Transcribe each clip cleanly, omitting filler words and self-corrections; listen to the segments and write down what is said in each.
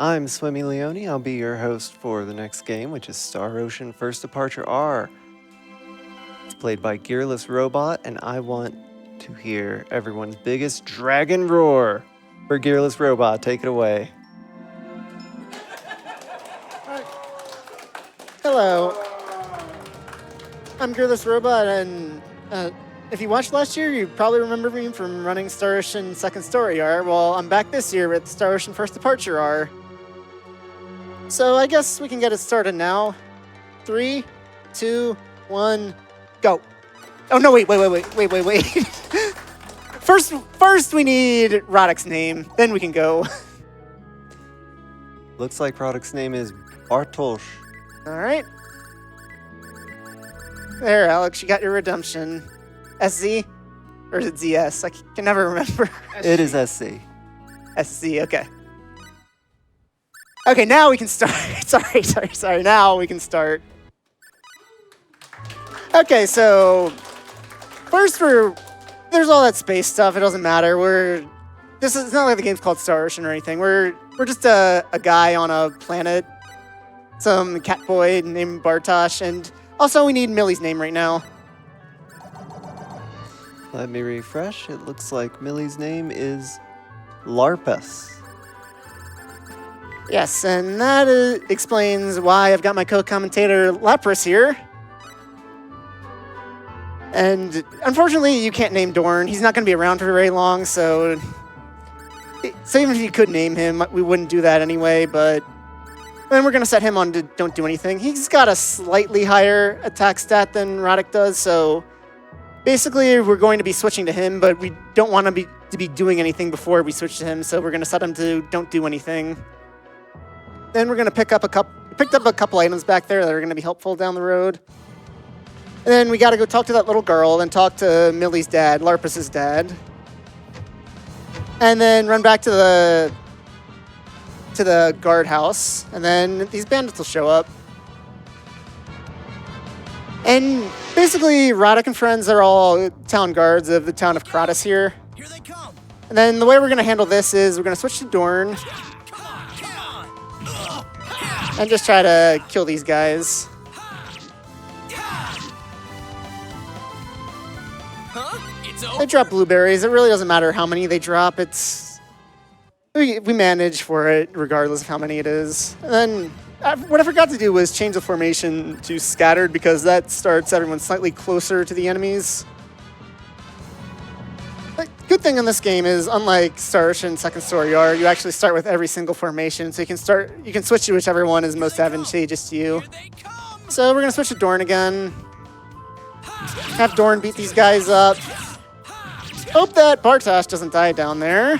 I'm Swimmy Leone. I'll be your host for the next game, which is Star Ocean First Departure R. It's played by GearlessRobot, and I want to hear everyone's biggest dragon roar. For GearlessRobot, take it away. Hello. I'm GearlessRobot, and if you watched last year, you probably remember me from running Star Ocean Second Story R. Well, I'm back this year with Star Ocean First Departure R. So I guess we can get it started now. 3, 2, 1, go. Oh no! Wait. First we need Roddick's name. Then we can go. Looks like product's name is Bartosz. All right. There, Alex, you got your redemption. SZ? Or is it ZS? I can never remember. It is SC. SC, okay. Okay, now we can start. Sorry. Now we can start. Okay, so first there's all that space stuff. It doesn't matter. It's not like the game's called Star Ocean or anything. We're just a guy on a planet, some cat boy named Bartosz, and also we need Millie's name right now. Let me refresh. It looks like Millie's name is Larpus. Yes, and that explains why I've got my co-commentator Lapras here. And unfortunately, you can't name Dorn. He's not going to be around for very long, so even if you could name him, we wouldn't do that anyway, but then we're going to set him on to don't do anything. He's got a slightly higher attack stat than Roddick does, so basically we're going to be switching to him, but we don't want to be doing anything before we switch to him, so we're going to set him to don't do anything. Then we're going to picked up a couple items back there that are going to be helpful down the road. And then we got to go talk to that little girl and talk to Millie's dad, Larpus's dad. And then run back to the guardhouse, and then these bandits will show up. And basically, Roddick and friends are all town guards of the town of Kratos here. Here they come. And then the way we're going to handle this is we're going to switch to Dorn and just try to kill these guys. They drop blueberries. It really doesn't matter how many they drop. We manage for it regardless of how many it is. And then what I forgot to do was change the formation to scattered because that starts everyone slightly closer to the enemies. The good thing in this game is, unlike Star Ocean Second Story R, you actually start with every single formation, so you can switch to whichever one is most advantageous to you. So we're gonna switch to Dorn again. Have Dorn beat these guys up. Hope that Bartosz doesn't die down there.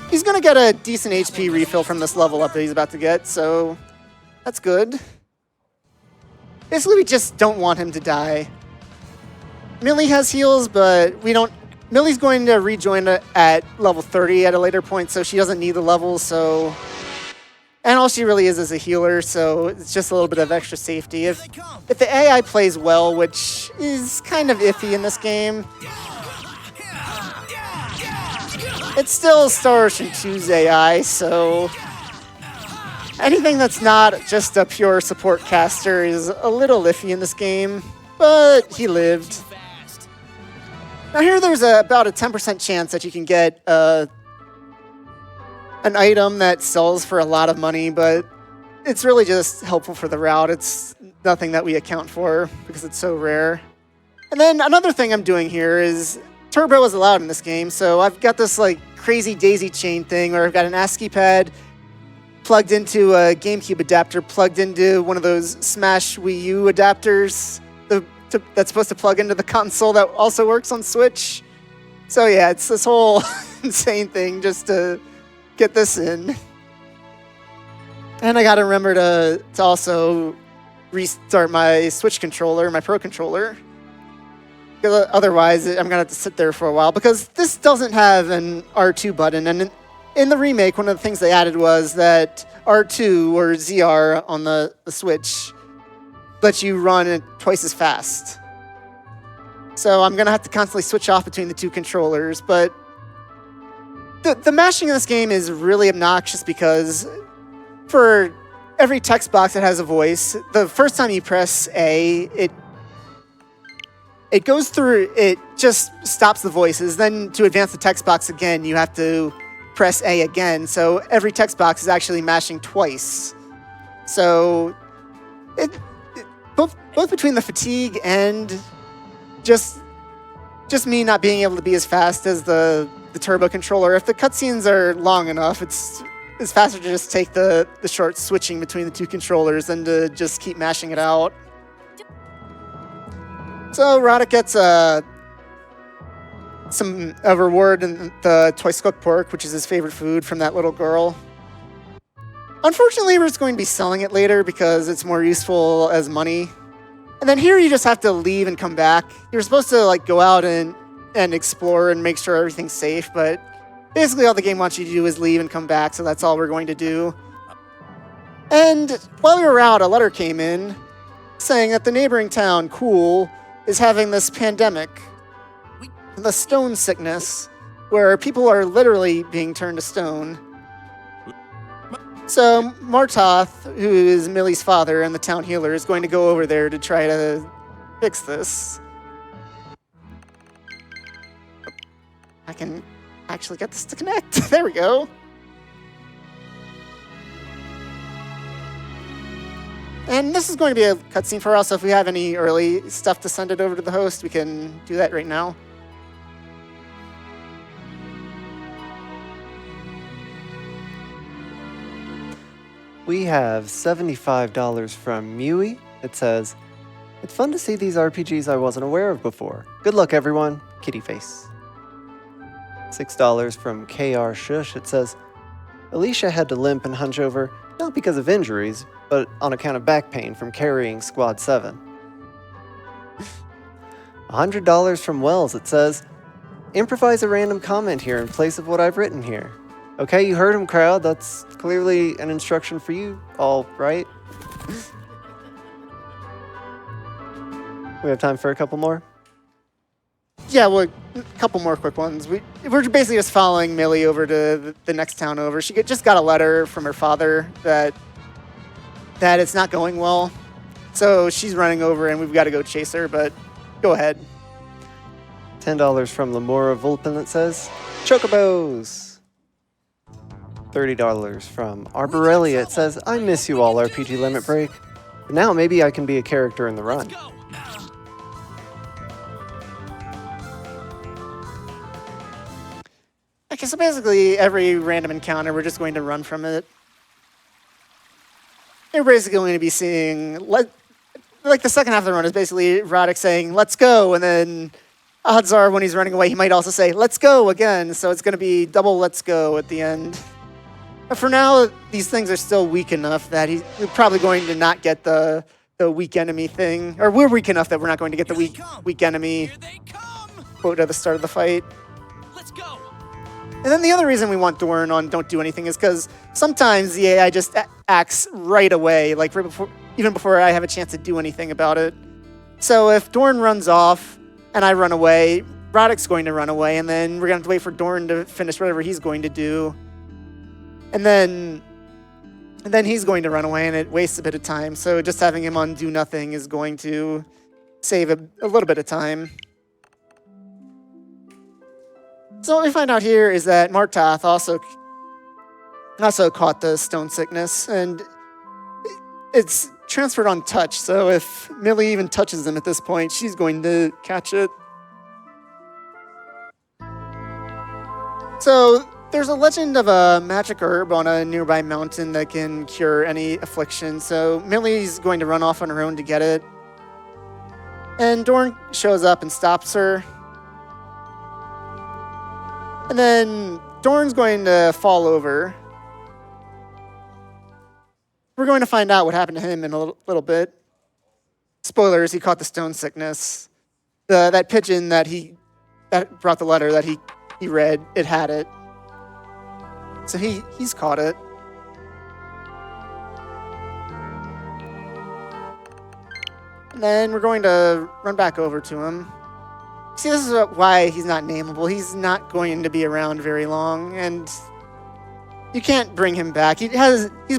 He's gonna get a decent HP refill from this level up that he's about to get, so that's good. Basically, we just don't want him to die. Millie has heals, but we don't. Millie's going to rejoin at level 30 at a later point, so she doesn't need the levels, so. And all she really is a healer, so it's just a little bit of extra safety. If the AI plays well, which is kind of iffy in this game, it's still Star Ocean 2's AI, so anything that's not just a pure support caster is a little iffy in this game, but he lived. Now here there's about a 10% chance that you can get an item that sells for a lot of money, but it's really just helpful for the route. It's nothing that we account for because it's so rare. And then another thing I'm doing here is Turbo is allowed in this game, so I've got this like crazy daisy chain thing where I've got an ASCII pad plugged into a GameCube adapter, plugged into one of those Smash Wii U adapters that's supposed to plug into the console that also works on Switch. So yeah, it's this whole insane thing just to get this in. And I gotta remember to also restart my Switch controller, my Pro controller. Because otherwise, I'm gonna have to sit there for a while. Because this doesn't have an R2 button. And in the remake, one of the things they added was that R2 or ZR on the Switch lets you run it twice as fast. So I'm gonna have to constantly switch off between the two controllers. But the mashing in this game is really obnoxious because for every text box that has a voice, the first time you press A, it goes through, it just stops the voices. Then to advance the text box again, you have to press A again. So every text box is actually mashing twice. So both between the fatigue and just me not being able to be as fast as the turbo controller. If the cutscenes are long enough, it's faster to just take the short switching between the two controllers than to just keep mashing it out. So Roddick gets a reward in the twice cooked pork, which is his favorite food, from that little girl. Unfortunately, we're just going to be selling it later because it's more useful as money. And then here you just have to leave and come back. You're supposed to like go out and explore and make sure everything's safe, but basically all the game wants you to do is leave and come back, so that's all we're going to do. And while we were out, a letter came in saying that the neighboring town, Cool, is having this pandemic, the stone sickness, where people are literally being turned to stone. So Martoth, who is Millie's father and the town healer, is going to go over there to try to fix this. I can actually get this to connect. There we go. And this is going to be a cutscene for us, so if we have any early stuff to send it over to the host, we can do that right now. We have $75 from Mui. It says, "It's fun to see these RPGs I wasn't aware of before. Good luck, everyone. Kitty face." $6 from KR Shush. It says, "Alicia had to limp and hunch over, not because of injuries, but on account of back pain from carrying Squad 7. $100 from Wells. It says, "Improvise a random comment here in place of what I've written here." Okay, you heard him, crowd. That's clearly an instruction for you all, right? We have time for a couple more? Yeah, well, a couple more quick ones. We're basically just following Millie over to the next town over. She just got a letter from her father that it's not going well. So she's running over and we've got to go chase her, but go ahead. $10 from Lamora Vulpin that says, "Chocobos." $30 from Arborelli. It says, "I miss you all, RPG Limit Break. But now maybe I can be a character in the run." Okay, so basically every random encounter, we're just going to run from it. You're basically going to be seeing, like the second half of the run is basically Roddick saying, "Let's go," and then odds are when he's running away, he might also say, "Let's go" again, so it's going to be double "let's go" at the end. But for now, these things are still weak enough that we're probably going to not get the weak enemy thing, or we're weak enough that we're not going to get the weak enemy quote at the start of the fight. Let's go. And then the other reason we want Dorn on Don't Do Anything is because sometimes the AI just acts right away, like even before I have a chance to do anything about it. So if Dorn runs off and I run away, Roddick's going to run away, and then we're going to have to wait for Dorn to finish whatever he's going to do. And then he's going to run away, and it wastes a bit of time. So just having him on Do Nothing is going to save a little bit of time. So what we find out here is that Martoth also caught the stone sickness, and it's transferred on touch. So if Millie even touches him at this point, she's going to catch it. So there's a legend of a magic herb on a nearby mountain that can cure any affliction. So Millie's going to run off on her own to get it. And Dorn shows up and stops her. And then Dorn's going to fall over. We're going to find out what happened to him in a little bit. Spoilers, he caught the stone sickness. That pigeon that brought the letter that he read, it had it. So he's caught it. And then we're going to run back over to him. See, this is why he's not nameable. He's not going to be around very long, and you can't bring him back. He's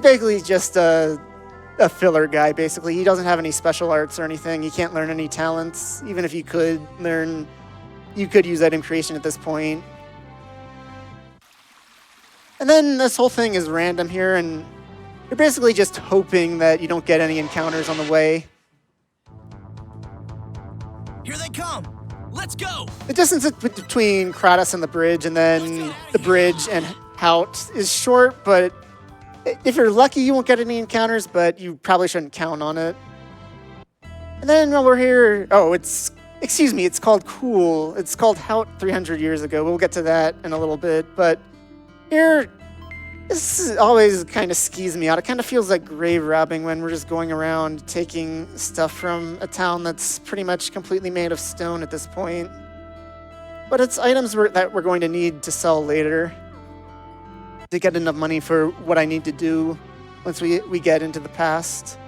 basically just a filler guy, basically. He doesn't have any special arts or anything. He can't learn any talents. Even if you could learn, you could use item creation at this point. And then this whole thing is random here, and you're basically just hoping that you don't get any encounters on the way. Here they come. Let's go. The distance between Kratos and the bridge, and then the bridge and Hout is short, but if you're lucky, you won't get any encounters, but you probably shouldn't count on it. And then while we're here, excuse me, it's called Cool. It's called Hout 300 years ago. We'll get to that in a little bit, but here, this always kind of skees me out. It kind of feels like grave robbing when we're just going around taking stuff from a town that's pretty much completely made of stone at this point. But it's items that we're going to need to sell later to get enough money for what I need to do once we get into the past.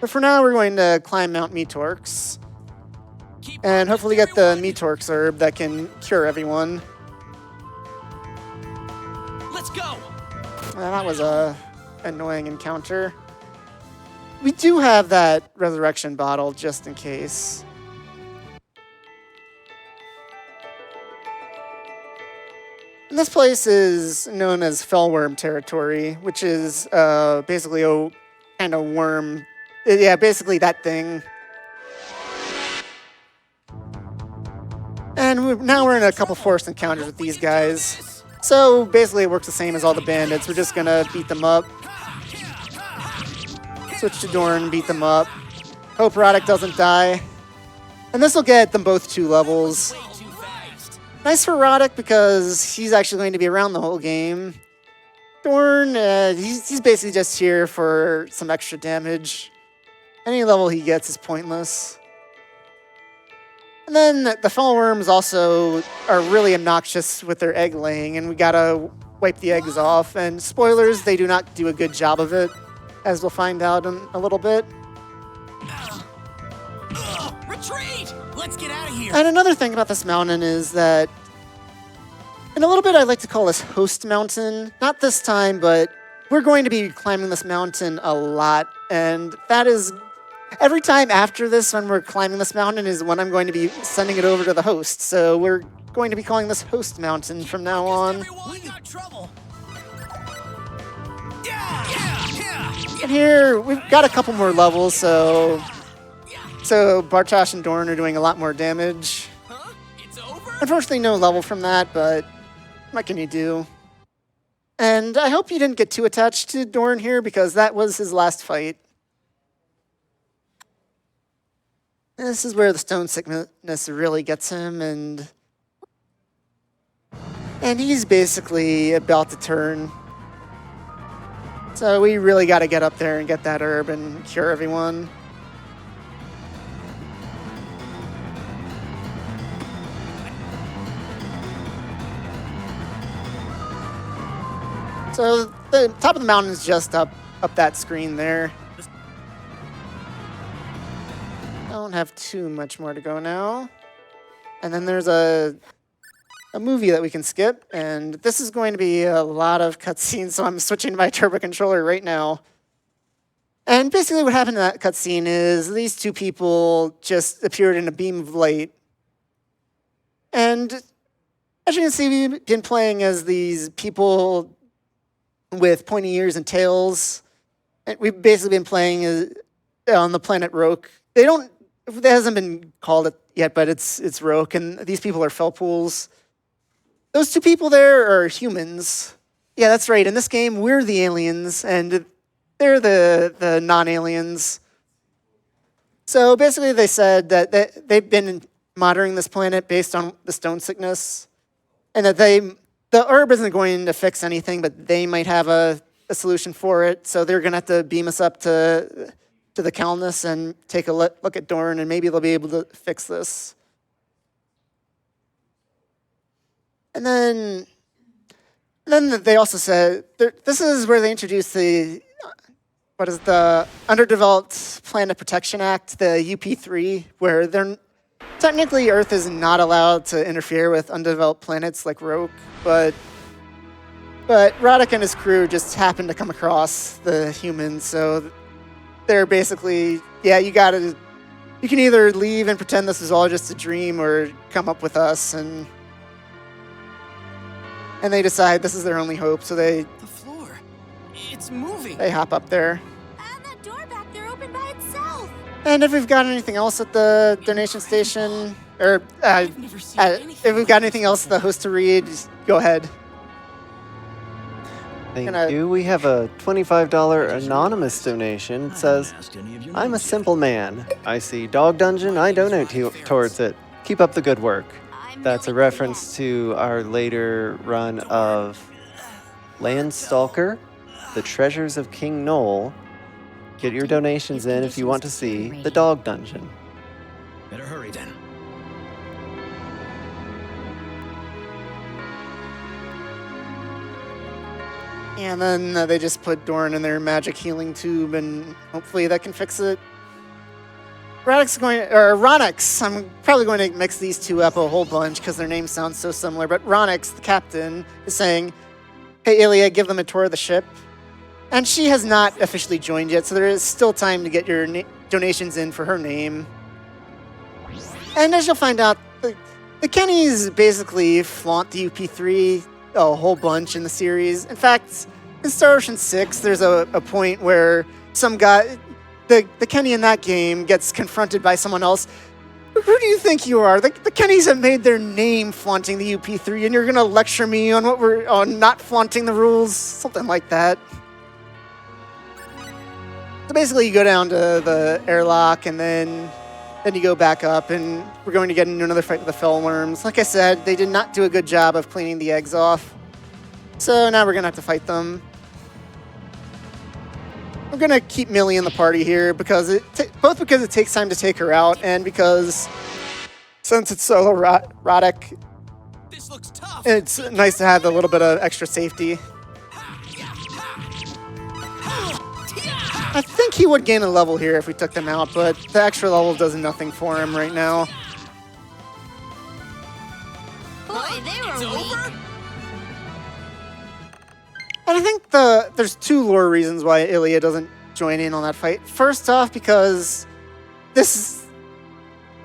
But for now, we're going to climb Mount Metorx and hopefully get the Metorx herb that can cure everyone. Let's go. That was a annoying encounter. We do have that resurrection bottle just in case. And this place is known as Fellworm territory, which is basically a kind of worm. Yeah, basically that thing. And now we're in a couple forced encounters with these guys. So basically it works the same as all the bandits. We're just gonna beat them up. Switch to Dorn, beat them up. Hope Roddick doesn't die. And this will get them both 2 levels. Nice for Roddick because he's actually going to be around the whole game. Dorn, he's basically just here for some extra damage. Any level he gets is pointless. And then the Fellworms also are really obnoxious with their egg laying, and we gotta wipe the eggs off. And spoilers, they do not do a good job of it, as we'll find out in a little bit. Retreat! Let's get out of here. And another thing about this mountain is that in a little bit, I'd like to call this Host Mountain. Not this time, but we're going to be climbing this mountain a lot. And that is, every time after this, when we're climbing this mountain, is when I'm going to be sending it over to the host. So we're going to be calling this Host Mountain from now on. We got trouble. And here, we've got a couple more levels, so Bartosz and Dorn are doing a lot more damage. Huh? It's over? Unfortunately, no level from that, but what can you do? And I hope you didn't get too attached to Dorn here, because that was his last fight. And this is where the stone sickness really gets him, and he's basically about to turn. So we really got to get up there and get that herb and cure everyone. So the top of the mountain is just up that screen there. I don't have too much more to go now. And then there's a movie that we can skip, and this is going to be a lot of cutscenes, so I'm switching to my turbo controller right now. And basically what happened in that cutscene is these 2 people just appeared in a beam of light. And as you can see, we've been playing as these people with pointy ears and tails. And we've basically been playing on the planet Roke. It hasn't been called it yet, but it's Roke, and these people are Felpools. Those 2 people there are humans. Yeah, that's right. In this game, we're the aliens, and they're the non-aliens. So basically, they said that they've been monitoring this planet based on the stone sickness, and that the herb isn't going to fix anything, but they might have a solution for it. So they're going to have to beam us up to the Calnus and take a look at Dorn, and maybe they'll be able to fix this. And then they also said, this is where they introduced the Underdeveloped Planet Protection Act, the UP3, where Technically, Earth is not allowed to interfere with undeveloped planets like Roke, but Roddick and his crew just happened to come across the humans, so they're basically, yeah, you can either leave and pretend this is all just a dream or come up with us, and they decide this is their only hope, so The floor. It's moving. they hop up there. And that door back there opened by itself. And if we've got anything else at the donation station, or I've never seen if anything we've got like anything this else for the before. host to read, go ahead. Thank Gonna- you. We have a $25 anonymous donation. It says, I'm a simple man. I see Dog Dungeon, I donate towards it. Keep up the good work. I'm That's a really good at reference to our later run of Landstalker, The Treasures of King Knoll. Get your donations in if you want to see the Dog Dungeon. Better hurry then. And then they just put Doran in their magic healing tube, and hopefully that can fix it. Ronix, I'm probably going to mix these two up a whole bunch because their names sound so similar, but Ronix, the captain, is saying, hey, Ilya, give them a tour of the ship. And she has not officially joined yet, so there is still time to get your donations in for her name. And as you'll find out, the Kennys basically flaunt the UP3 a whole bunch in the series. In fact, in Star Ocean 6, there's a point where some guy, the Kenny in that game, gets confronted by someone else. Who do you think you are? The Kennys have made their name flaunting the UP3, and you're gonna lecture me on on not flaunting the rules, something like that. So basically, you go down to the airlock, and then you go back up, and we're going to get into another fight with the Fellworms. Like I said, they did not do a good job of cleaning the eggs off. So now we're going to have to fight them. We're going to keep Millie in the party here, because both because it takes time to take her out, and because since it's solo Roddick, This looks tough. it's nice to have a little bit of extra safety. I think he would gain a level here if we took them out, but the extra level does nothing for him right now. Boy, they It's were weak. over? And I think there's two lore reasons why Ilya doesn't join in on that fight. First off, because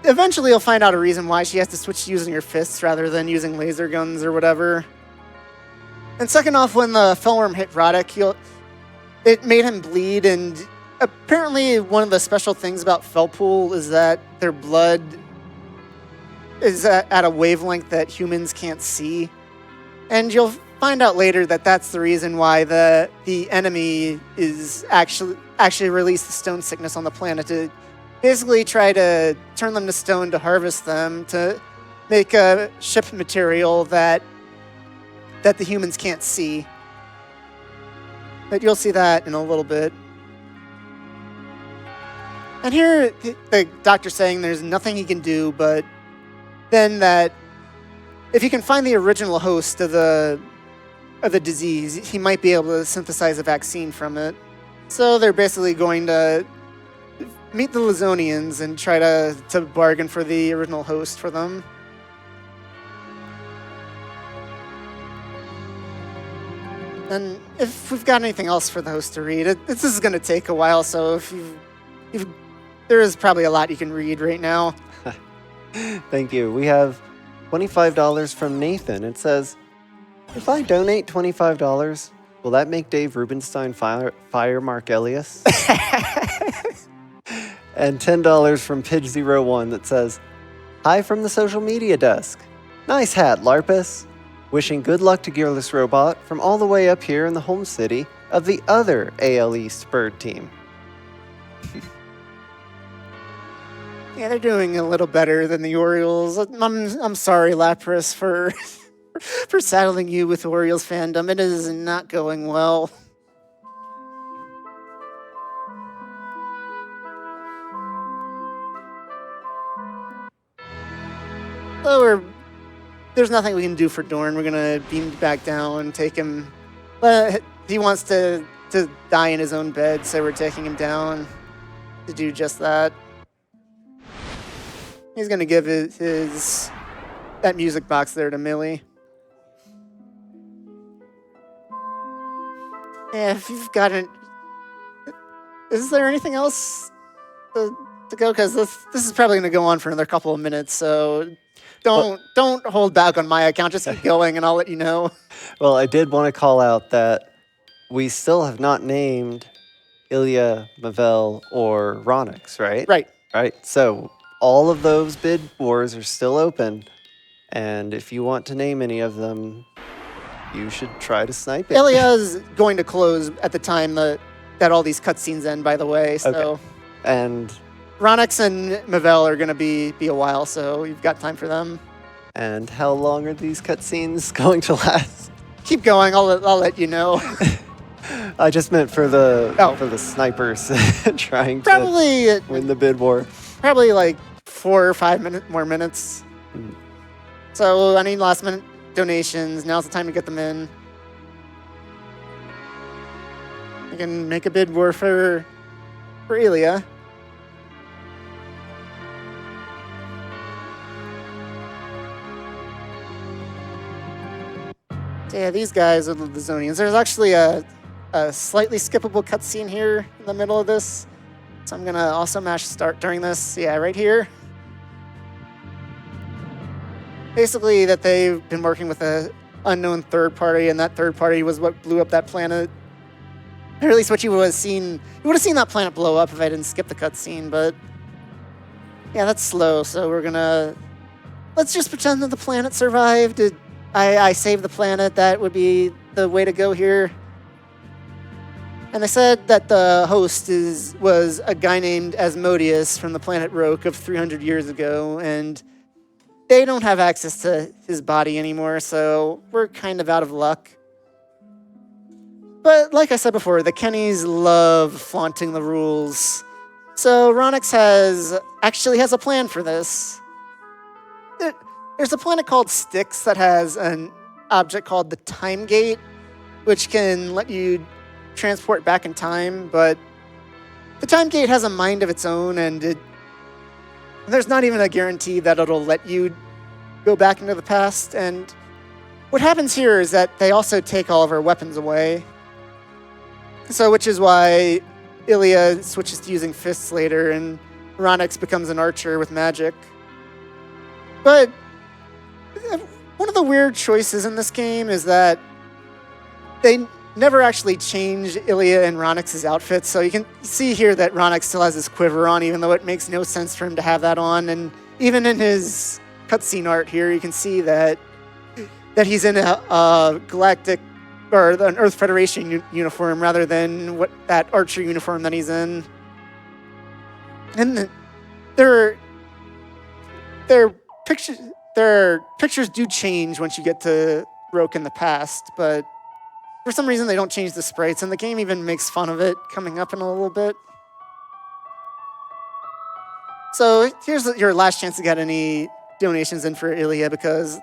eventually you'll find out a reason why she has to switch to using her fists rather than using laser guns or whatever. And second off, when the Fellworm hit Roddick, it made him bleed, and apparently one of the special things about Fellpool is that their blood is at a wavelength that humans can't see. And you'll find out later that that's the reason why the enemy is actually released the stone sickness on the planet, to basically try to turn them to stone to harvest them, to make a ship material that the humans can't see. But you'll see that in a little bit. And here, the doctor's saying there's nothing he can do, but then that if he can find the original host of the disease, he might be able to synthesize a vaccine from it. So they're basically going to meet the Lizonians and try to bargain for the original host for them. And if we've got anything else for the host to read, this is going to take a while, so there is probably a lot you can read right now. Thank you. We have $25 from Nathan. It says, if I donate $25, will that make Dave Rubenstein fire Mark Elias? And $10 from Pidge01 that says, hi from the social media desk. Nice hat, Larpus. Wishing good luck to GearlessRobot from all the way up here in the home city of the other AL East Bird team. Yeah, they're doing a little better than the Orioles. I'm sorry, Lapras, for for saddling you with Orioles fandom. It is not going well. So there's nothing we can do for Dorn. We're gonna beam back down, take him. But he wants to die in his own bed, so we're taking him down to do just that. He's gonna give that music box there to Millie. Yeah, if you've got an... Is there anything else to go? Because this is probably going to go on for another couple of minutes, so don't hold back on my account. Just keep going, and I'll let you know. Well, I did want to call out that we still have not named Ilya, Mavel, or Ronix, right? Right. Right. So all of those bid wars are still open, and if you want to name any of them, you should try to snipe it. Ilya is going to close at the time that all these cutscenes end, by the way. So Okay. And Ronix and Mavel are going to be a while, so you've got time for them. and how long are these cutscenes going to last? Keep going. I'll let you know. I just meant for the snipers trying Probably to win the bid war. probably like 4 or 5 more minutes. Mm. So I need last minute donations. Now's the time to get them in. I can make a bid war for Ilya. So yeah, these guys are the Zonians. There's actually a slightly skippable cutscene here in the middle of this. So I'm gonna also mash start during this. Yeah, right here. Basically, that they've been working with an unknown third party, and that third party was what blew up that planet. Or at least what you would have seen. You would have seen that planet blow up if I didn't skip the cutscene, but yeah, that's slow. So let's just pretend that the planet survived. I saved the planet. That would be the way to go here. And they said that the host was a guy named Asmodeus from the planet Roke of 300 years ago, and they don't have access to his body anymore, so we're kind of out of luck. But like I said before, the Kennys love flaunting the rules. So Ronix actually has a plan for this. There's a planet called Styx that has an object called the Time Gate, which can let you transport back in time, but the Time Gate has a mind of its own, and there's not even a guarantee that it'll let you go back into the past. And what happens here is that they also take all of our weapons away. So, which is why Ilya switches to using fists later, and Ronix becomes an archer with magic. But one of the weird choices in this game is that they never actually change Ilya and Ronix's outfits. So you can see here that Ronix still has his quiver on, even though it makes no sense for him to have that on. And even in his cutscene art here, you can see that he's in a galactic or an Earth Federation uniform rather than that archer uniform that he's in. And their pictures do change once you get to Roke in the past, but for some reason they don't change the sprites, and the game even makes fun of it coming up in a little bit. So here's your last chance to get any donations in for Ilya, because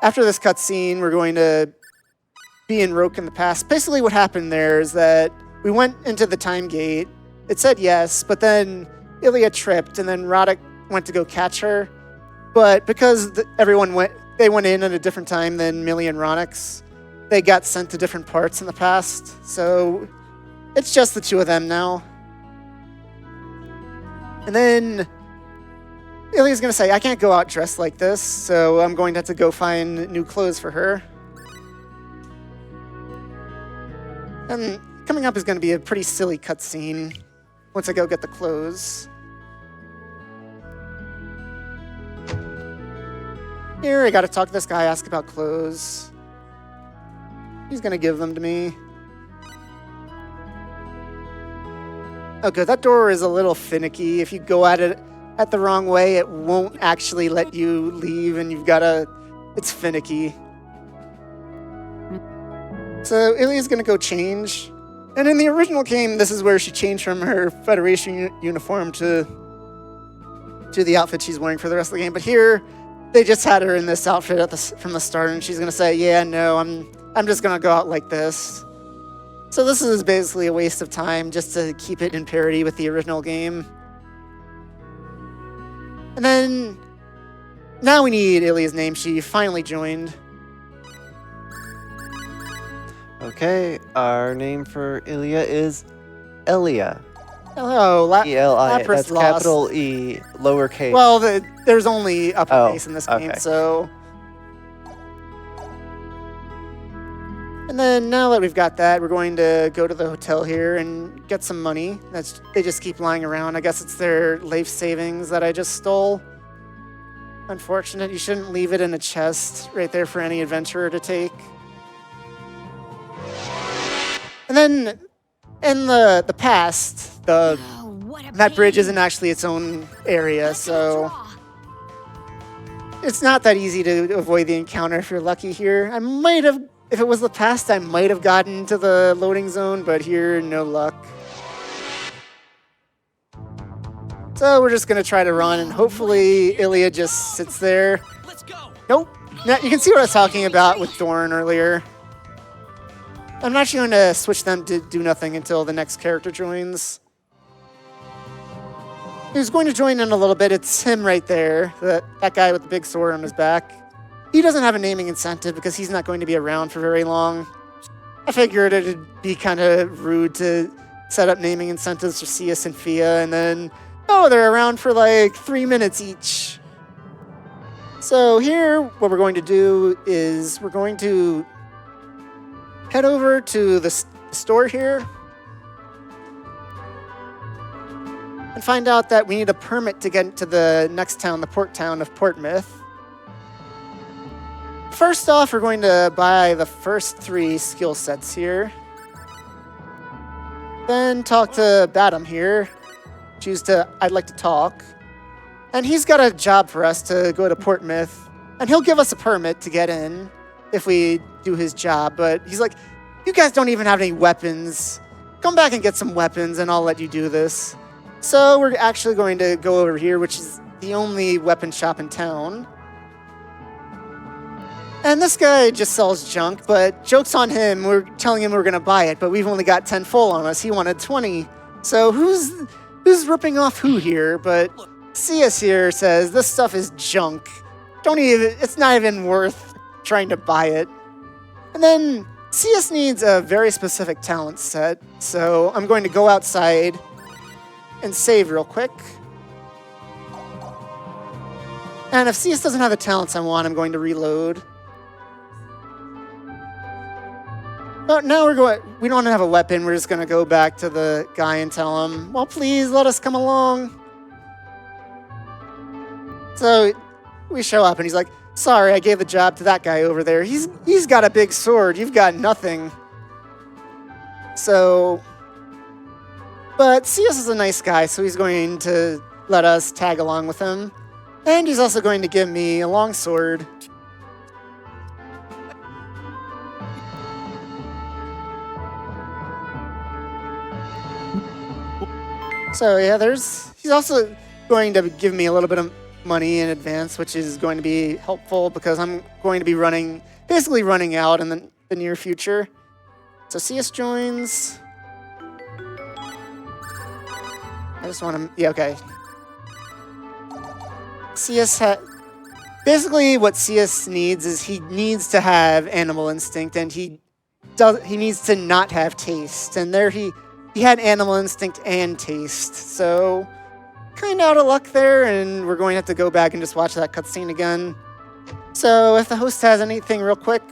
after this cutscene, we're going to be in Roke in the past. Basically what happened there is that we went into the time gate. It said yes, but then Ilya tripped, and then Roddick went to go catch her. But because everyone went in at a different time than Millie and Ronix, they got sent to different parts in the past. So it's just the two of them now. And then Ilya's going to say, I can't go out dressed like this, so I'm going to have to go find new clothes for her. And coming up is going to be a pretty silly cutscene once I go get the clothes. Here, I got to talk to this guy, ask about clothes. He's going to give them to me. Oh, good. That door is a little finicky. If you go at it at the wrong way, it won't actually let you leave, and you've got to... It's finicky. So Ilya's going to go change. And in the original game, this is where she changed from her Federation uniform to the outfit she's wearing for the rest of the game. But here, they just had her in this outfit from the start, and she's going to say, yeah, no, I'm just going to go out like this. So this is basically a waste of time just to keep it in parity with the original game. And then now we need Ilya's name. She finally joined. Okay, our name for Ilya is Elia. Hello, E-L-I. Lapras That's lost. capital E, lowercase. Well, there's only uppercase in this game, okay. so. And then now that we've got that, we're going to go to the hotel here and get some money. They just keep lying around. I guess it's their life savings that I just stole. Unfortunate. You shouldn't leave it in a chest right there for any adventurer to take. And then in the past, that bridge isn't actually its own area, so it's not that easy to avoid the encounter if you're lucky here. I might have, if it was the past, I might have gotten to the loading zone, but here, no luck. So we're just gonna try to run, and hopefully Ilya just sits there. Let's go. Nope. Now, you can see what I was talking about with Dorn earlier. I'm actually going to switch them to do nothing until the next character joins. Who's going to join in a little bit. It's him right there, that guy with the big sword on his back. He doesn't have a naming incentive because he's not going to be around for very long. I figured it'd be kind of rude to set up naming incentives for Cius and Fia, and then, oh, they're around for like 3 minutes each. So here, what we're going to do is we're going to head over to the store here and find out that we need a permit to get to the next town, the port town of Portmouth. First off, we're going to buy the first 3 skill sets here. Then talk to Badam here. Choose to I'd like to talk. And he's got a job for us to go to Portmouth, and he'll give us a permit to get in if we do his job, but he's like, you guys don't even have any weapons. Come back and get some weapons and I'll let you do this. So we're actually going to go over here, which is the only weapon shop in town. And this guy just sells junk, but joke's on him. We're telling him we're going to buy it, but we've only got 10 full on us. He wanted 20. So who's ripping off who here? But Cius here says this stuff is junk. It's not even worth trying to buy it. And then Cius needs a very specific talent set, so I'm going to go outside and save real quick. And if Cius doesn't have the talents I want, I'm going to reload. But now we don't have a weapon, we're just going to go back to the guy and tell him, well, please let us come along. So we show up and he's like, sorry, I gave the job to that guy over there. He's got a big sword. You've got nothing. So, but Cius is a nice guy, so he's going to let us tag along with him. And he's also going to give me a long sword. So yeah, he's also going to give me a little bit of money in advance, which is going to be helpful because I'm going to be basically running out in the near future. So Cius joins. I just want to, yeah, okay. Basically what Cius needs is he needs to have animal instinct, and he needs to not have taste. And there he had animal instinct and taste, so kind of out of luck there, and we're going to have to go back and just watch that cutscene again. So if the host has anything real quick.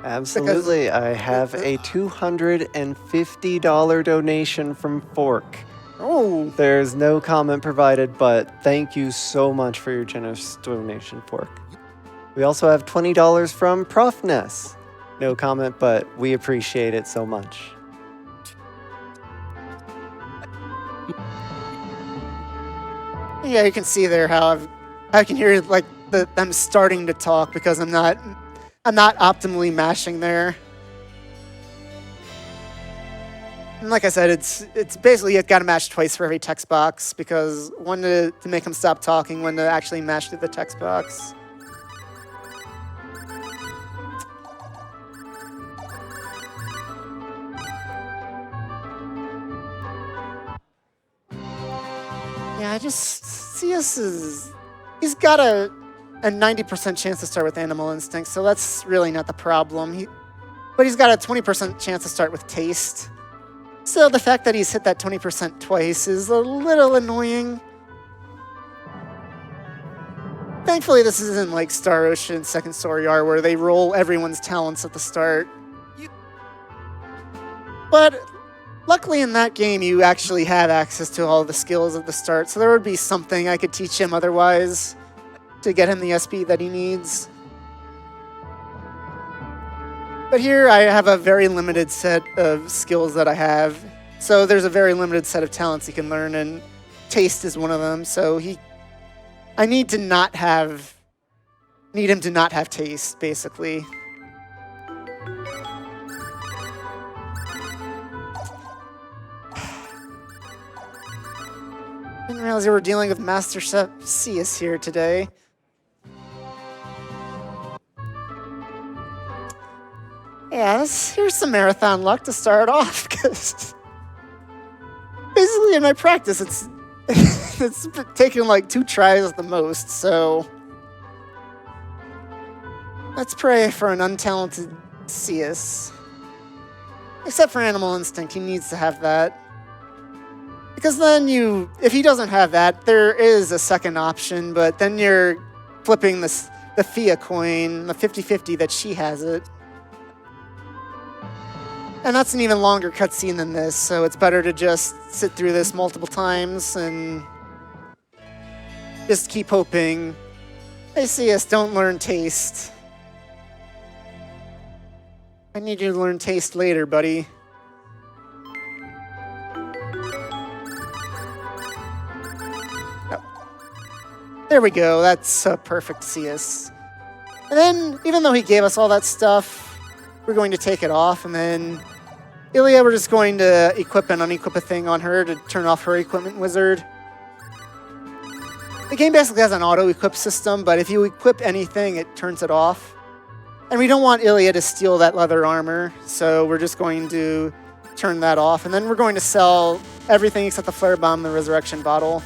Absolutely. I have a $250 donation from Fork. Oh. There's no comment provided, but thank you so much for your generous donation, Fork. We also have $20 from Prof Ness. No comment, but we appreciate it so much. Yeah, you can see there how I can hear like them starting to talk because I'm not optimally mashing there. And like I said, it's basically you've got to mash twice for every text box, because one to make them stop talking, one to actually mash through the text box. Yeah, He's got a 90% chance to start with Animal Instinct, so that's really not the problem. But he's got a 20% chance to start with Taste. So the fact that he's hit that 20% twice is a little annoying. Thankfully, this isn't like Star Ocean Second Story R, where they roll everyone's talents at the start. But luckily in that game, you actually have access to all the skills at the start, so there would be something I could teach him otherwise to get him the SP that he needs. But here I have a very limited set of skills that I have. So there's a very limited set of talents he can learn, and Taste is one of them. So I need him to not have Taste, basically. Didn't realize we were dealing with Master Chef Cius here today. Yeah, here's some marathon luck to start off, because basically in my practice, it's taken like 2 tries at the most, so let's pray for an untalented Cius. Except for Animal Instinct, he needs to have that. Because then if he doesn't have that, there is a second option, but then you're flipping the Fia coin, the 50-50 that she has it. And that's an even longer cutscene than this, so it's better to just sit through this multiple times and just keep hoping. They see us, don't learn Taste. I need you to learn Taste later, buddy. Oh. There we go, that's a perfect Cius. And then, even though he gave us all that stuff, we're going to take it off, and then Ilya, we're just going to equip and unequip a thing on her to turn off her equipment wizard. The game basically has an auto-equip system, but if you equip anything, it turns it off. And we don't want Ilya to steal that leather armor, so we're just going to turn that off. And then we're going to sell everything except the flare bomb and the resurrection bottle,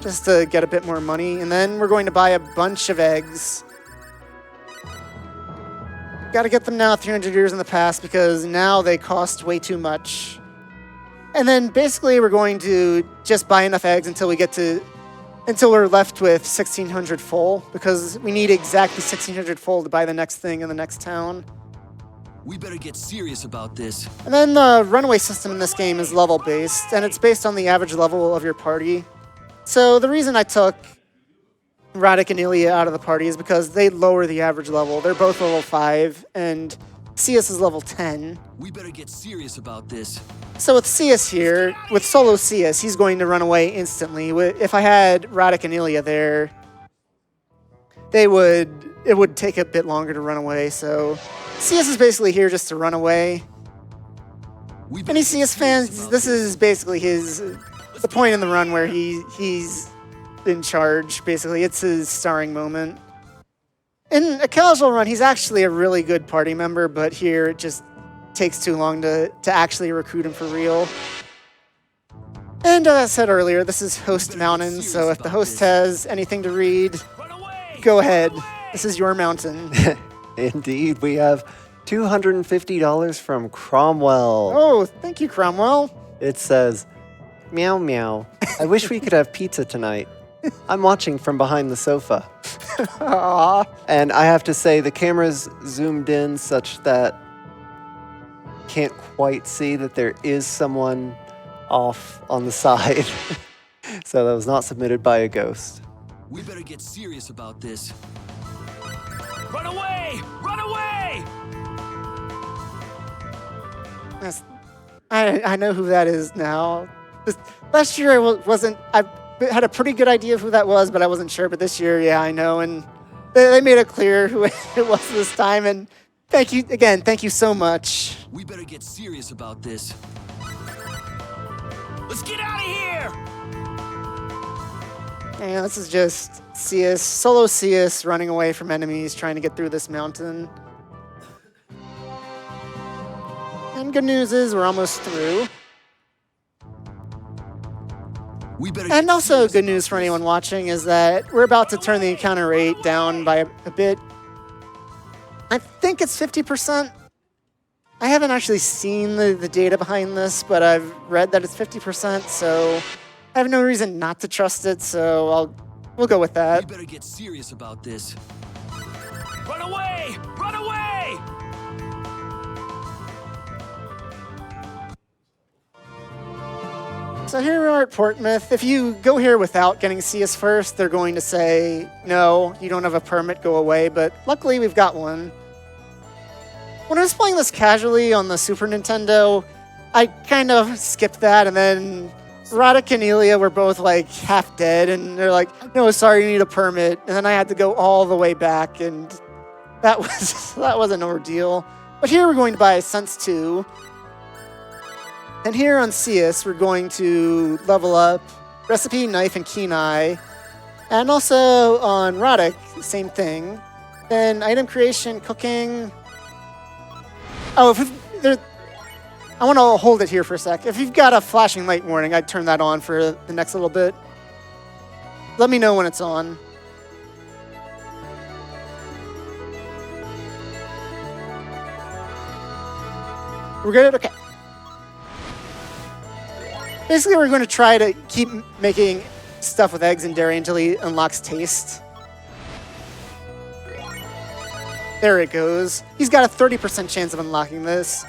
just to get a bit more money. And then we're going to buy a bunch of eggs. Gotta get them now 300 years in the past, because now they cost way too much. And then basically we're going to just buy enough eggs until we're left with 1600 full, because we need exactly 1600 full to buy the next thing in the next town. We better get serious about this. And then the runaway system in this game is level based, and it's based on the average level of your party. So the reason I took Radek and Ilya out of the party is because they lower the average level. They're both level 5, and Cius is level 10. We better get serious about this. So with Cius here, with solo Cius, he's going to run away instantly. If I had Radek and Ilya there, it would take a bit longer to run away. So Cius is basically here just to run away. Any Cius fans, this is basically the point in the run where he's in charge, basically. It's his starring moment. In a casual run, he's actually a really good party member, but here it just takes too long to actually recruit him for real. And as I said earlier, this is Host Mountain, so if the host has anything to read, go ahead. This is your mountain. Indeed, we have $250 from Cromwell. Oh, thank you, Cromwell. It says, "Meow meow. I wish we could have pizza tonight. I'm watching from behind the sofa." Aww. And I have to say, the camera's zoomed in such that can't quite see that there is someone off on the side. So that was not submitted by a ghost. We better get serious about this. Run away! Run away! I know who that is now. Last year I had a pretty good idea of who that was, but I wasn't sure. But this year, yeah, I know, and they made it clear who it was this time. And thank you again. Thank you so much. We better get serious about this. Let's get out of here! And this is just Cius, solo Cius, running away from enemies, trying to get through this mountain. And good news is we're almost through. We better And get also, serious good news about for this. anyone watching is that we're about to turn the encounter rate down by a bit. I think it's 50%. I haven't actually seen the data behind this, but I've read that it's 50%, so I have no reason not to trust it, so we'll go with We that. better get serious about this. Run away! Run away! So here we are at Portsmouth. If you go here without getting CS first, they're going to say, no, you don't have a permit, go away, but luckily we've got one. When I was playing this casually on the Super Nintendo, I kind of skipped that, and then Roddick and Elia were both like half dead, and they're like, no, sorry, you need a permit. And then I had to go all the way back, and that was an ordeal. But here we're going to buy Sense 2. And here on CS, we're going to level up Recipe, Knife, and Keen Eye. And also on Roddick, same thing. Then item creation, cooking. Oh, I want to hold it here for a sec. If you've got a flashing light warning, I'd turn that on for the next little bit. Let me know when it's on. We're good? Okay. Basically, we're going to try to keep making stuff with eggs and dairy until he unlocks taste. There it goes. He's got a 30% chance of unlocking this.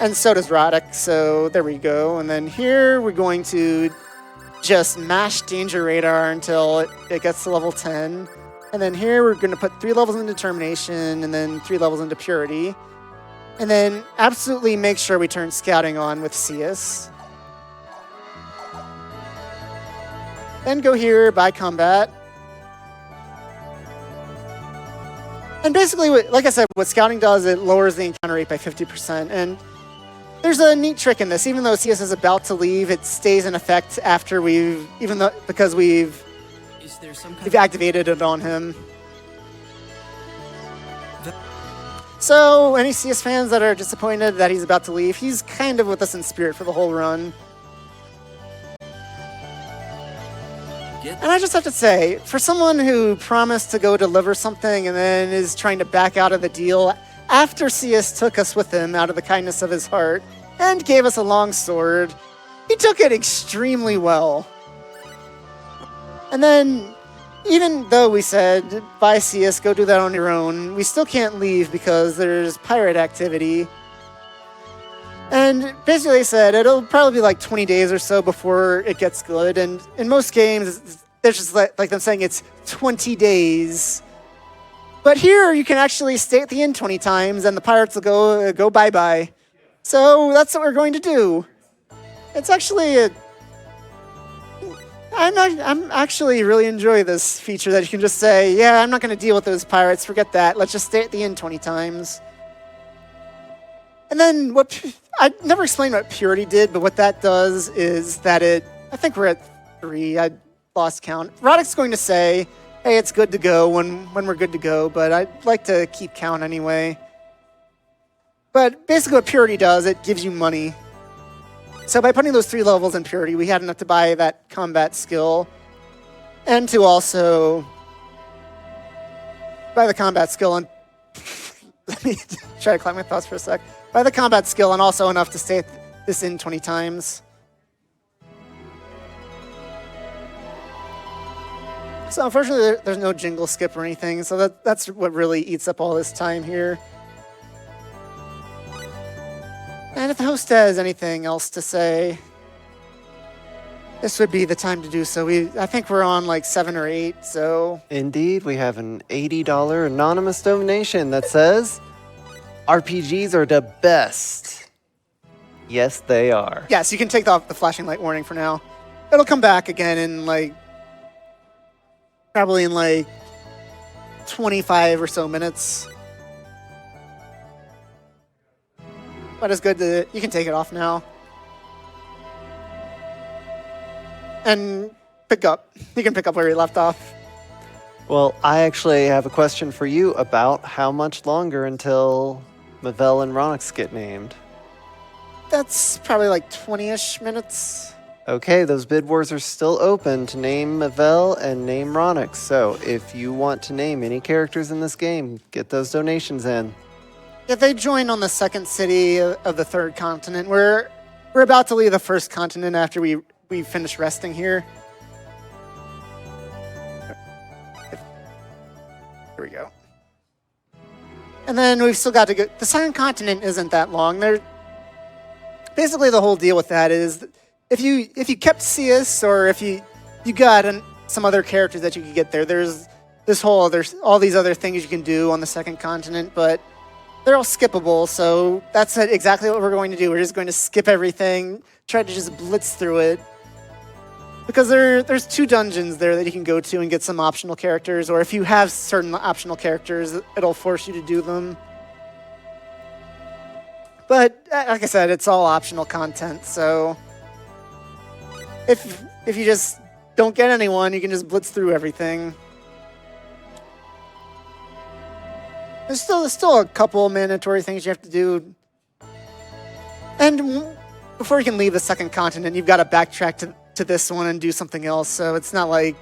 And so does Roddick, so there we go. And then here we're going to just mash Danger Radar until it gets to level 10. And then here we're going to put 3 levels into Determination and then 3 levels into Purity. And then absolutely make sure we turn Scouting on with CS. Then go here, buy Combat. And basically, like I said, what Scouting does, it lowers the encounter rate by 50%. And there's a neat trick in this. Even though CS is about to leave, it stays in effect after because we've Is there some kind activated it on him. So, any CS fans that are disappointed that he's about to leave, he's kind of with us in spirit for the whole run. And I just have to say, for someone who promised to go deliver something and then is trying to back out of the deal after CS took us with him out of the kindness of his heart and gave us a long sword, he took it extremely well. And then, even though we said, buy CS, go do that on your own, we still can't leave because there's pirate activity. And basically they said it'll probably be like 20 days or so before it gets good. And in most games, there's just like them saying it's 20 days. But here you can actually stay at the inn 20 times and the pirates will go bye-bye. So that's what we're going to do. It's actually I'm actually really enjoy this feature that you can just say, yeah, I'm not going to deal with those pirates. Forget that. Let's just stay at the inn 20 times. And then I never explained what Purity did, but what that does is that I think we're at 3. I lost count. Roddick's going to say, hey, it's good to go when we're good to go, but I'd like to keep count anyway. But basically what Purity does, it gives you money. So by putting those 3 levels in Purity, we had enough to buy that combat skill and to also buy the combat skill and let me try to collect my thoughts for a sec. Buy the combat skill and also enough to stay this in 20 times. So unfortunately, there's no jingle skip or anything, so that's what really eats up all this time here. And if the host has anything else to say, this would be the time to do so. I think we're on like 7 or 8, so... Indeed, we have an $80 anonymous donation that says, RPGs are the best. Yes, they are. Yes, you can take off the flashing light warning for now. It'll come back again in probably in 25 or so minutes. But it's good you can take it off now. And pick up. You can pick up where you left off. Well, I actually have a question for you about how much longer until Mavel and Ronix get named. That's probably like 20-ish minutes. Okay, those bid wars are still open to name Mavel and name Ronix. So if you want to name any characters in this game, get those donations in. Yeah, they join on the second city of the third continent. We're about to leave the first continent after we finish resting here. Here we go. And then we've still got to go. The second continent isn't that long. Basically, the whole deal with that is if you kept Cius or if you got some other characters that you could get there, there's all these other things you can do on the second continent, but they're all skippable. So that's exactly what we're going to do. We're just going to skip everything, try to just blitz through it. Because there's 2 dungeons there that you can go to and get some optional characters, or if you have certain optional characters, it'll force you to do them. But like I said, it's all optional content, so if you just don't get anyone, you can just blitz through everything. There's still a couple mandatory things you have to do. And before you can leave the second continent, you've got to backtrack to this one and do something else. So it's not like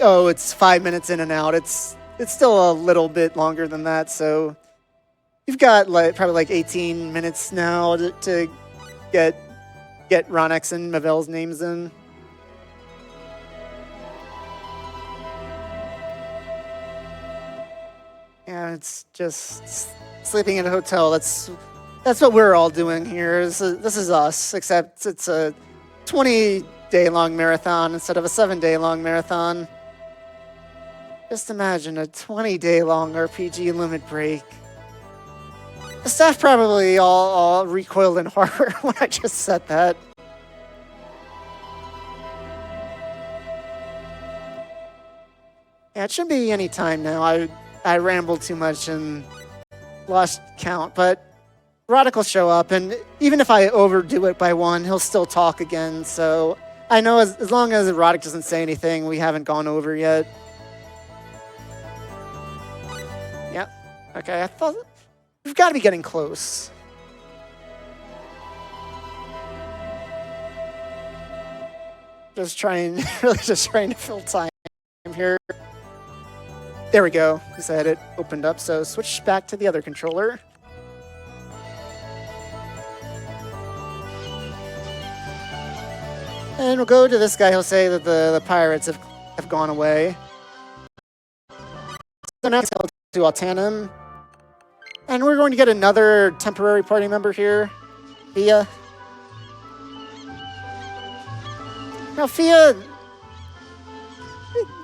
oh, it's 5 minutes in and out. It's still a little bit longer than that. So you've got probably 18 minutes now to get Ronix and Mavel's names in. Yeah, it's just sleeping in a hotel. That's what we're all doing here. This is us, except it's a 20-day-long marathon instead of a 7-day-long marathon. Just imagine a 20-day-long RPG limit break. The staff probably all recoiled in horror when I just said that. Yeah, it shouldn't be any time now. I rambled too much and lost count, but Roddick will show up, and even if I overdo it by 1, he'll still talk again, so I know as long as Roddick doesn't say anything, we haven't gone over yet. Yep. Okay, I thought we've got to be getting close. Really just trying to fill time here. There we go. I said it opened up, so switch back to the other controller. And we'll go to this guy. He'll say that the pirates have gone away. So now to Altanum. And we're going to get another temporary party member here, Fia. Now, Fia,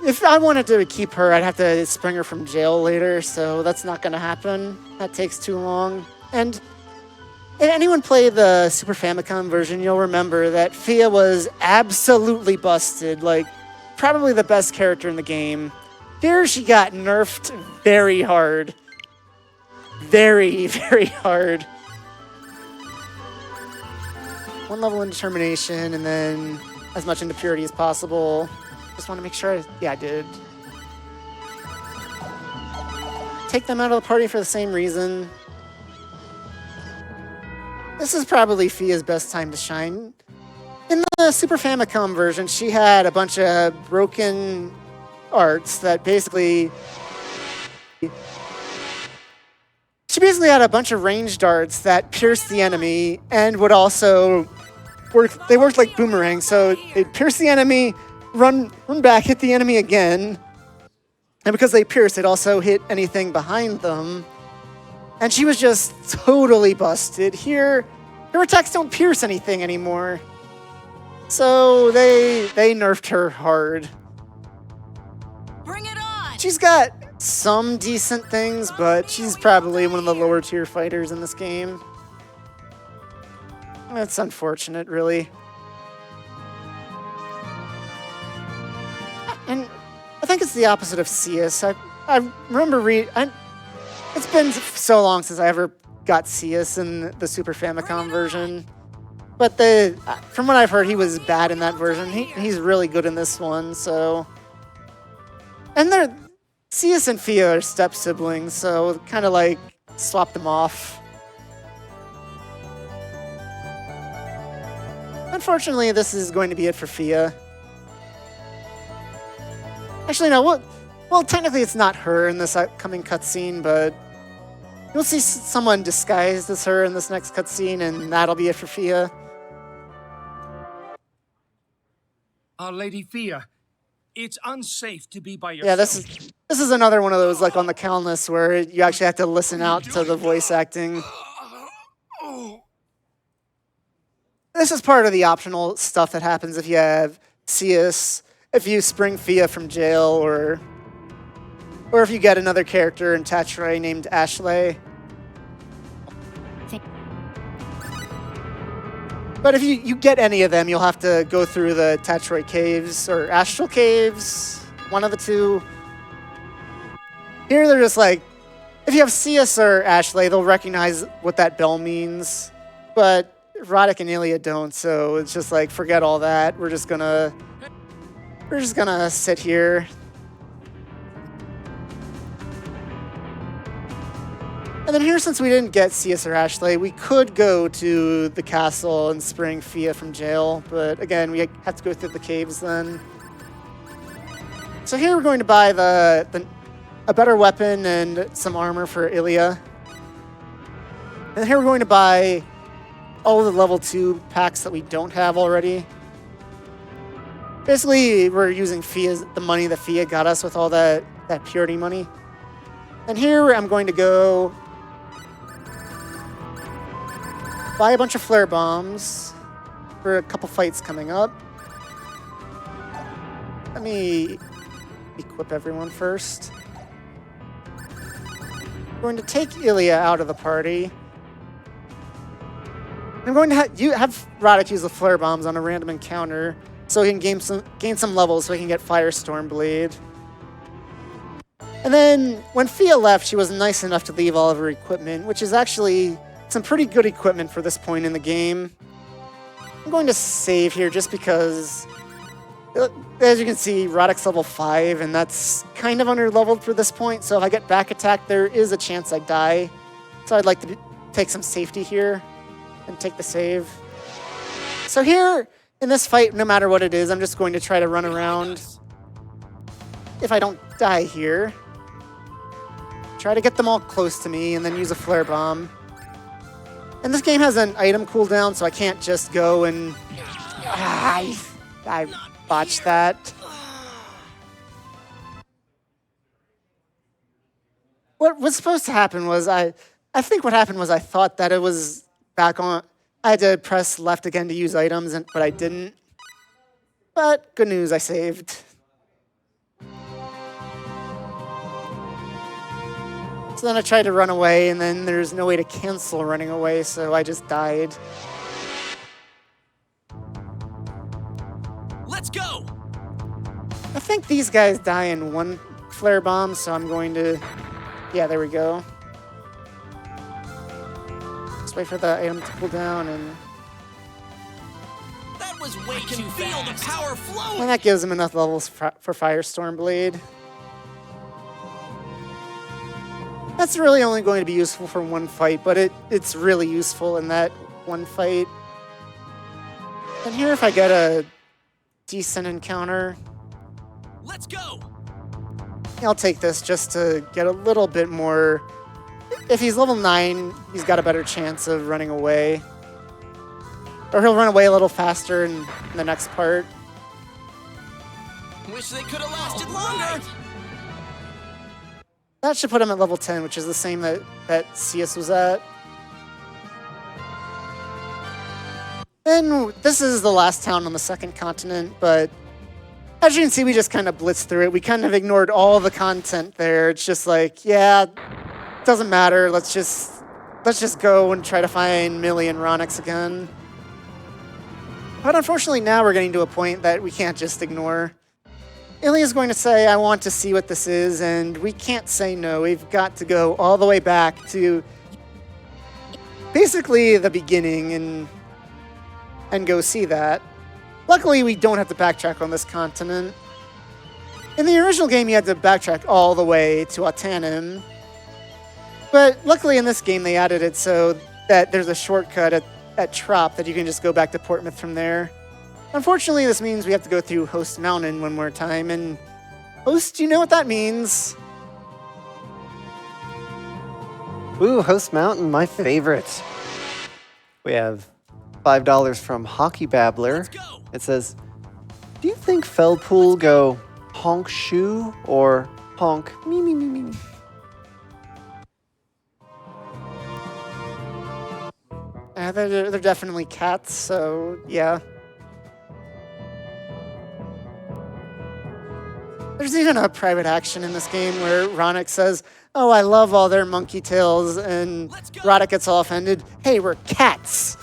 if I wanted to keep her, I'd have to spring her from jail later, so that's not going to happen. That takes too long. And if anyone played the Super Famicom version, you'll remember that Fia was absolutely busted, like probably the best character in the game. Here she got nerfed very hard. Very, very hard. 1 level in determination, and then as much into purity as possible. Just want to make sure, I did. Take them out of the party for the same reason. This is probably Fia's best time to shine. In the Super Famicom version, she had a bunch of broken arts that basically... She basically had a bunch of ranged darts that pierced the enemy and would also work. They worked like boomerangs, so they'd pierce the enemy, run back, hit the enemy again, and because they pierced, it also hit anything behind them. And she was just totally busted. Here, her attacks don't pierce anything anymore, so they nerfed her hard. Bring it on! She's got some decent things, but she's probably one of the lower tier fighters in this game. That's unfortunate, really. And I think it's the opposite of Cius. I remember it's been so long since I ever got Cius in the Super Famicom version. But from what I've heard, he was bad in that version. He's really good in this one, so... And Cius and Fia are step siblings, so kind of like swap them off. unfortunately, this is going to be it for Fia. Actually, no. Well, technically, it's not her in this upcoming cutscene, but you'll see someone disguised as her in this next cutscene, and that'll be it for Fia. Our Lady Fia, it's unsafe to be by yourself. Yeah, this is another one of those like on the Calnus where you actually have to listen out to the voice acting. This is part of the optional stuff that happens if you have Cius, if you spring Fia from jail, or if you get another character in Tatray named Ashley. But if you get any of them, you'll have to go through the Tatray Caves or Astral Caves, one of the two. Here they're just like, if you have Cius or Ashley, they'll recognize what that bell means. But Roddick and Ilya don't, so it's just like, forget all that. We're just gonna sit here. And then here, since we didn't get Cius or Ashley, we could go to the castle and spring Fia from jail. But again, we have to go through the caves then. So here we're going to buy a better weapon and some armor for Ilya. And here we're going to buy all the level 2 packs that we don't have already. Basically, we're using the money that Fia got us with all that purity money. And here I'm going to go buy a bunch of flare bombs for a couple fights coming up. Let me equip everyone first. I'm going to take Ilya out of the party. I'm going to have Roddick use the flare bombs on a random encounter so he can gain some levels so he can get Firestorm Blade. And then when Fia left, she was nice enough to leave all of her equipment, which is actually some pretty good equipment for this point in the game. I'm going to save here just because, as you can see, Roddick's level 5, and that's kind of under-leveled for this point, so if I get back attack, there is a chance I die. So I'd like to take some safety here and take the save. So here, in this fight, no matter what it is, I'm just going to try to run around. If I don't die here, try to get them all close to me and then use a flare bomb. And this game has an item cooldown, so I can't just go and... I botched that. What was supposed to happen was I think what happened was I thought that it was back on. I had to press left again to use items, but I didn't. But good news, I saved. So then I tried to run away, and then there's no way to cancel running away, so I just died. Let's go! I think these guys die in one flare bomb, so I'm going to... Yeah, there we go. Just wait for the item to cool down, and... That was way too fast. Feel the power flowing. And that gives him enough levels for Firestorm Blade. That's really only going to be useful for one fight, but it's really useful in that one fight. And here, if I get a decent encounter, let's go. I'll take this just to get a little bit more. If he's level 9, he's got a better chance of running away. Or he'll run away a little faster in the next part. Wish they could have lasted longer. That should put him at level 10, which is the same that Cius was at. And this is the last town on the second continent, but as you can see, we just kind of blitzed through it. We kind of ignored all the content there. It's just like, yeah, doesn't matter. Let's just go and try to find Millie and Ronix again. But unfortunately, now we're getting to a point that we can't just ignore. Ilya's going to say, I want to see what this is, and we can't say no. We've got to go all the way back to basically the beginning and go see that. Luckily, we don't have to backtrack on this continent. In the original game, you had to backtrack all the way to Atanim. But luckily in this game, they added it so that there's a shortcut at Trop that you can just go back to Portsmouth from there. Unfortunately, this means we have to go through Host Mountain one more time, and Host, you know what that means. Ooh, Host Mountain, my favorite. We have $5 from Hockey Babbler. Let's go. It says, do you think Felpool go honk shoe or honk me me me me me? They're definitely cats, so yeah. There's even a private action in this game where Ronick says, oh, I love all their monkey tails, and Roddick gets all offended. Hey, we're cats.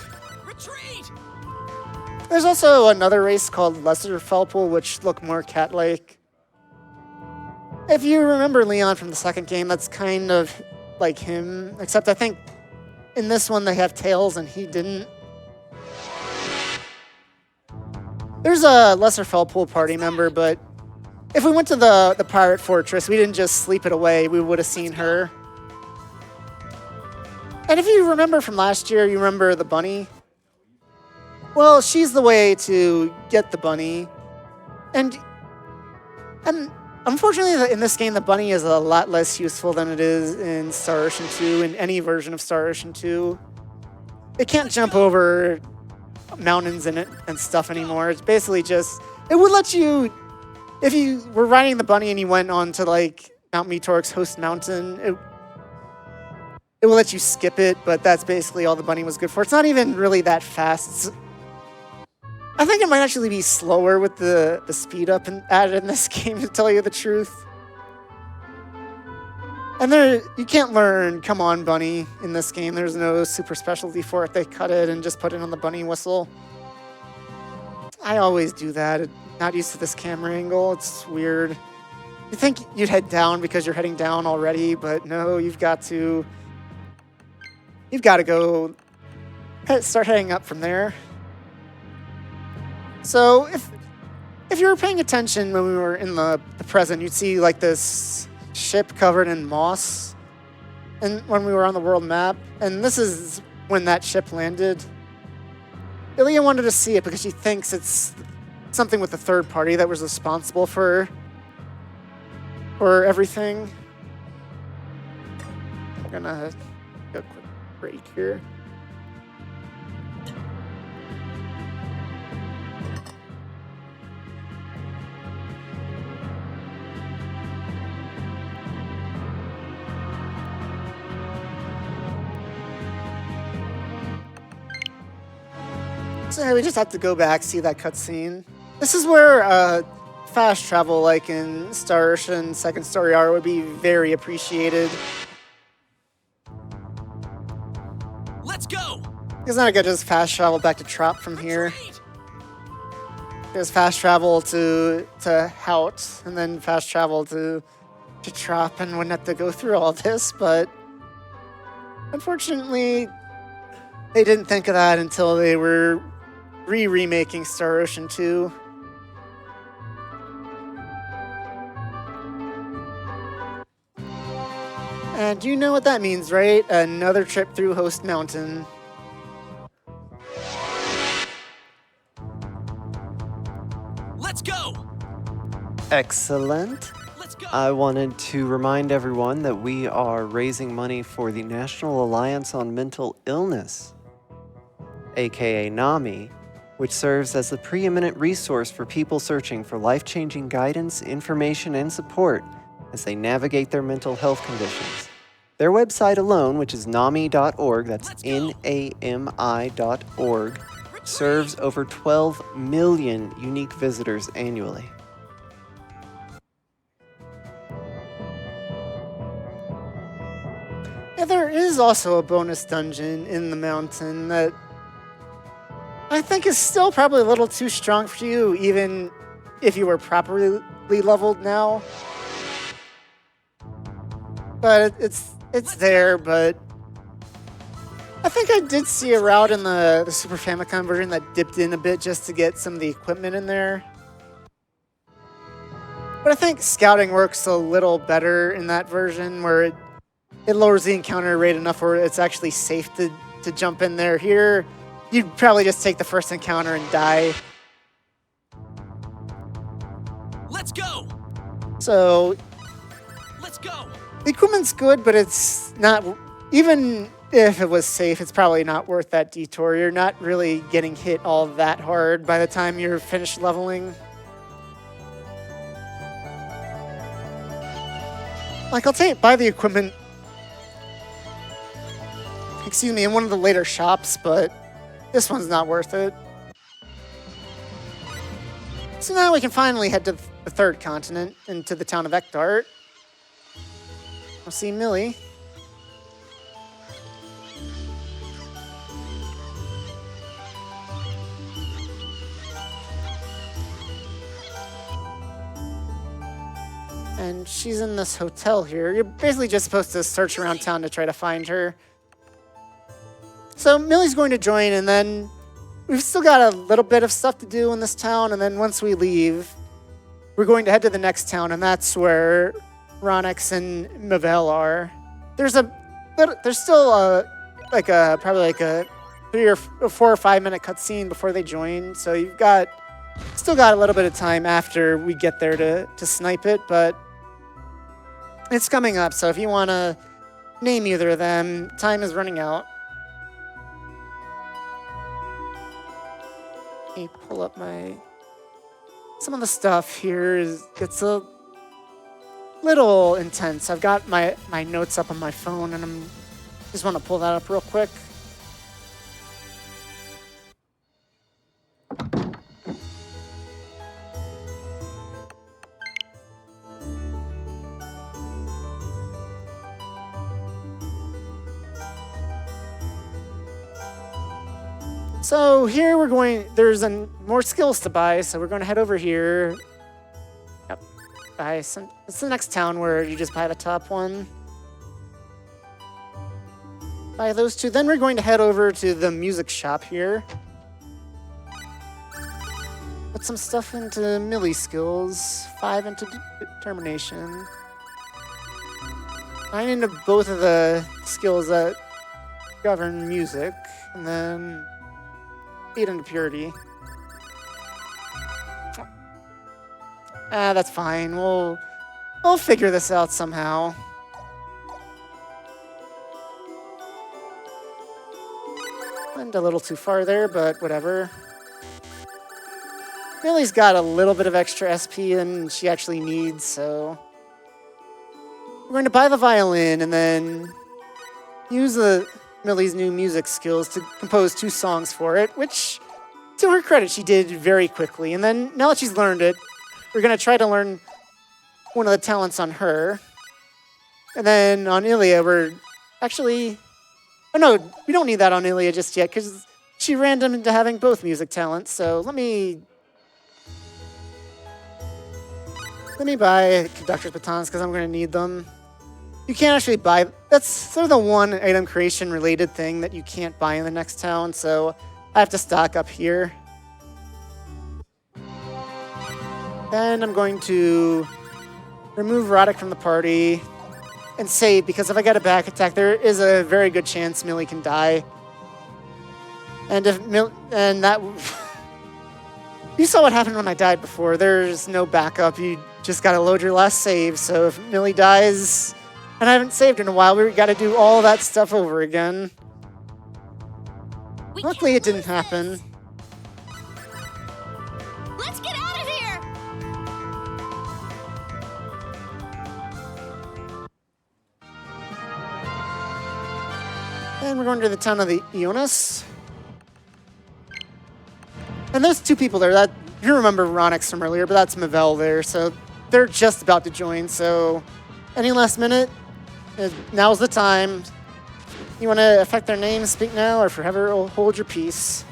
Retreat! There's also another race called Lesser Felpool, which look more cat-like. If you remember Leon from the second game, that's kind of like him, except I think in this one they have tails and he didn't. There's a Lesser Felpool party member, but if we went to the pirate fortress, we didn't just sleep it away, we would have seen her. And if you remember from last year, you remember the bunny? Well, she's the way to get the bunny. And unfortunately, in this game, the bunny is a lot less useful than it is in Star Ocean 2, in any version of Star Ocean 2. It can't jump over mountains and stuff anymore. It's basically just, it would let you, if you were riding the bunny and you went on to like Mount Metork's Host Mountain, it will let you skip it, but that's basically all the bunny was good for. It's not even really that fast. I think it might actually be slower with the speed up added in this game, to tell you the truth. And you can't learn Come On Bunny in this game. There's no super specialty for it. They cut it and just put it on the bunny whistle. I always do that. Not used to this camera angle. It's weird. You think you'd head down because you're heading down already, but no, you've got to go start heading up from there. So if you were paying attention when we were in the present, you'd see like this ship covered in moss, and when we were on the world map, and this is when that ship landed. Ilya wanted to see it because she thinks it's something with the third party that was responsible for everything. I'm gonna go a quick break here. So we just have to go back, see that cutscene. This is where fast travel, like in Star Ocean Second Story R, would be very appreciated. Let's go! Because then I could just fast travel back to Trop from here. Retreat! There's fast travel to Hout, and then fast travel to Trop, and wouldn't have to go through all this, but unfortunately, they didn't think of that until they were remaking Star Ocean 2. And you know what that means, right? Another trip through Host Mountain. Let's go! Excellent. Let's go! I wanted to remind everyone that we are raising money for the National Alliance on Mental Illness, aka NAMI, which serves as the preeminent resource for people searching for life-changing guidance, information, and support as they navigate their mental health conditions. Their website alone, which is NAMI.org, that's NAMI.org, serves over 12 million unique visitors annually. Yeah, there is also a bonus dungeon in the mountain that I think is still probably a little too strong for you, even if you were properly leveled now. But it's there, but I think I did see a route in the Super Famicom version that dipped in a bit just to get some of the equipment in there. But I think scouting works a little better in that version, where it lowers the encounter rate enough where it's actually safe to jump in there. Here, you'd probably just take the first encounter and die. Let's go. So Let's go. the equipment's good, but it's not, even if it was safe, it's probably not worth that detour. You're not really getting hit all that hard by the time you're finished leveling. Like, I'll buy the equipment, excuse me, in one of the later shops, but this one's not worth it. So now we can finally head to the third continent, into the town of Ekdart. We'll see Millie. And she's in this hotel here. You're basically just supposed to search around town to try to find her. So Millie's going to join, and then we've still got a little bit of stuff to do in this town, and then once we leave, we're going to head to the next town, and that's where Ronix and Mavel are. There's still probably like a 3 or 4 or 5 minute cutscene before they join, so you've still got a little bit of time after we get there to snipe it, but it's coming up, so if you want to name either of them, time is running out. Let me pull up some of the stuff here. It's a little intense. I've got my notes up on my phone, and I'm just want to pull that up real quick. So here there's more skills to buy, so we're going to head over here. Yep, it's the next town where you just buy the top one. Buy those 2, then we're going to head over to the music shop here. Put some stuff into Millie skills, 5 into determination. 9 into both of the skills that govern music, and then 8 into purity. That's fine. We'll figure this out somehow. Went a little too far there, but whatever. Millie's got a little bit of extra SP than she actually needs, so we're going to buy the violin and then use Millie's new music skills to compose 2 songs for it, which, to her credit, she did very quickly. And then, now that she's learned it, we're going to try to learn one of the talents on her. And then on Ilya, we're actually... Oh no, we don't need that on Ilya just yet, because she random into having both music talents. So let me buy conductor's batons, because I'm going to need them. You can't actually buy... That's sort of the one item creation related thing that you can't buy in the next town, so I have to stock up here. Then I'm going to remove Roddick from the party and save, because if I get a back attack, there is a very good chance Millie can die. And that... You saw what happened when I died before. There's no backup. You just gotta load your last save, so if Millie dies... And I haven't saved in a while. We got to do all that stuff over again. Luckily, it didn't happen. Let's get out of here! And we're going to the town of the Ionis. And there's 2 people there. You remember Ronix from earlier, but that's Mavel there. So they're just about to join. So any last minute? Now's the time. You want to affect their names, speak now, or forever hold your peace.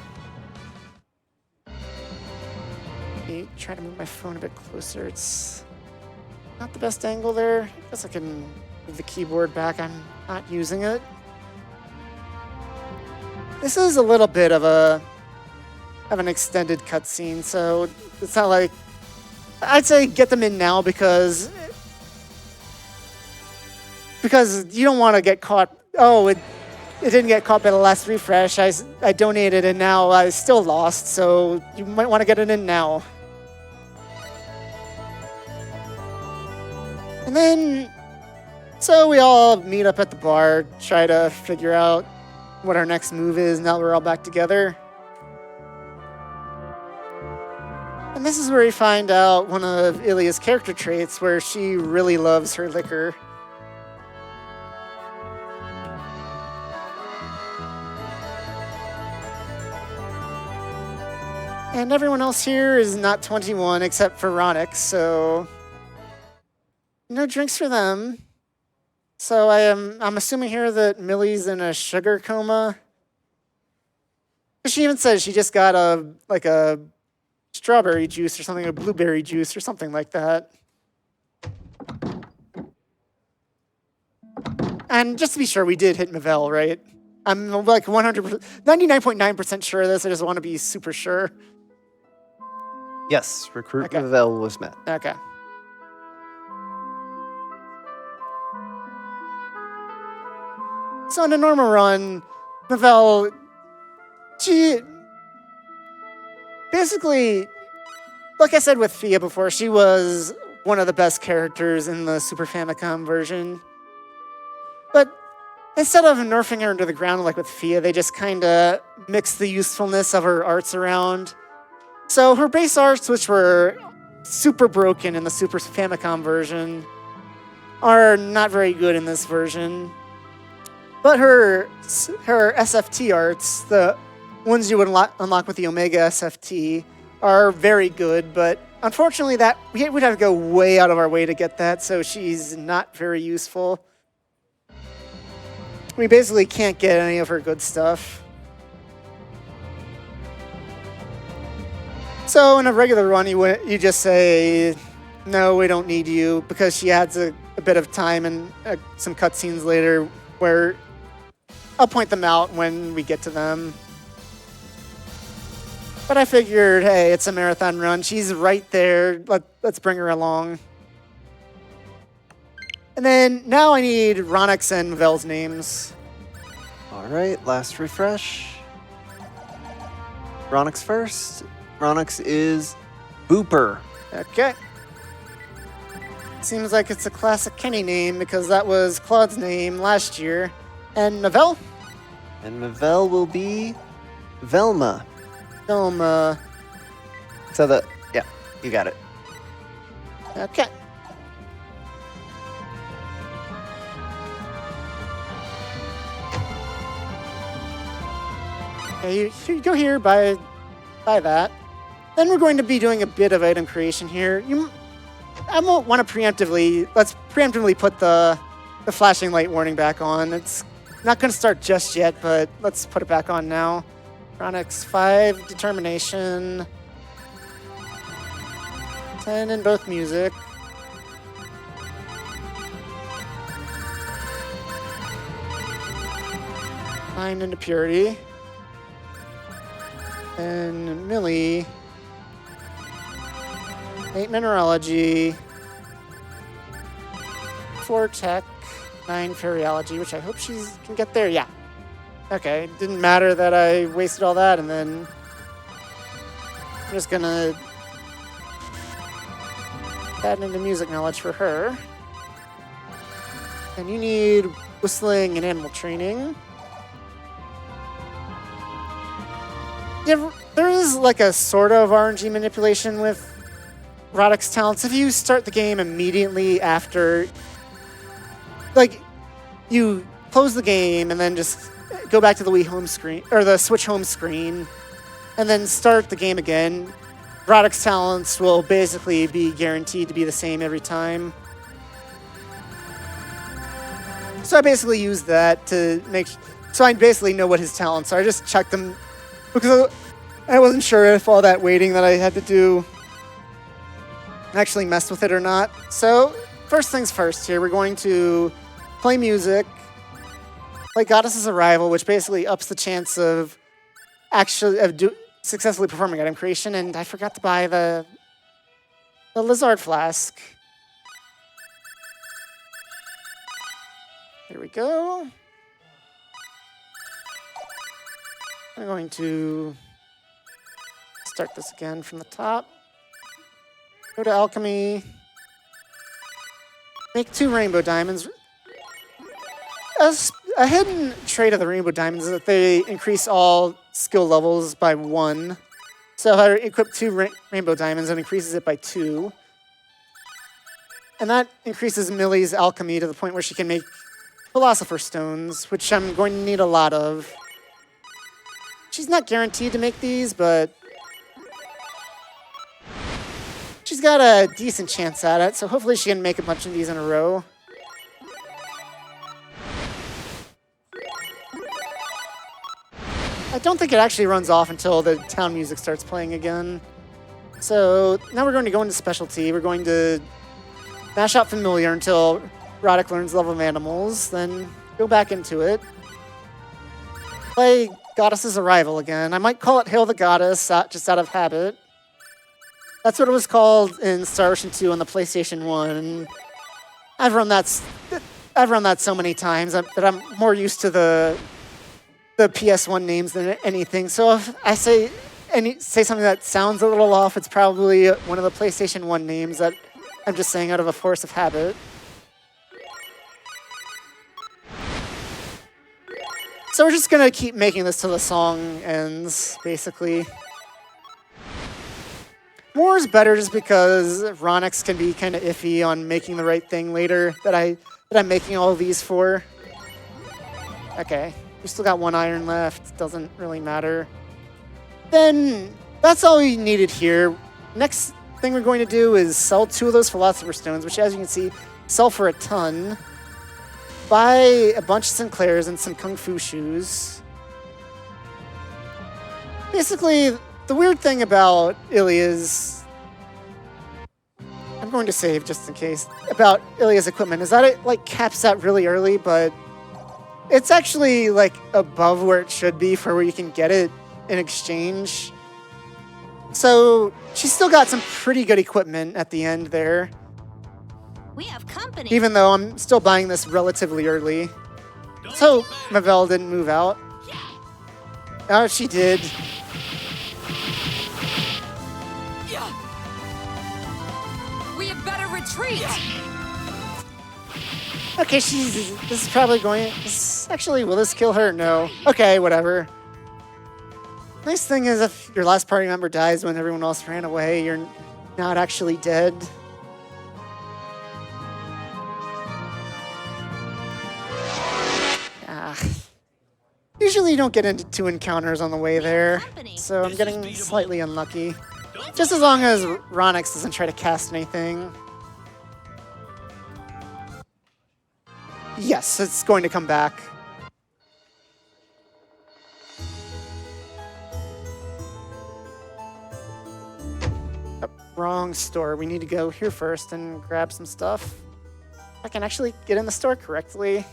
Let me try to move my phone a bit closer. It's not the best angle there. I guess I can move the keyboard back. I'm not using it. This is a little bit of an extended cutscene, so it's not like... I'd say get them in now because you don't want to get caught. Oh, it didn't get caught by the last refresh. I donated and now I still lost, so you might want to get it in now. And then, so we all meet up at the bar, try to figure out what our next move is now that we're all back together. And this is where we find out one of Ilya's character traits, where she really loves her liquor. And everyone else here is not 21 except for Ronix, so no drinks for them. So I'm assuming here that Millie's in a sugar coma. She even says she just got a strawberry juice or something, a blueberry juice or something like that. And just to be sure, we did hit Mavell, right? I'm like 99.9% sure of this. I just want to be super sure. Yes, recruit Okay. Mavell was met. Okay. So in a normal run, Mavell, she basically, like I said with Fia before, she was one of the best characters in the Super Famicom version. But instead of nerfing her into the ground like with Fia, they just kind of mixed the usefulness of her arts around. So her base arts, which were super broken in the Super Famicom version, are not very good in this version. But her SFT arts, the ones you would unlock with the Omega SFT, are very good. But unfortunately, we'd have to go way out of our way to get that, so she's not very useful. We basically can't get any of her good stuff. So in a regular run, you just say, no, we don't need you, because she adds a bit of time and some cutscenes later where I'll point them out when we get to them. But I figured, hey, it's a marathon run. She's right there. Let's bring her along. And then now I need Ronix and Mavell's names. All right, last refresh. Ronix first. Ronix is Booper. Okay. Seems like it's a classic Kenny name because that was Claude's name last year. And Mavell? And Mavell will be Velma. Velma. So yeah, you got it. Okay. Okay, you go here, buy that. Then we're going to be doing a bit of item creation here. I won't want to let's preemptively put the flashing light warning back on. It's not going to start just yet, but let's put it back on now. Ronix 5, determination. 10 in both music. Nine into purity. And Millie. 8 mineralogy. 4 tech. 9 fairyology, which I hope she can get there. Yeah. Okay, didn't matter that I wasted all that, and then I'm just gonna add into music knowledge for her. And you need whistling and animal training. Yeah, there is like a sort of RNG manipulation with Roddick's talents. If you start the game immediately after, like, you close the game and then just go back to the Wii home screen, or the Switch home screen, and then start the game again, Roddick's talents will basically be guaranteed to be the same every time. So I basically used that to so I basically know what his talents are. I just checked them because I wasn't sure if all that waiting that I had to do actually messed with it or not. So first things first here, we're going to play music, play Goddess's Arrival, which basically ups the chance of successfully performing item creation, and I forgot to buy the Lizard Flask. Here we go. I'm going to start this again from the top. Go to alchemy. Make 2 rainbow diamonds. A hidden trait of the rainbow diamonds is that they increase all skill levels by 1. So if I equip 2 rainbow diamonds, it increases it by 2. And that increases Millie's alchemy to the point where she can make Philosopher's Stones, which I'm going to need a lot of. She's not guaranteed to make these, but she's got a decent chance at it, so hopefully she can make a bunch of these in a row. I don't think it actually runs off until the town music starts playing again. So now we're going to go into specialty. We're going to mash out familiar until Roddick learns Love of Animals, then go back into it. Play Goddess's Arrival again. I might call it Hail the Goddess, just out of habit. That's what it was called in Star Ocean 2 on the PlayStation 1. I've run that so many times that I'm more used to the PS1 names than anything. So if I say something that sounds a little off, it's probably one of the PlayStation 1 names that I'm just saying out of a force of habit. So we're just gonna keep making this till the song ends, basically. More is better just because Ronix can be kind of iffy on making the right thing later that I'm making all of these for. Okay, we still got 1 iron left, doesn't really matter. Then that's all we needed here. Next thing we're going to do is sell 2 of those Philosopher's Stones, which as you can see, sell for a ton. Buy a bunch of Sinclairs and some Kung Fu shoes. Basically, the weird thing about Ilya's... I'm going to save just in case. About Ilya's equipment is that it like caps out really early, but it's actually like above where it should be for where you can get it in exchange. So she's still got some pretty good equipment at the end there. We have company. Even though I'm still buying this relatively early. So Mavelle didn't move out. Oh, she did. We had better retreat. Okay, this is probably going... Actually, will this kill her? No. Okay, whatever. Nice thing is if your last party member dies when everyone else ran away, you're not actually dead. Usually you don't get into 2 encounters on the way there, so I'm getting slightly unlucky. Just as long as Ronix doesn't try to cast anything. Yes, it's going to come back. Oh, wrong store. We need to go here first and grab some stuff. I can actually get in the store correctly.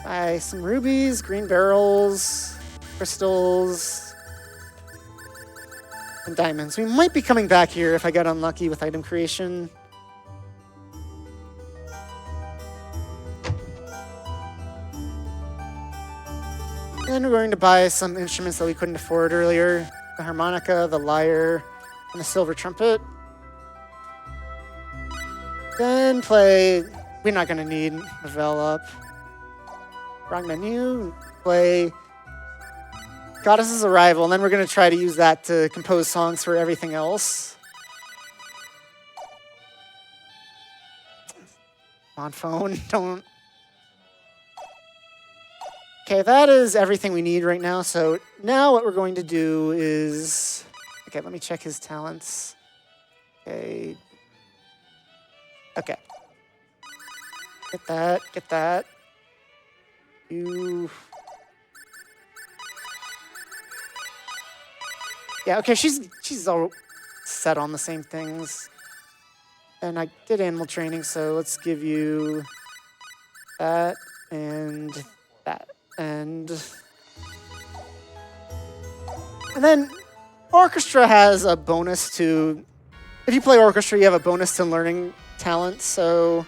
Buy some rubies, green barrels, crystals, and diamonds. We might be coming back here if I got unlucky with item creation. Then we're going to buy some instruments that we couldn't afford earlier. The harmonica, the lyre, and the silver trumpet. Then play... We're not going to need Mavelle up. Wrong menu. Play Goddess's Arrival, and then we're going to try to use that to compose songs for everything else. Come on, phone. Don't... Okay, that is everything we need right now. So now what we're going to do is... Okay, let me check his talents. Okay. Okay. Get that, get that. You... Yeah, okay, she's all set on the same things. And I did animal training, so let's give you that and that. And then orchestra has a bonus to... If you play orchestra, you have a bonus to learning talent, so...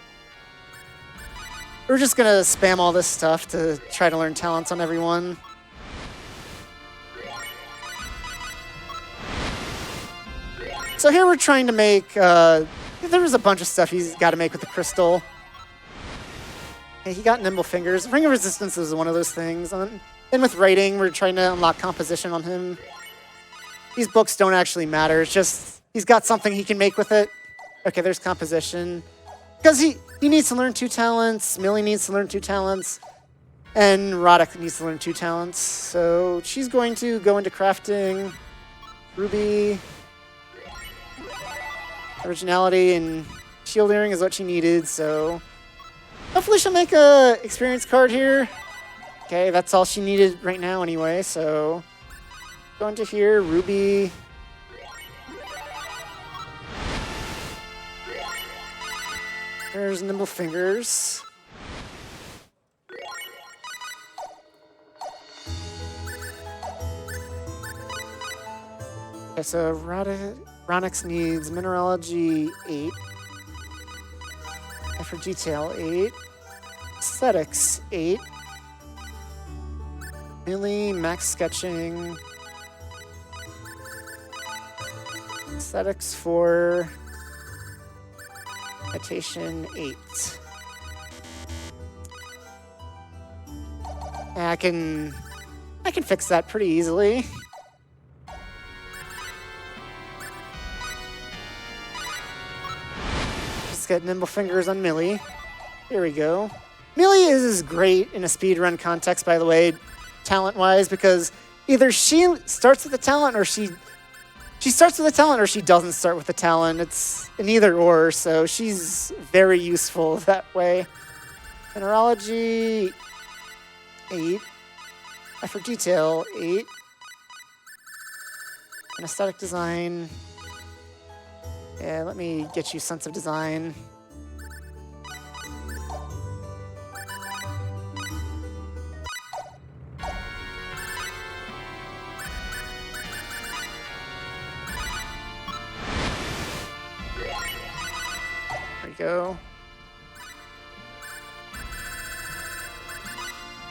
We're just gonna spam all this stuff to try to learn talents on everyone. So here we're trying to make, there was a bunch of stuff he's got to make with the crystal. Okay, he got nimble fingers. Ring of Resistance is one of those things. And with writing, we're trying to unlock composition on him. These books don't actually matter. It's just he's got something he can make with it. Okay, there's composition. Because he needs to learn 2 talents. Millie needs to learn 2 talents. And Roddick needs to learn 2 talents. So she's going to go into crafting. Ruby. Originality and shield earring is what she needed, so hopefully she'll make a experience card here. Okay, that's all she needed right now anyway, so go into here, Ruby. There's nimble fingers. Okay, so Ronix needs Mineralogy 8. And for Detail 8. Aesthetics 8. Millie, Max Sketching. Aesthetics 4. Citation 8. Yeah, I can fix that pretty easily. Get nimble fingers on Millie. Here we go. Millie is great in a speedrun context, by the way, talent-wise, because either she starts with the talent or she starts with the talent or she doesn't start with the talent. It's an either or, so she's very useful that way. Mineralogy 8. For Detail 8. And Aesthetic Design. Yeah, let me get you Sense of Design. There we go.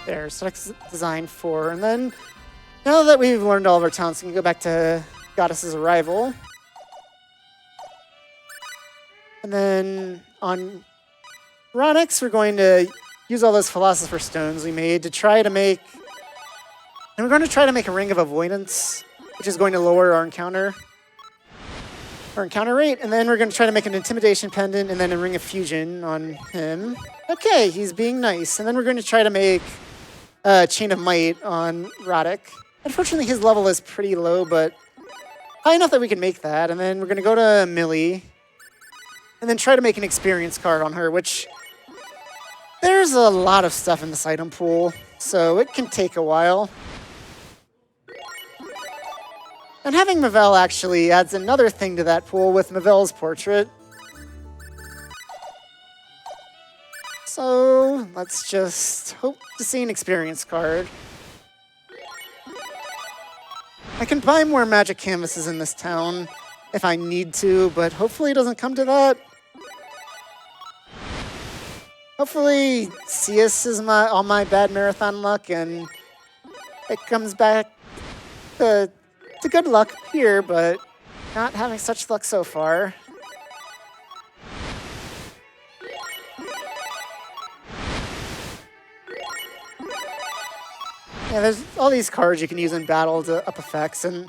There's Sex Design 4. And then, now that we've learned all of our talents, we can go back to Goddess's Arrival. And then on Ronix, we're going to use all those Philosopher's Stones we made to try to make... And we're going to try to make a Ring of Avoidance, which is going to lower our encounter rate. And then we're going to try to make an Intimidation Pendant and then a Ring of Fusion on him. Okay, he's being nice. And then we're going to try to make a Chain of Might on Roddick. Unfortunately, his level is pretty low, but high enough that we can make that. And then we're going to go to Millie. And then try to make an experience card on her, which there's a lot of stuff in this item pool, so it can take a while. And having Mavelle actually adds another thing to that pool with Mavelle's portrait. So let's just hope to see an experience card. I can buy more magic canvases in this town if I need to, but hopefully it doesn't come to that. Hopefully, CS is all my bad marathon luck, and it comes back to good luck here, but not having such luck so far. Yeah, there's all these cards you can use in battle to up effects, and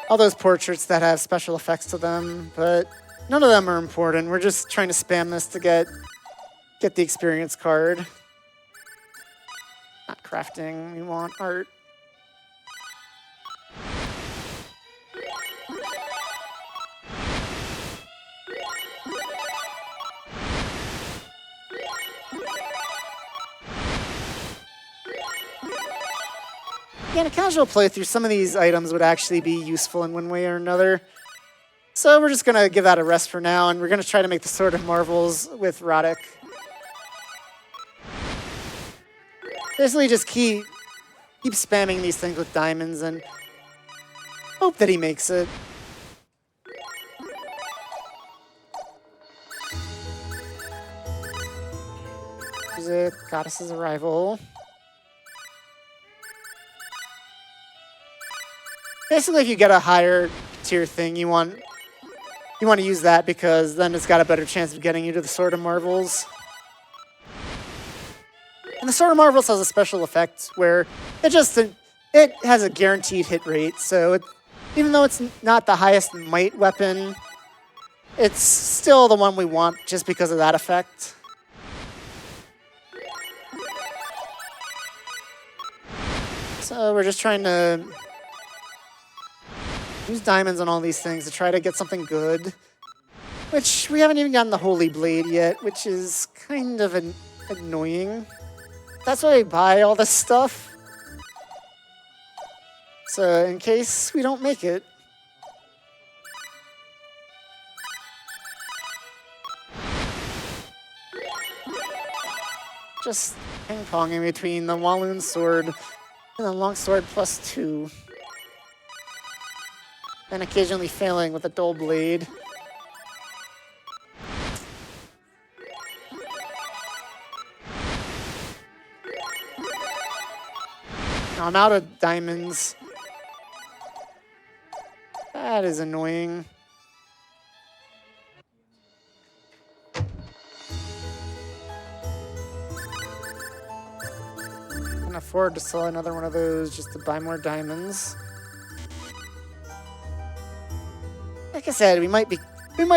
all those portraits that have special effects to them, but none of them are important. We're just trying to spam this to get the experience card. Not crafting, we want art. Yeah, in a casual playthrough, some of these items would actually be useful in one way or another. So we're just going to give that a rest for now, and we're going to try to make the Sword of Marvels with Roddick. Basically just keep spamming these things with diamonds and hope that he makes it. Music, Goddess's Arrival. Basically, if you get a higher tier thing, you want to use that because then it's got a better chance of getting you to the Sword of Marvels. And the Sword of Marvels has a special effect where it has a guaranteed hit rate. So even though it's not the highest might weapon, it's still the one we want just because of that effect. So we're just trying to use diamonds on all these things to try to get something good. Which we haven't even gotten the Holy Blade yet, which is kind of annoying. That's why I buy all this stuff. So in case we don't make it. Just ping-ponging between the Walloon Sword and the Longsword +2. And occasionally failing with a Dull Blade. Now I'm out of diamonds. That is annoying. I can afford to sell another one of those just to buy more diamonds. Like I said, we might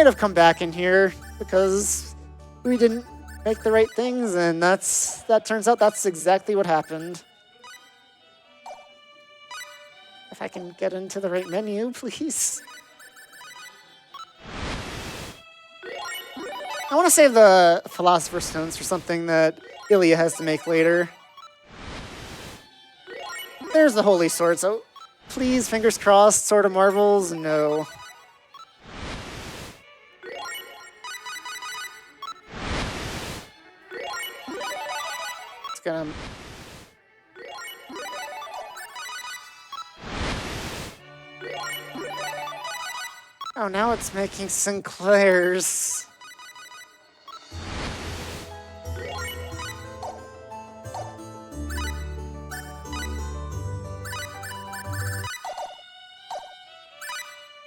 have come back in here because we didn't make the right things, and that turns out that's exactly what happened. If I can get into the right menu, please. I want to save the Philosopher's Stones for something that Ilya has to make later. There's the Holy Sword, so please, fingers crossed, Sword of Marvels, no. It's gonna... Oh, now it's making Sinclair's.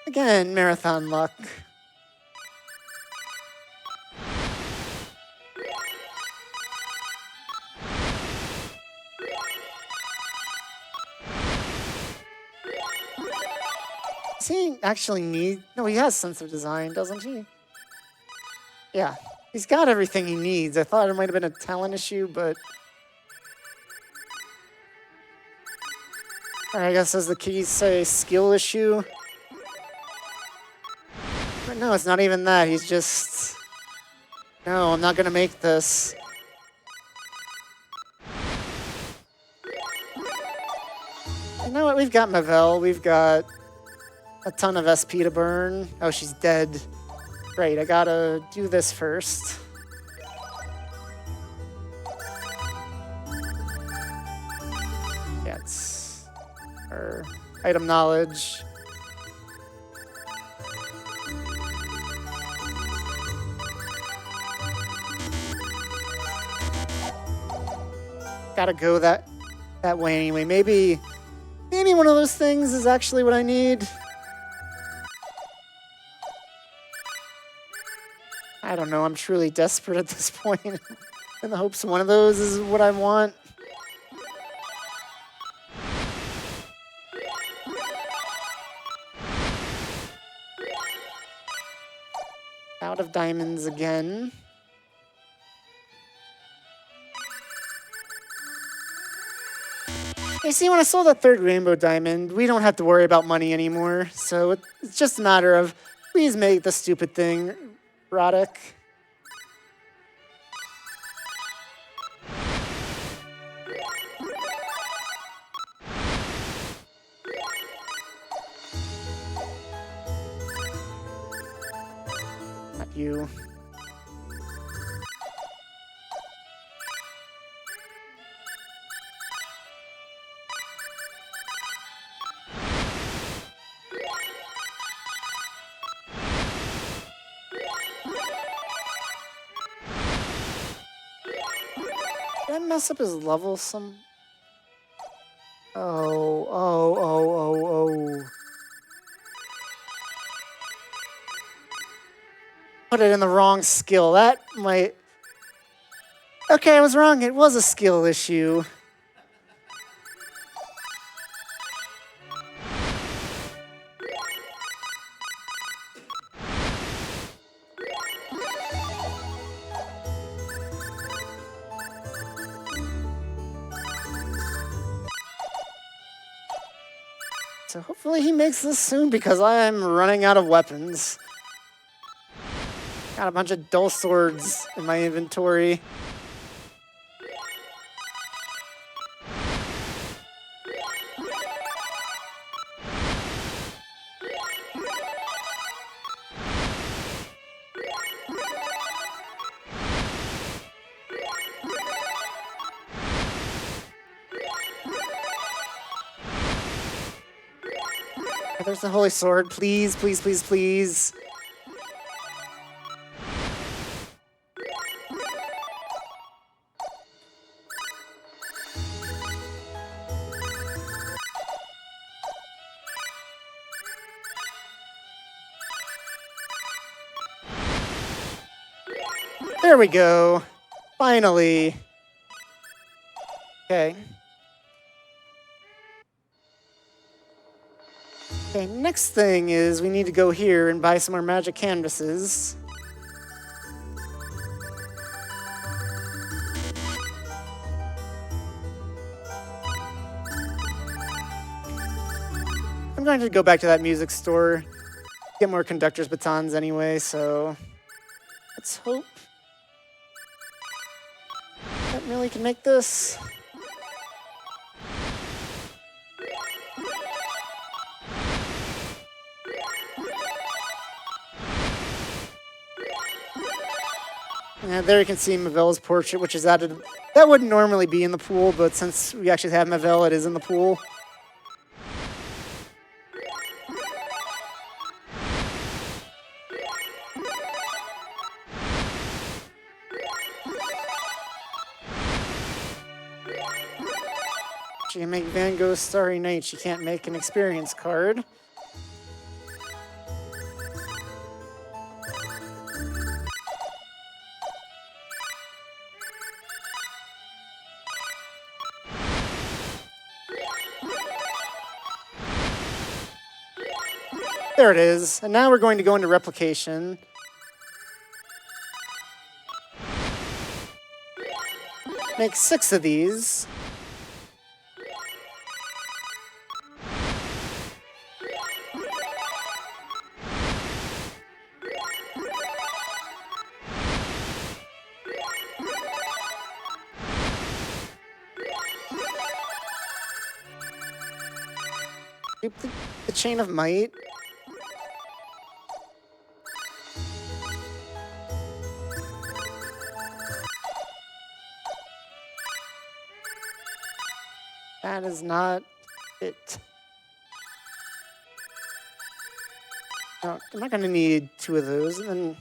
Again, marathon luck. Does he actually need... No, he has sense of design, doesn't he? Yeah, he's got everything he needs. I thought it might have been a talent issue, but... Or I guess as the keys say, skill issue. But no, it's not even that. He's just... No, I'm not going to make this. You know what? We've got Mavel. We've got a ton of SP to burn. Oh, she's dead. Great, I gotta do this first. Yeah, it's her item knowledge. Gotta go that way anyway. Maybe one of those things is actually what I need. I don't know, I'm truly desperate at this point in the hopes one of those is what I want. Out of diamonds again. You see, when I sold that third rainbow diamond, we don't have to worry about money anymore. So it's just a matter of, please make the stupid thing, Roddick. Not you. Did I mess up his level some? Oh, oh, oh, oh, oh. Put it in the wrong skill. That might... Okay, I was wrong. It was a skill issue. So hopefully he makes this soon because I'm running out of weapons. Got a bunch of dull swords in my inventory. There's the holy sword. Please, please, please, please. There we go. Finally. Okay. Okay, next thing is we need to go here and buy some more magic canvases. I'm going to go back to that music store, get more conductor's batons anyway, so let's hope that Millie can make this. And there you can see Mavelle's portrait, which is added. That wouldn't normally be in the pool, but since we actually have Mavelle, it is in the pool. She can make Van Gogh's Starry Night. She can't make an experience card. There it is. And now we're going to go into replication. Make 6 of these. Keep the Chain of Might. That is not it. No, I'm not going to need 2 of those. And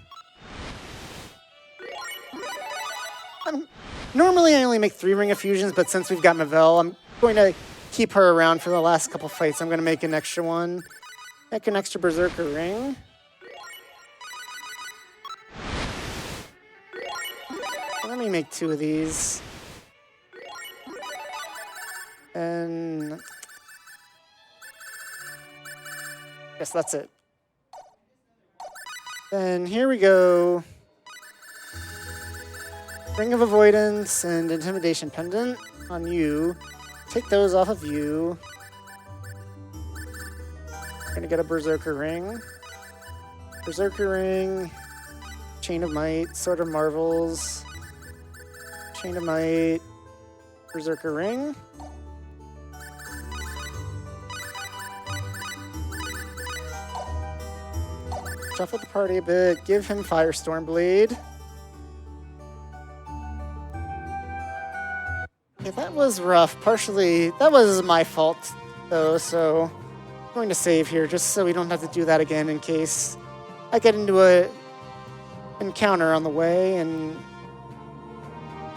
then normally I only make 3 Ring of Fusions, but since we've got Mavelle, I'm going to keep her around for the last couple fights. I'm going to make an extra one. Make an extra Berserker Ring. Let me make 2 of these. And I guess that's it. Then here we go. Ring of Avoidance and Intimidation Pendant on you. Take those off of you. Gonna get a Berserker Ring. Berserker Ring. Chain of Might. Sword of Marvels. Chain of Might. Berserker Ring. Shuffle the party a bit. Give him Firestorm Blade. Okay, that was rough. Partially, that was my fault, though, so I'm going to save here just so we don't have to do that again in case I get into a encounter on the way. And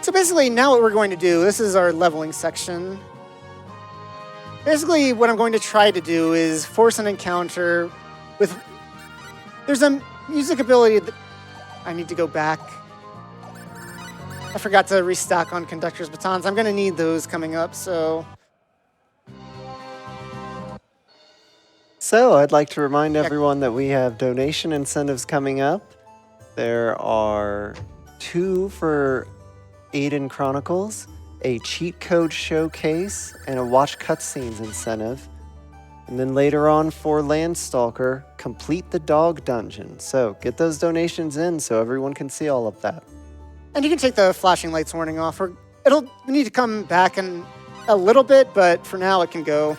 so basically, now what we're going to do, this is our leveling section. Basically, what I'm going to try to do is force an encounter with... There's a music ability that... I need to go back. I forgot to restock on Conductor's Batons. I'm going to need those coming up, so... So I'd like to remind everyone that we have donation incentives coming up. There are 2 for Aiden Chronicles, a cheat code showcase, and a watch cutscenes incentive. And then later on for Landstalker, complete the dog dungeon. So get those donations in so everyone can see all of that. And you can take the flashing lights warning off. It'll need to come back in a little bit, but for now it can go.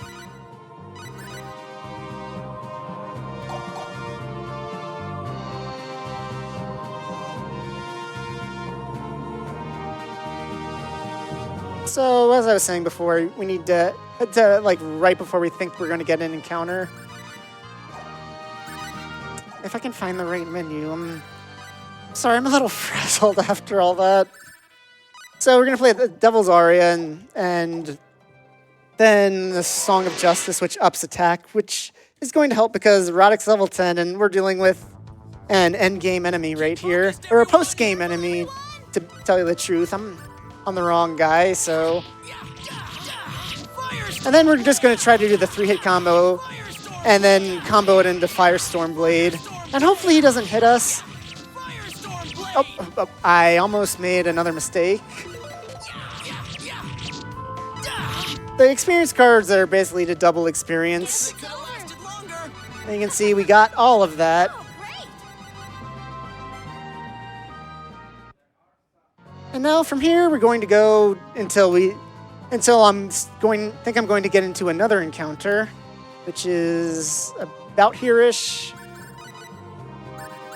So, as I was saying before, we need to head to, like, right before we think we're going to get an encounter. If I can find the right menu, I'm sorry, I'm a little frazzled after all that. So, we're going to play the Devil's Aria and then the Song of Justice, which ups attack, which is going to help because Roddick's level 10 and we're dealing with an endgame enemy right here, or a post-game enemy, to tell you the truth. I'm on the wrong guy, so... And then we're just going to try to do the 3-hit combo and then combo it into Firestorm Blade. And hopefully he doesn't hit us. Oh, I almost made another mistake. The experience cards are basically to double experience. And you can see we got all of that. And now from here, we're going to go until I'm going to get into another encounter, which is about here-ish.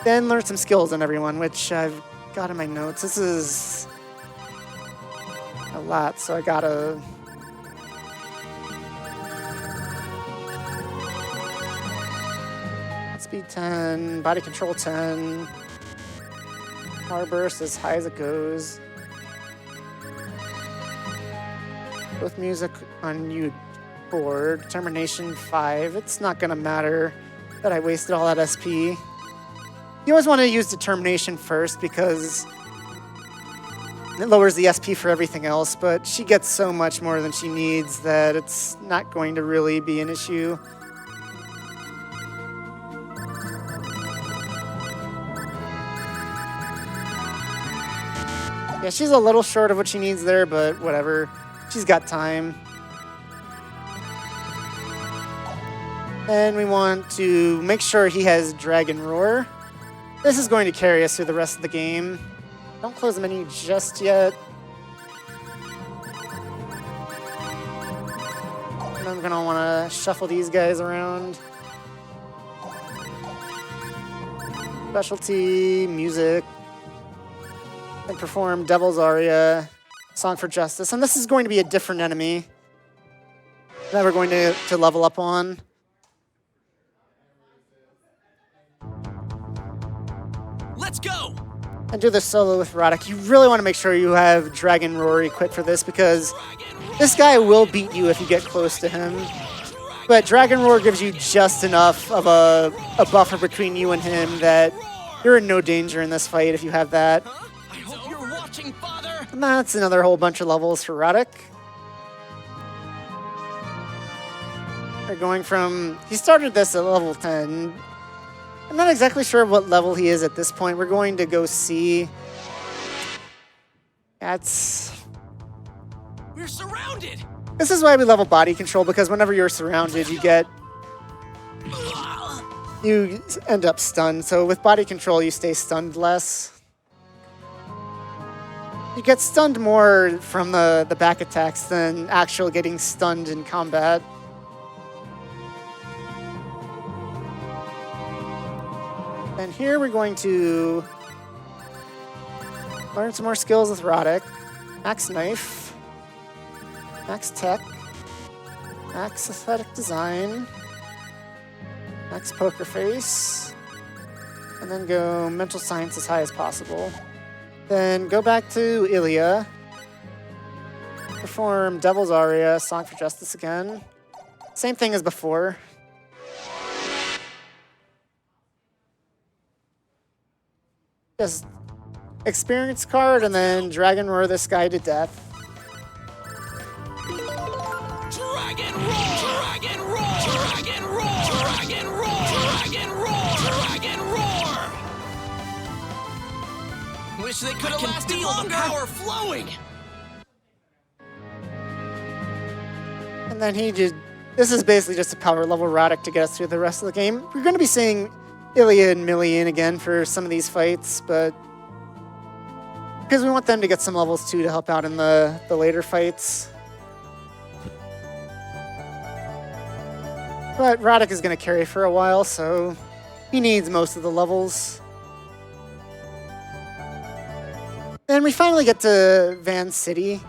Then learn some skills on everyone, which I've got in my notes. This is a lot, so I gotta... Speed 10, body control 10, power burst as high as it goes. Both music on U4, determination 5. It's not gonna matter that I wasted all that SP. You always want to use determination first because it lowers the SP for everything else, but she gets so much more than she needs that it's not going to really be an issue. Yeah, she's a little short of what she needs there, but whatever. She's got time. And we want to make sure he has Dragon Roar. This is going to carry us through the rest of the game. Don't close the menu just yet. And I'm going to want to shuffle these guys around. Specialty, music. And perform Devil's Aria, Song for Justice. And this is going to be a different enemy that we're going to level up on. Let's go! And do this solo with Roddick. You really want to make sure you have Dragon Roar equipped for this because this guy will beat you if you get close to him. But Dragon Roar gives you just enough of a buffer between you and him that you're in no danger in this fight if you have that. And that's another whole bunch of levels for Roddick. We're going from... He started this at level 10. I'm not exactly sure what level he is at this point. We're going to go see. We're surrounded! This is why we level body control, because whenever you're surrounded, you end up stunned. So with body control, you stay stunned less. You get stunned more from the back attacks than actual getting stunned in combat. And here we're going to learn some more skills with Roddick. Max Knife, Max Tech, Max Aesthetic Design, Max Poker Face, and then go Mental Science as high as possible. Then go back to Ilya, perform Devil's Aria, Song for Justice again, Same thing as before. Just experience card and then Dragon Roar this guy to death. Dragon roar! Dragon roar! Dragon roar! Dragon roar! Dragon roar! Dragon roar! Wish they could have lasted longer. The power flowing. And then he just, this is basically just a power level Roddick to get us through the rest of the game. We're going to be seeing Ilya and Millie in again for some of these fights, but because we want them to get some levels too to help out in the later fights. But Roddick is going to carry for a while, so he needs most of the levels. And we finally get to Van City,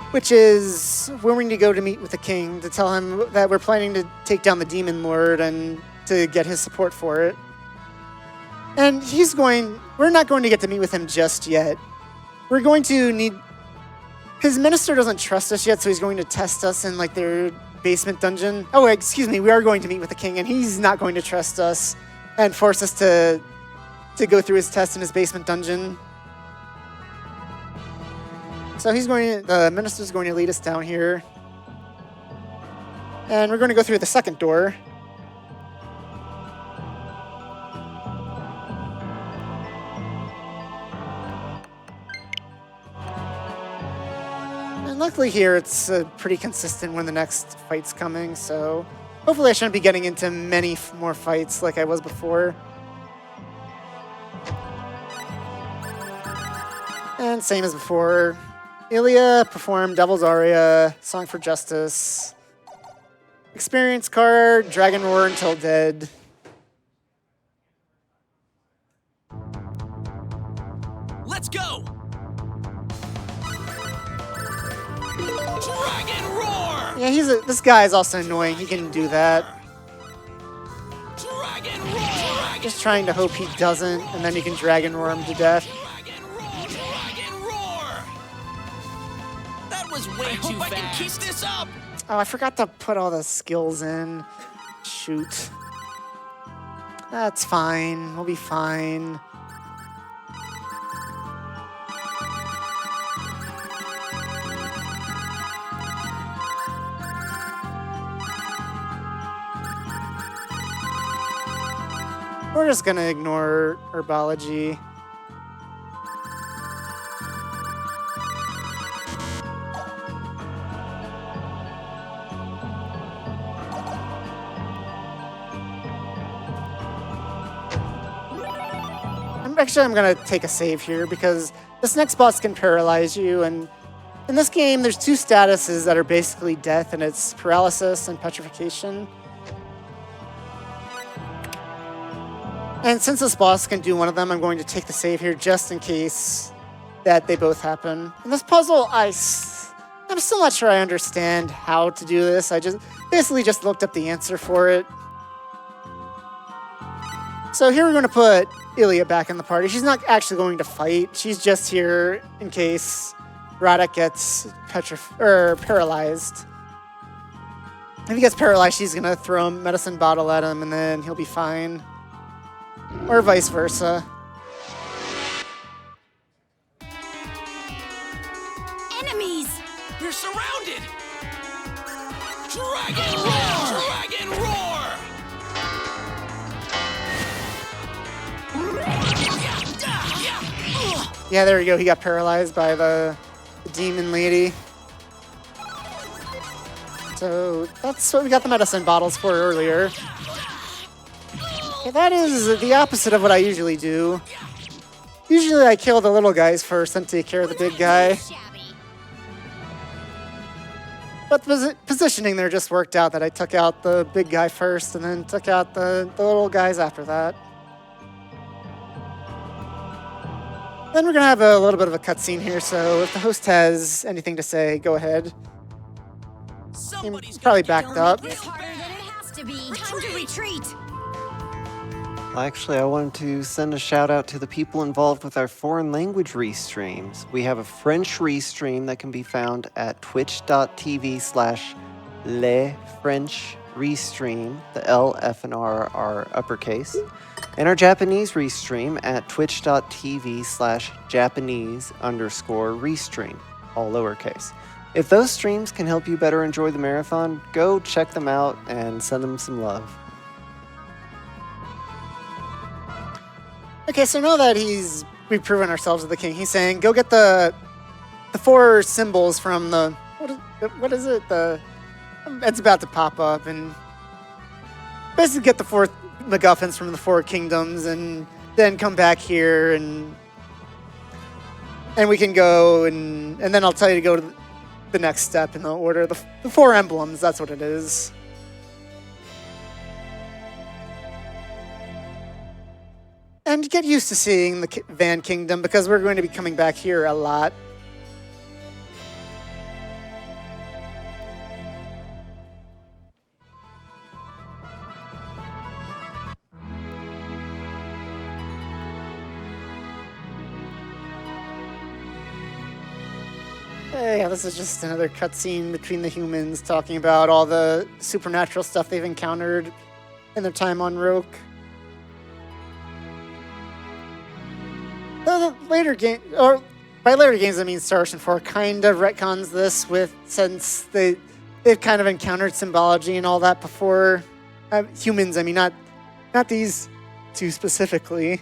which is where we need to go to meet with the king to tell him that we're planning to take down the Demon Lord and to get his support for it. And we're not going to get to meet with him just yet. We're going to need, his minister doesn't trust us yet, so he's going to test us in like their basement dungeon. Oh, excuse me, we are going to meet with the king and he's not going to trust us and force us to go through his test in his basement dungeon. So the minister's going to lead us down here. And we're going to go through the second door. And luckily here, it's pretty consistent when the next fight's coming, so hopefully I shouldn't be getting into many more fights like I was before. And same as before. Ilya performed Devil's Aria, Song for Justice, Experience card, Dragon Roar until dead. Let's go! Dragon Roar! Yeah, this guy is also annoying. He can do that. Dragon Roar! Just trying to hope he doesn't, and then you can Dragon Roar him to death. Dragon Roar! Dragon Roar! That was way too fast. I can keep this up. Oh, I forgot to put all the skills in. Shoot. That's fine. We'll be fine. We're just gonna ignore herbology. I'm gonna take a save here because this next boss can paralyze you, and in this game there's two statuses that are basically death, and it's paralysis and petrification. And since this boss can do one of them, I'm going to take the save here just in case that they both happen. In this puzzle, I'm still not sure I understand how to do this. I basically just looked up the answer for it. So here we're going to put Ilya back in the party. She's not actually going to fight. She's just here in case Roddick gets paralyzed. If he gets paralyzed, she's going to throw a medicine bottle at him, and then he'll be fine. Or vice versa. Enemies! We're surrounded! Dragon Roar! Dragon Roar! Yeah, there you go. He got paralyzed by the demon lady. So that's what we got the medicine bottles for earlier. Yeah, that is the opposite of what I usually do. Usually I kill the little guys first and take care of the big guy. But the positioning there just worked out that I took out the big guy first and then took out the little guys after that. Then we're going to have a little bit of a cutscene here, so if the host has anything to say, go ahead. He's probably backed up. It's harder than it has to be. Time to retreat. Actually, I wanted to send a shout out to the people involved with our foreign language restreams. We have a French restream that can be found at twitch.tv/ Le French restream. The L, F, and R are uppercase. And our Japanese restream at twitch.tv/Japanese_restream, all lowercase. If those streams can help you better enjoy the marathon, go check them out and send them some love. Okay, so now that we've proven ourselves as the king, he's saying, go get the 4 symbols from the, what is it? It's about to pop up, and basically get the 4 MacGuffins from the 4 kingdoms, and then come back here, and we can go, and then I'll tell you to go to the next step in the order. The 4 emblems, that's what it is. And get used to seeing the Van Kingdom, because we're going to be coming back here a lot. Yeah, this is just another cutscene between the humans talking about all the supernatural stuff they've encountered in their time on Roke. The later game, or by later games I mean Star Ocean 4, kind of retcons this since they've kind of encountered symbology and all that before. Humans, I mean, not these 2 specifically.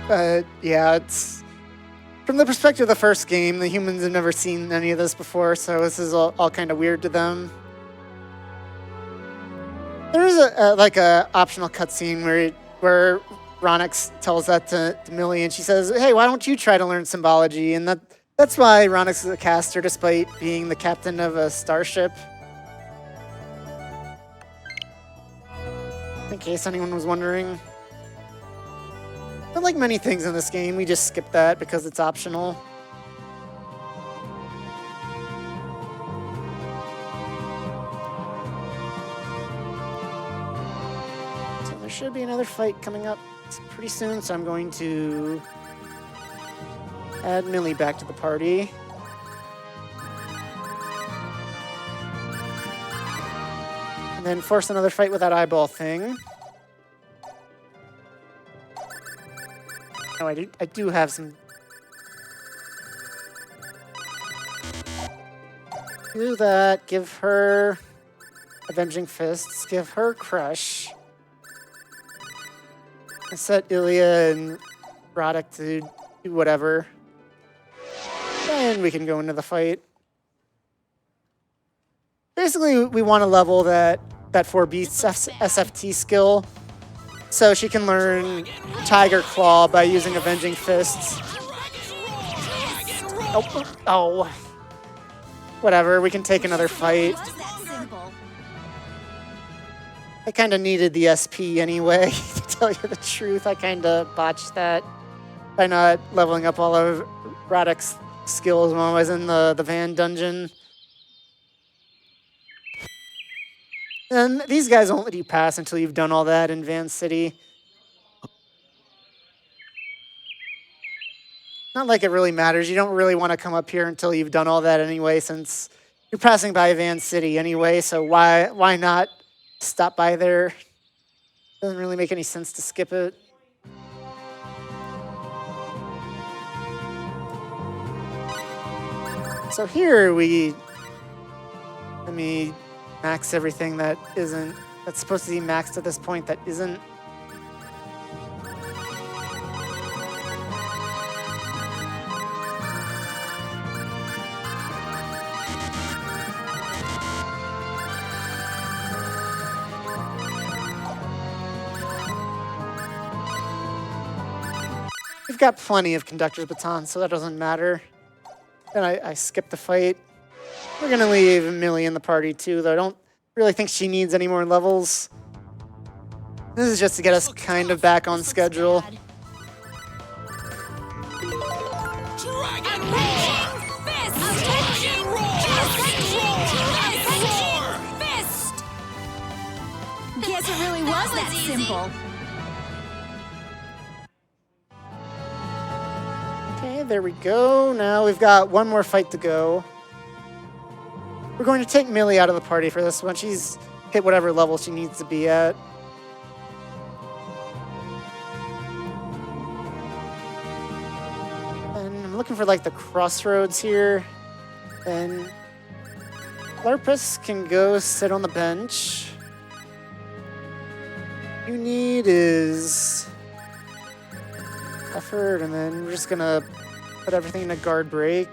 But yeah, it's from the perspective of the first game, the humans have never seen any of this before, so this is all kind of weird to them. There is a optional cutscene where Ronix tells that to Millie, and she says, "Hey, why don't you try to learn symbology?" And that's why Ronix is a caster, despite being the captain of a starship. In case anyone was wondering. But like many things in this game, we just skip that because it's optional. So there should be another fight coming up pretty soon, so I'm going to add Millie back to the party. And then force another fight with that eyeball thing. Oh, I do have some. Do that. Give her Avenging Fists. Give her Crush. And set Ilya and Roddick to do whatever. And we can go into the fight. Basically, we want to level that 4-beast SFT skill, so she can learn Tiger Claw by using Avenging Fists. Oh. Whatever, we can take another fight. I kind of needed the SP anyway, to tell you the truth. I kind of botched that by not leveling up all of Roddick's skills when I was in the Van dungeon. And these guys won't let you pass until you've done all that in Van City. Not like it really matters. You don't really want to come up here until you've done all that anyway, since you're passing by Van City anyway, so why not stop by there? Doesn't really make any sense to skip it. So here let me max everything that's supposed to be maxed at this point that isn't. We've got plenty of conductor's batons, so that doesn't matter. And I skipped the fight. We're gonna leave Millie in the party too, though I don't really think she needs any more levels. This is just to get us kind of back on schedule. Dragon Roar! Fist! Dragon Roar! Dragon Roar! Fist! Guess it really was that simple. Okay, there we go. Now we've got one more fight to go. We're going to take Millie out of the party for this one. She's hit whatever level she needs to be at. And I'm looking for like the crossroads here. And Larpus can go sit on the bench. You need is effort, and then we're just gonna put everything in a guard break.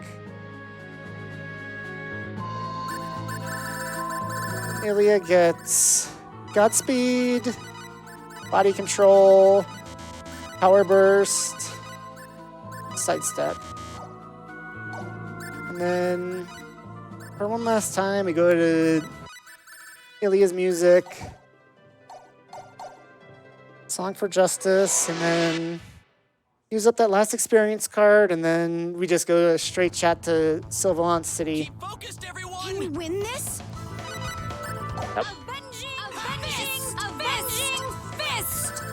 Ilya gets Godspeed, body control, power burst, sidestep. And then for one last time, we go to Ilya's music, Song for Justice, and then use up that last experience card, and then we just go to straight chat to Sylvain City. Keep focused, everyone. Can we win this? Yep. Avenging fist!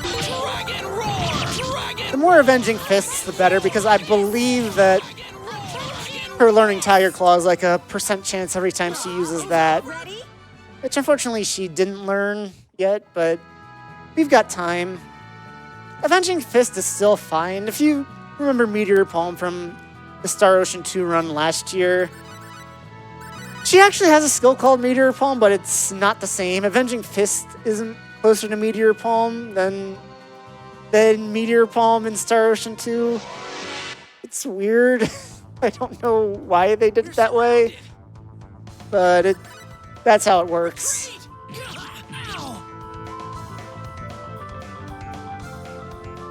Dragon roar! Dragon The more Avenging Fists, the better, because I believe that her learning Tiger Claw is like a % chance every time she uses that, Ready? which unfortunately she didn't learn yet, but we've got time. Avenging Fist is still fine. If you remember Meteor Palm from the Star Ocean 2 run last year, she actually has a skill called Meteor Palm, but it's not the same. Avenging Fist isn't closer to Meteor Palm than Meteor Palm in Star Ocean 2. It's weird. I don't know why they did it that way, but that's how it works.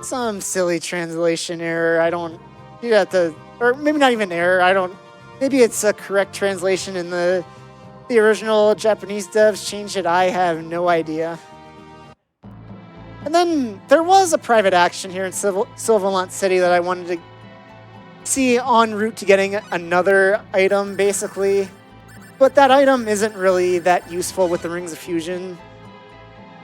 Some silly translation error. You have to, or maybe not even error. Maybe it's a correct translation in the original Japanese devs changed it. I have no idea. And then there was a private action here in Sylvain City that I wanted to see en route to getting another item, basically. But that item isn't really that useful with the Rings of Fusion.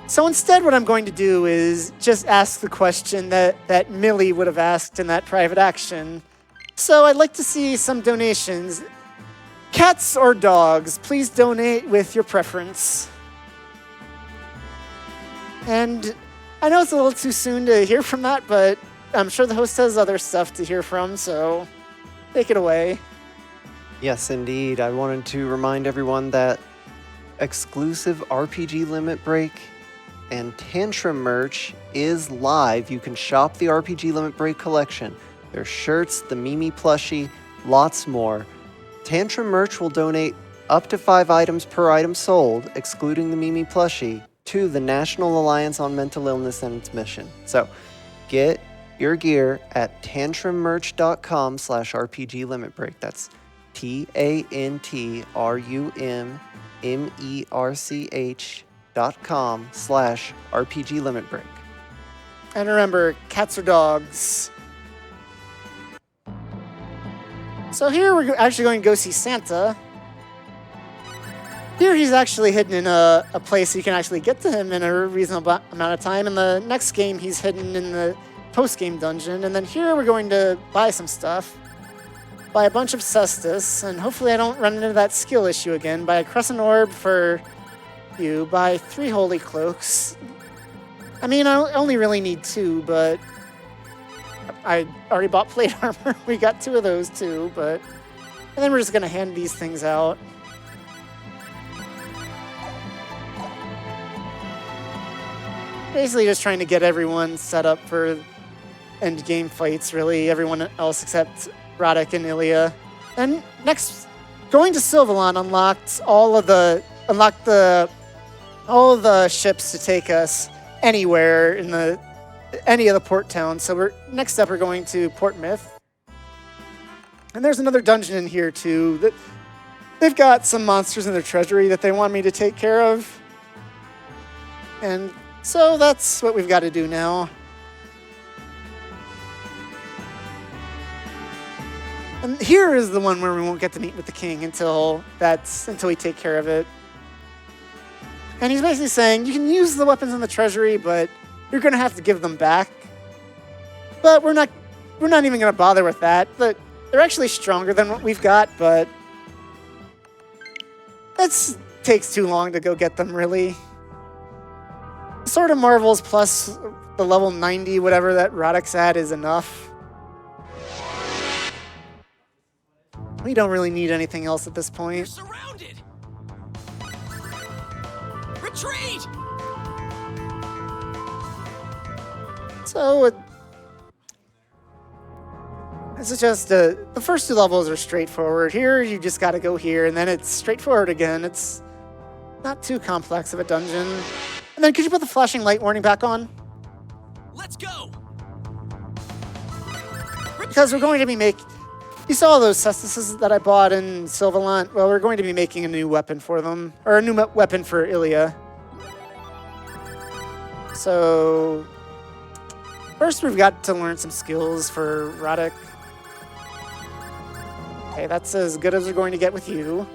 So instead, what I'm going to do is just ask the question that Millie would have asked in that private action. So I'd like to see some donations. Cats or dogs, please donate with your preference. And I know it's a little too soon to hear from that, but I'm sure the host has other stuff to hear from, so take it away. Yes, indeed. I wanted to remind everyone that exclusive RPG Limit Break and Tantrum merch is live. You can shop the RPG Limit Break collection. There's shirts, the Mimi plushie, lots more. Tantrum merch will donate up to 5 items per item sold, excluding the Mimi plushie, to the National Alliance on Mental Illness and its mission. So get your gear at tantrummerch.com/RPG Limit Break. That's TANTRUMMERCH.com/RPG Limit Break. And remember, cats or dogs. So here we're actually going to go see Santa. Here he's actually hidden in a place you can actually get to him in a reasonable amount of time. In the next game, he's hidden in the post-game dungeon. And then here we're going to buy some stuff. Buy a bunch of Cestus, and hopefully I don't run into that skill issue again. Buy a Crescent Orb for you. Buy 3 Holy Cloaks. I mean, I only really need 2, but I already bought plate armor. We got 2 of those too, but... And then we're just going to hand these things out. Basically just trying to get everyone set up for end game fights, really. Everyone else except Radek and Ilya. And next, going to Sylvain unlocked all of the ships to take us anywhere in any of the port towns. So next up we're going to Port Myth. And there's another dungeon in here too. They've got some monsters in their treasury that they want me to take care of. And so that's what we've got to do now. And here is the one where we won't get to meet with the king until we take care of it. And he's basically saying, you can use the weapons in the treasury, but you're going to have to give them back. But we're not we're not even going to bother with that. But they're actually stronger than what we've got, but it takes too long to go get them, really. Sword of Marvels plus the level 90, whatever that Roddick's at, is enough. We don't really need anything else at this You're point. surrounded. Retreat. So, this is just, the first 2 levels are straightforward. Here, you just gotta go here, and then it's straightforward again. It's not too complex of a dungeon. And then could you put the flashing light warning back on? Let's go. Because we're going to be making... You saw those cestises that I bought in Sylvalant? Well, we're going to be making a new weapon for them. Or a new weapon for Ilya. So... First, we've got to learn some skills for Roddick. Okay, that's as good as we're going to get with you.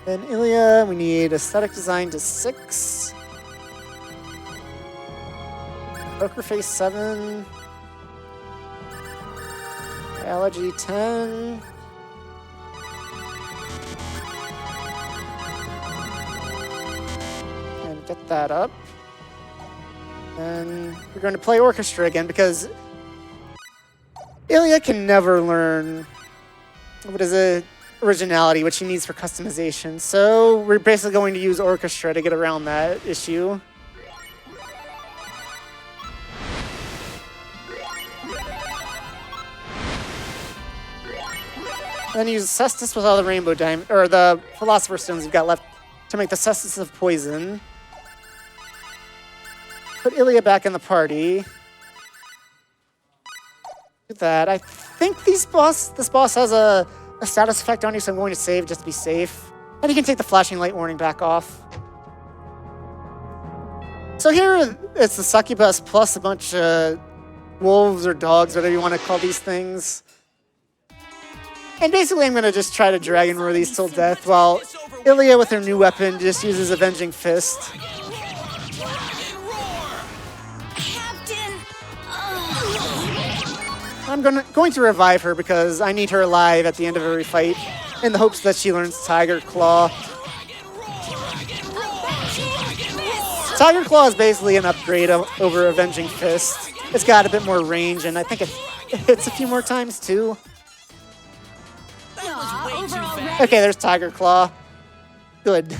Then Ilya, we need aesthetic design to 6. Poker face 7. Biology 10. And get that up. And we're going to play orchestra again because Ilya can never learn what is it, originality, which he needs for customization. So we're basically going to use orchestra to get around that issue. Then use Cestus with all the rainbow diamond, or the Philosopher's Stones you've got left to make the Cestus of Poison. Put Ilya back in the party. Do that. I think this boss has a status effect on you, so I'm going to save just to be safe. And you can take the flashing light warning back off. So here it's the succubus plus a bunch of wolves or dogs, whatever you want to call these things. And basically I'm going to just try to Dragon Roar these till death, while Ilya with her new weapon just uses Avenging Fist. Captain! I'm going to revive her because I need her alive at the end of every fight in the hopes that she learns Tiger Claw. Tiger Claw is basically an upgrade over Avenging Fist. It's got a bit more range, and I think it hits a few more times too. That was way too overall fast. Okay, there's Tiger Claw. Good.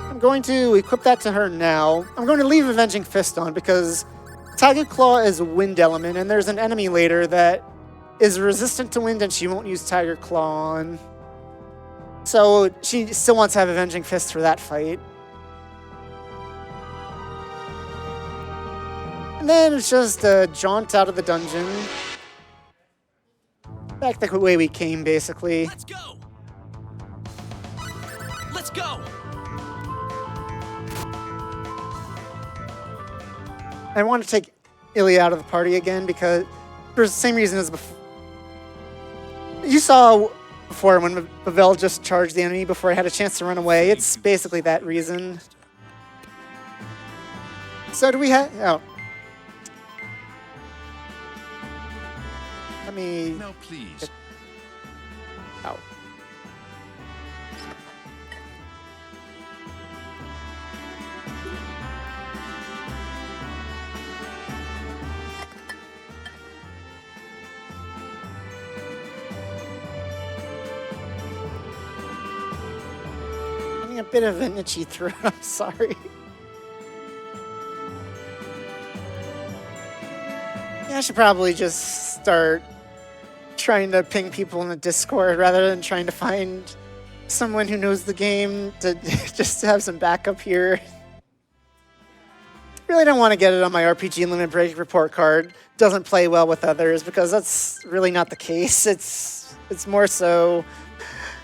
I'm going to equip that to her now. I'm going to leave Avenging Fist on because Tiger Claw is a wind element, and there's an enemy later that is resistant to wind and she won't use Tiger Claw on. So she still wants to have Avenging Fist for that fight. And then it's just a jaunt out of the dungeon. Back the way we came, basically. Let's go. Let's go. I want to take Ilya out of the party again because for the same reason as before. You saw before when Pavel just charged the enemy before I had a chance to run away. It's basically that reason. So do we have... Oh. Let me... Now, please. Oh. Having a bit of an itchy throat, I'm sorry. Yeah, I should probably just start trying to ping people in the Discord rather than trying to find someone who knows the game to just to have some backup here. Really don't want to get it on my RPG limit break report card. Doesn't play well with others because that's really not the case. It's more so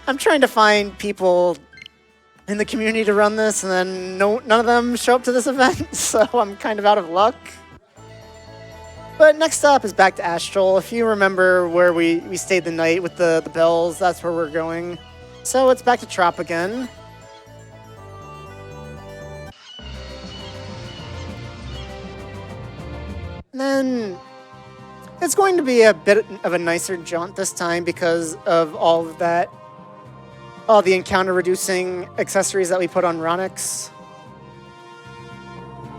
I'm trying to find people in the community to run this, and then none of them show up to this event, so I'm kind of out of luck. But next up is back to Astral. If you remember where we stayed the night with the bells, that's where we're going. So it's back to Trop again. And then it's going to be a bit of a nicer jaunt this time because of all of that, all the encounter reducing accessories that we put on Ronix.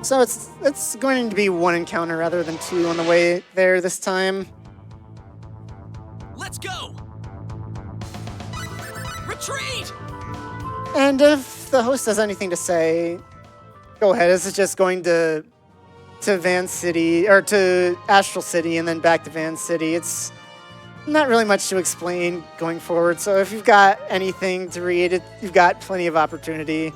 So it's going to be one encounter rather than two on the way there this time. Let's go! Retreat! And if the host has anything to say, go ahead. This is just going to Van City, or to Astral City, and then back to Van City. It's not really much to explain going forward, so if you've got anything to read, you've got plenty of opportunity.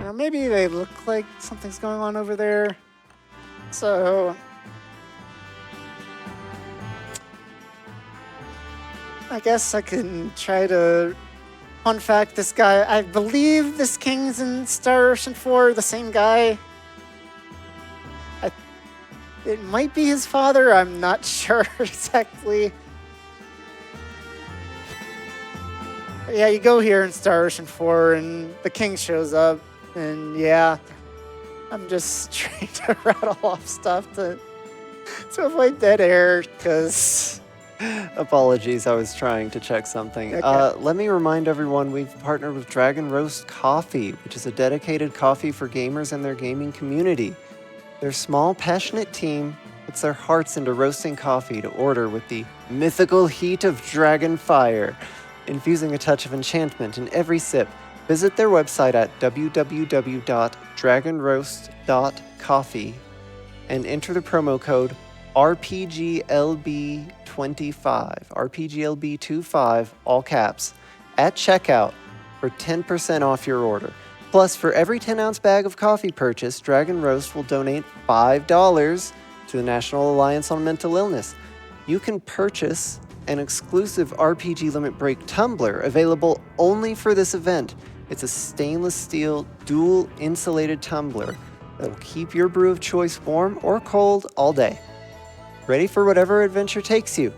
Now, maybe they look like something's going on over there. So I guess I can try to fun fact this guy. I believe this king's in Star Ocean 4, the same guy. It might be his father, I'm not sure exactly. Yeah, you go here in Star Ocean 4 and the king shows up, and yeah, I'm just trying to rattle off stuff to avoid dead air, because... Apologies, I was trying to check something. Okay. Let me remind everyone we've partnered with Dragon Roast Coffee, which is a dedicated coffee for gamers and their gaming community. Their small, passionate team puts their hearts into roasting coffee to order with the mythical heat of dragon fire, infusing a touch of enchantment in every sip. Visit their website at www.dragonroast.coffee and enter the promo code RPGLB25, RPGLB25, all caps, at checkout for 10% off your order. Plus, for every 10-ounce bag of coffee purchased, Dragon Roast will donate $5 to the National Alliance on Mental Illness. You can purchase an exclusive RPG Limit Break tumbler available only for this event. It's a stainless steel, dual insulated tumbler that'll keep your brew of choice warm or cold all day. Ready for whatever adventure takes you.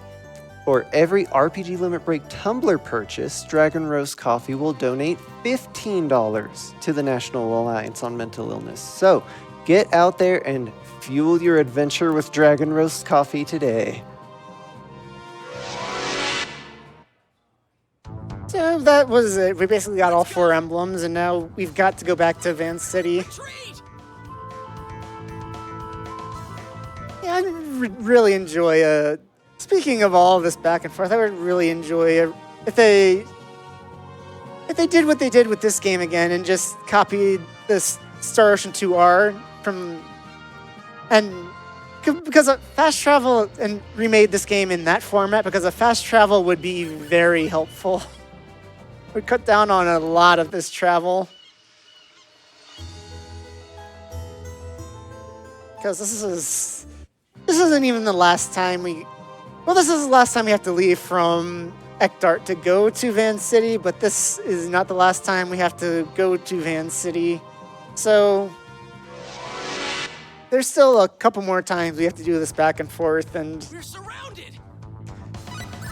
For every RPG Limit Break tumbler purchase, Dragon Roast Coffee will donate $15 to the National Alliance on Mental Illness. So get out there and fuel your adventure with Dragon Roast Coffee today. So that was it. We basically got all 4 emblems, and now we've got to go back to Van City. Retreat! Yeah, I really enjoy speaking of all of this back and forth, I would really enjoy if they did what they did with this game again and just copied this Star Ocean 2R from, and because of fast travel, and remade this game in that format, because a fast travel would be very helpful. Would cut down on a lot of this travel. Because this isn't even the last time this is the last time we have to leave from Ekdart to go to Van City, but this is not the last time we have to go to Van City. So there's still a couple more times we have to do this back and forth, and We're surrounded!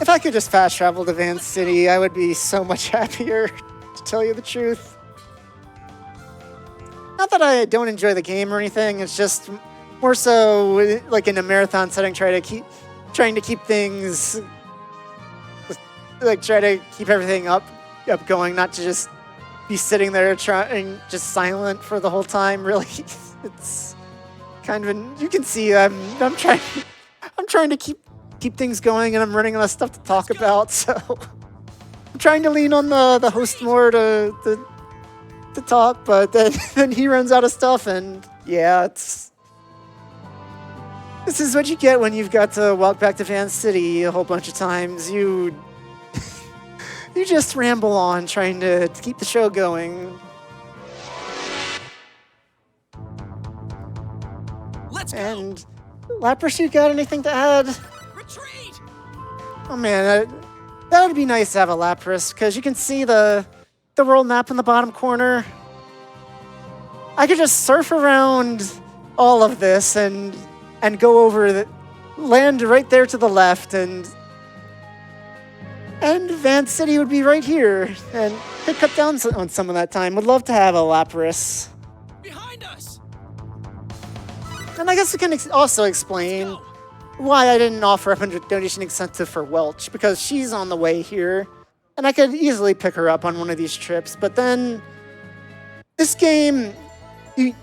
if I could just fast travel to Van City, I would be so much happier, to tell you the truth. Not that I don't enjoy the game or anything, it's just more so like in a marathon setting, trying to keep things, like try to keep everything up going, not to just be sitting there trying just silent for the whole time. Really, it's kind of you can see I'm trying to keep things going, and I'm running out of stuff to talk about, so I'm trying to lean on the host more to talk, but then he runs out of stuff, and yeah, this is what you get when you've got to walk back to Van City a whole bunch of times. You just ramble on trying to keep the show going. Let's go! And Lapras, you got anything to add? Retreat! Oh man, that would be nice to have a Lapras, because you can see the world map in the bottom corner. I could just surf around all of this and and go over land right there to the left, and Vance City would be right here, and could cut down on some of that time. Would love to have a Lapras. Behind us! And I guess we can also explain why I didn't offer up a donation incentive for Welch, because she's on the way here, and I could easily pick her up on one of these trips. But then, this game, the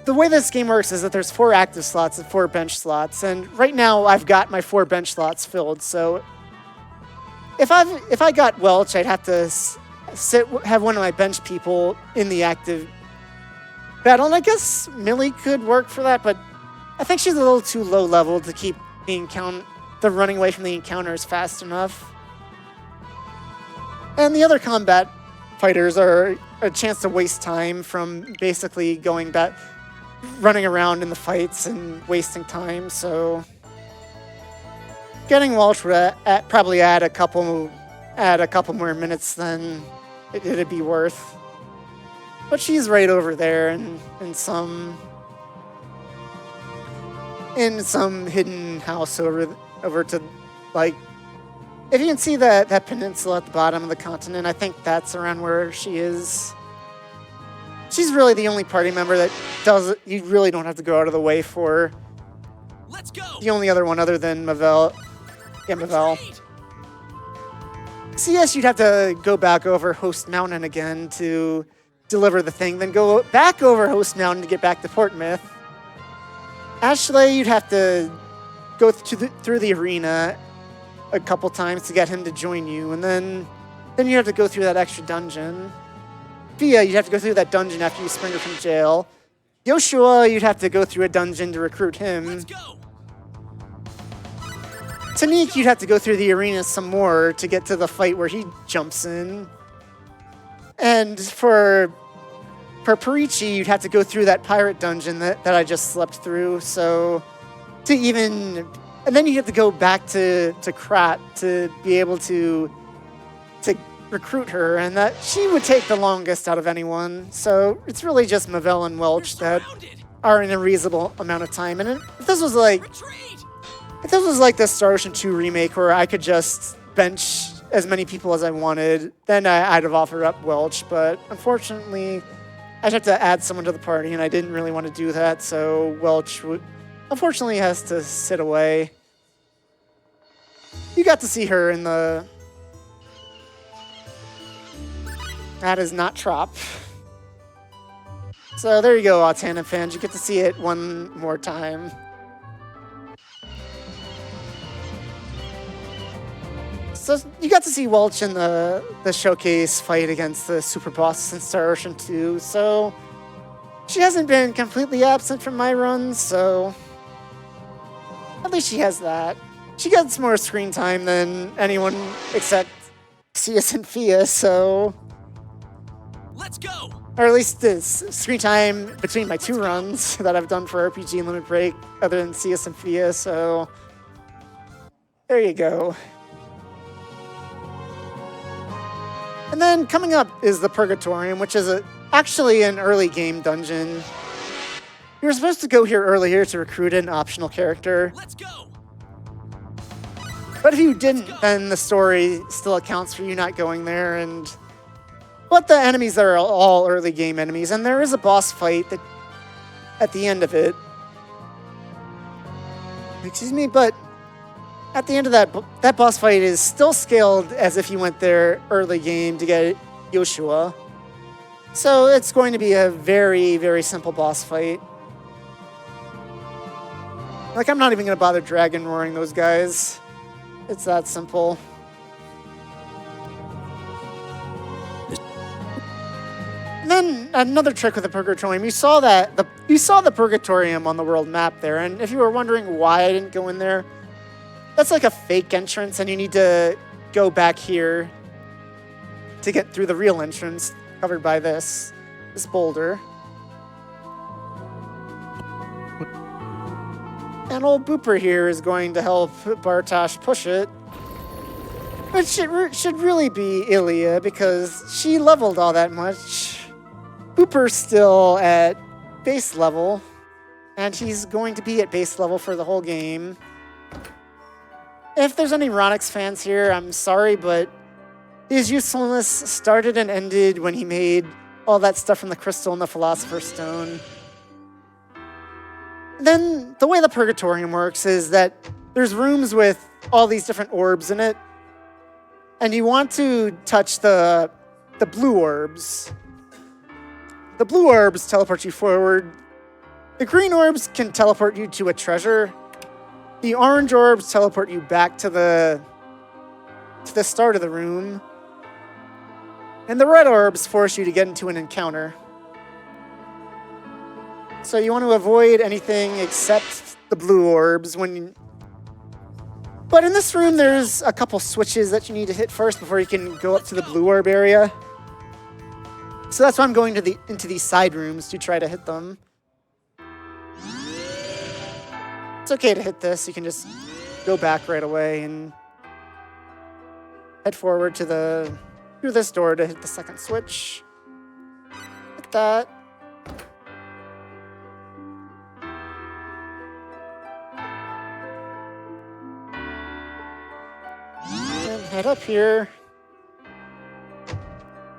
way this game works is that there's 4 active slots and 4 bench slots, and right now I've got my 4 bench slots filled. So if I got Welch, I'd have to have one of my bench people in the active battle, and I guess Millie could work for that, but I think she's a little too low level to keep the running away from the encounters fast enough. And the other combat fighters are a chance to waste time from basically running around in the fights and wasting time. So getting Welch would probably add a couple more minutes than it'd be worth. But she's right over there in some hidden house over to, like, if you can see that peninsula at the bottom of the continent, I think that's around where she is. She's really the only party member that you really don't have to go out of the way for. Let's go! The only other one other than Mavel. Yeah, Mavel. So yes, you'd have to go back over Host Mountain again to deliver the thing, then go back over Host Mountain to get back to Portmouth. Ashley, you'd have to go through the arena a couple times to get him to join you, and then you have to go through that extra dungeon. Fia, you'd have to go through that dungeon after you spring her from jail. Joshua, you'd have to go through a dungeon to recruit him. Let's go! Tanique, you'd have to go through the arena some more to get to the fight where he jumps in. And for Perici, you'd have to go through that pirate dungeon that I just slept through. So and then you have to go back to Krat to be able to recruit her, and that she would take the longest out of anyone. So it's really just Mavel and Welch that are in a reasonable amount of time. And if this was like the Star Ocean 2 remake where I could just bench as many people as I wanted, then I'd have offered up Welch. But unfortunately, I'd have to add someone to the party, and I didn't really want to do that. So Welch unfortunately has to sit away. You got to see her in the... That is not Trop. So there you go, Altana fans. You get to see it one more time. So you got to see Welch in the showcase fight against the super bosses in Star Ocean 2. So she hasn't been completely absent from my runs, so at least she has that. She gets more screen time than anyone except Cius and Fia, so... Let's go! Or at least this screen time between my 2 runs that I've done for RPG and Limit Break, other than Cius and Fia, so... There you go. And then coming up is the Purgatorium, which is actually an early game dungeon. You were supposed to go here earlier to recruit an optional character. Let's go! But if you didn't, then the story still accounts for you not going there. But the enemies there are all early game enemies, and there is a boss fight at the end of it. Excuse me, but at the end of that boss fight is still scaled as if you went there early game to get Joshua. So it's going to be a very, very simple boss fight. Like, I'm not even going to bother dragon roaring those guys. It's that simple. And then another trick with the Purgatorium. You saw the Purgatorium on the world map there, and if you were wondering why I didn't go in there, that's like a fake entrance, and you need to go back here to get through the real entrance covered by this boulder. And old Booper here is going to help Bartosz push it. Which it should really be Ilya, because she leveled all that much. Booper's still at base level. And he's going to be at base level for the whole game. If there's any Ronix fans here, I'm sorry, but his usefulness started and ended when he made all that stuff from the crystal and the Philosopher's Stone. Then the way the Purgatorium works is that there's rooms with all these different orbs in it, and you want to touch the blue orbs. The blue orbs teleport you forward. The green orbs can teleport you to a treasure. The orange orbs teleport you back to the start of the room. And the red orbs force you to get into an encounter. So you want to avoid anything except the blue orbs But in this room, there's a couple switches that you need to hit first before you can go up to the blue orb area. So that's why I'm going into these side rooms to try to hit them. It's okay to hit this. You can just go back right away and head forward through this door to hit the second switch. Hit that. And head up here.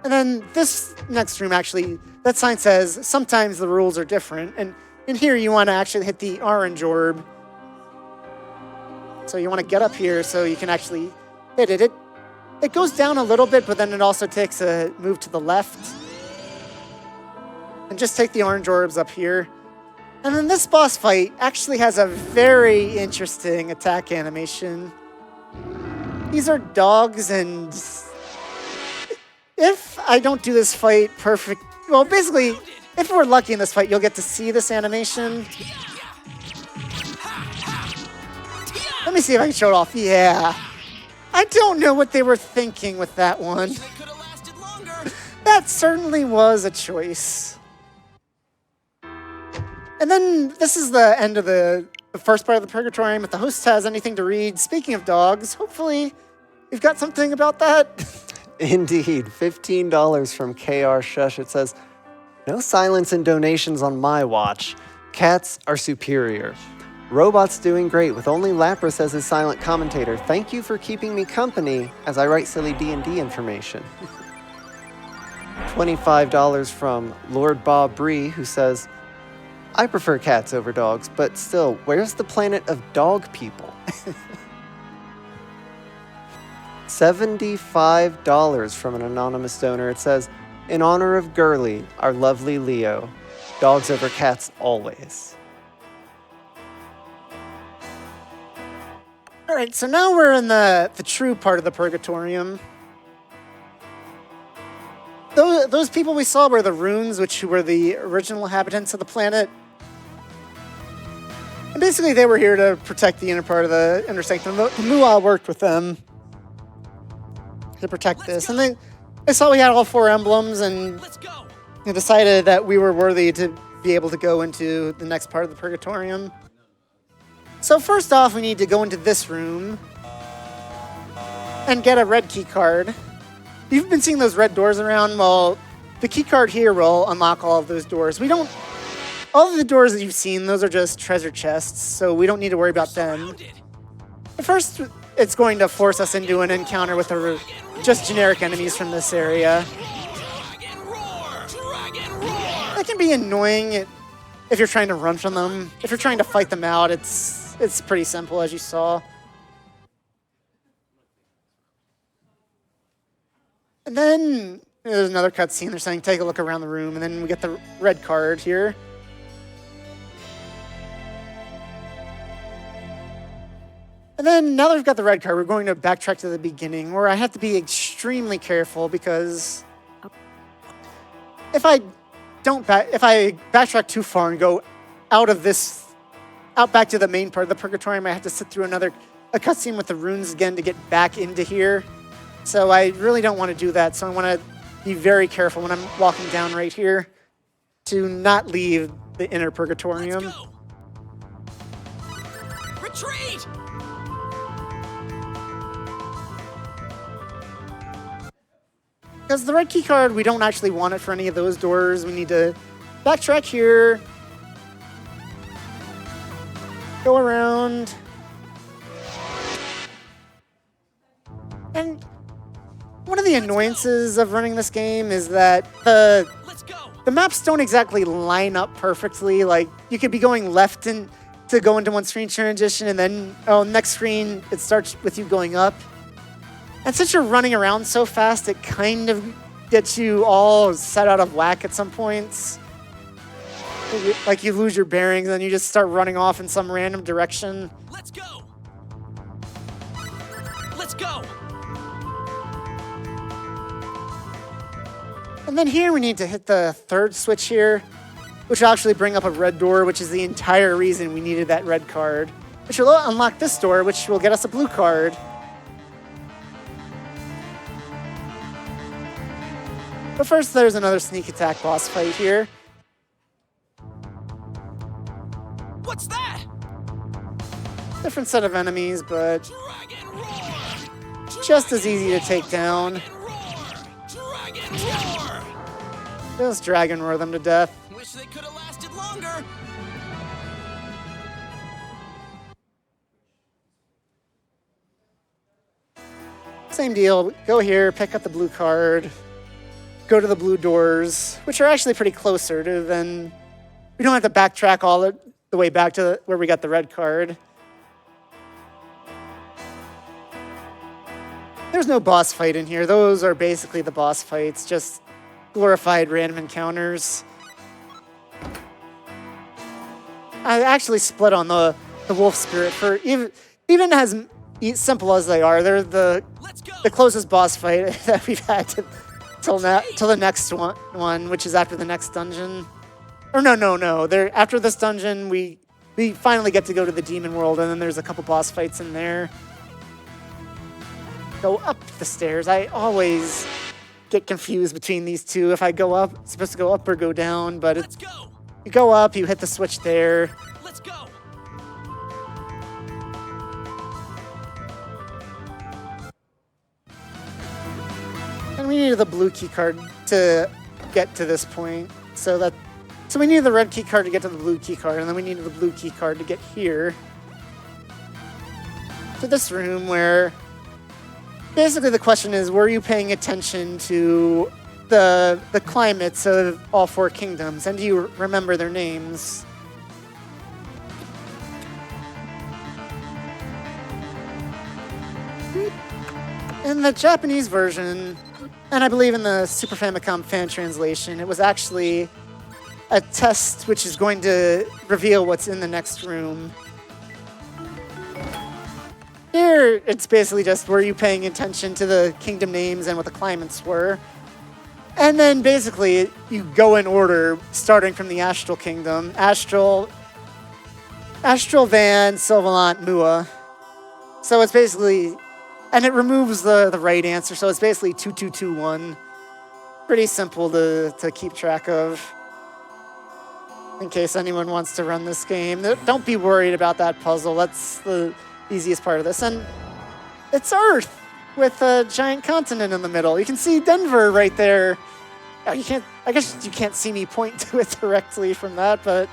And then this next room, actually, that sign says sometimes the rules are different. And in here, you want to actually hit the orange orb. So you want to get up here so you can actually hit it. It goes down a little bit, but then it also takes a move to the left. And just take the orange orbs up here. And then this boss fight actually has a very interesting attack animation. These are dogs, and if I don't do this fight perfect, well, basically, if we're lucky in this fight, you'll get to see this animation. Let me see if I can show it off. Yeah. I don't know what they were thinking with that one. That certainly was a choice. And then this is the end of the first part of the Purgatorium. If the host has anything to read, speaking of dogs, hopefully you've got something about that. Indeed. $15 from KR Shush. It says, no silence and donations on my watch. Cats are superior. Robot's doing great with only Lapras as his silent commentator. Thank you for keeping me company as I write silly D&D information. $25 from Lord Bob Bree, who says, I prefer cats over dogs, but still, where's the planet of dog people? $75 from an anonymous donor. It says, in honor of Girly, our lovely Leo, dogs over cats always. All right, so now we're in the true part of the Purgatorium. Those people we saw were the runes, which were the original inhabitants of the planet. And basically, they were here to protect the inner part of the Inner Sanctum. The Mu'a worked with them to protect this. And they saw we had all 4 emblems, and they decided that we were worthy to be able to go into the next part of the Purgatorium. So first off, we need to go into this room and get a red key card. You've been seeing those red doors around. Well, the key card here will unlock all of those doors. All of the doors that you've seen, those are just treasure chests, so we don't need to worry about them. But first, it's going to force us into an encounter with just generic enemies from this area. That can be annoying if you're trying to run from them. If you're trying to fight them out, it's pretty simple, as you saw. And then there's another cutscene. They're saying, take a look around the room, and then we get the red card here. And then, now that we've got the red card, we're going to backtrack to the beginning, where I have to be extremely careful, because if I backtrack too far and go out back to the main part of the Purgatorium, I have to sit through a cutscene with the runes again to get back into here. So I really don't want to do that. So I want to be very careful when I'm walking down right here to not leave the inner Purgatorium. Retreat! Because the red key card, we don't actually want it for any of those doors. We need to backtrack here. Go around. And one of the annoyances of running this game is that Let's go. the maps don't exactly line up perfectly. Like, you could be going left and to go into one screen transition, and then, next screen, it starts with you going up. And since you're running around so fast, it kind of gets you all set out of whack at some points. Like, you lose your bearings, and you just start running off in some random direction. Let's go. Let's go. And then here we need to hit the third switch here, which will actually bring up a red door, which is the entire reason we needed that red card, which will unlock this door, which will get us a blue card. But first, there's another sneak attack boss fight here. What's that? Different set of enemies, but Dragon roar. just as easy to take down. Dragon roar. Just dragon roar them to death. Wish they could have lasted longer. Same deal. Go here, pick up the blue card, go to the blue doors, which are actually pretty closer to than. We don't have to backtrack all the way back to where we got the red card. There's no boss fight in here. Those are basically the boss fights, just glorified random encounters. I actually split on the wolf spirit for even as simple as they are. They're the closest boss fight that we've had till the next one, which is after the next dungeon. Or no. After this dungeon, we finally get to go to the demon world, and then there's a couple boss fights in there. Go up the stairs. I always get confused between these two. If I go up, it's supposed to go up or go down, but Let's go. you go up, you hit the switch there. Let's go. And we needed the blue key card to get to this point. So we needed the red key card to get to the blue key card, and then we needed the blue key card to get here to this room where basically the question is, were you paying attention to the climates of all four kingdoms, and do you remember their names? In the Japanese version, and I believe in the Super Famicom fan translation, it was actually a test which is going to reveal what's in the next room. Here, it's basically just, were you paying attention to the kingdom names and what the climates were? And then basically, you go in order, starting from the Astral Kingdom. Astral, Van, Sylvalant, Mua. So it's basically, and it removes the right answer, so it's basically 2221. Pretty simple to keep track of, in case anyone wants to run this game. Don't be worried about that puzzle. That's the easiest part of this. And it's Earth with a giant continent in the middle. You can see Denver right there. I guess you can't see me point to it directly from that, but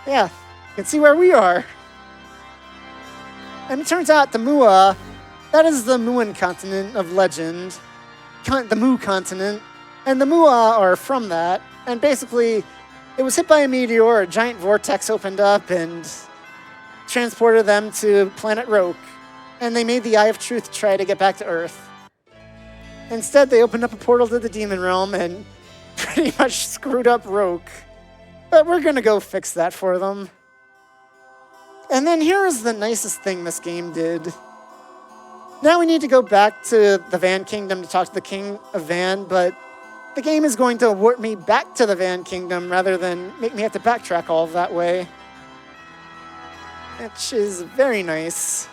yeah, you can see where we are. And it turns out the Mua, that is the Muan continent of legend, the Mu continent, and the Mua are from that. And basically, it was hit by a meteor, a giant vortex opened up and transported them to planet Roke, and they made the Eye of Truth try to get back to Earth. Instead, they opened up a portal to the Demon Realm and pretty much screwed up Roke. But we're gonna go fix that for them. And then here is the nicest thing this game did. Now we need to go back to the Van Kingdom to talk to the King of Van, but the game is going to warp me back to the Van Kingdom rather than make me have to backtrack all of that way, which is very nice.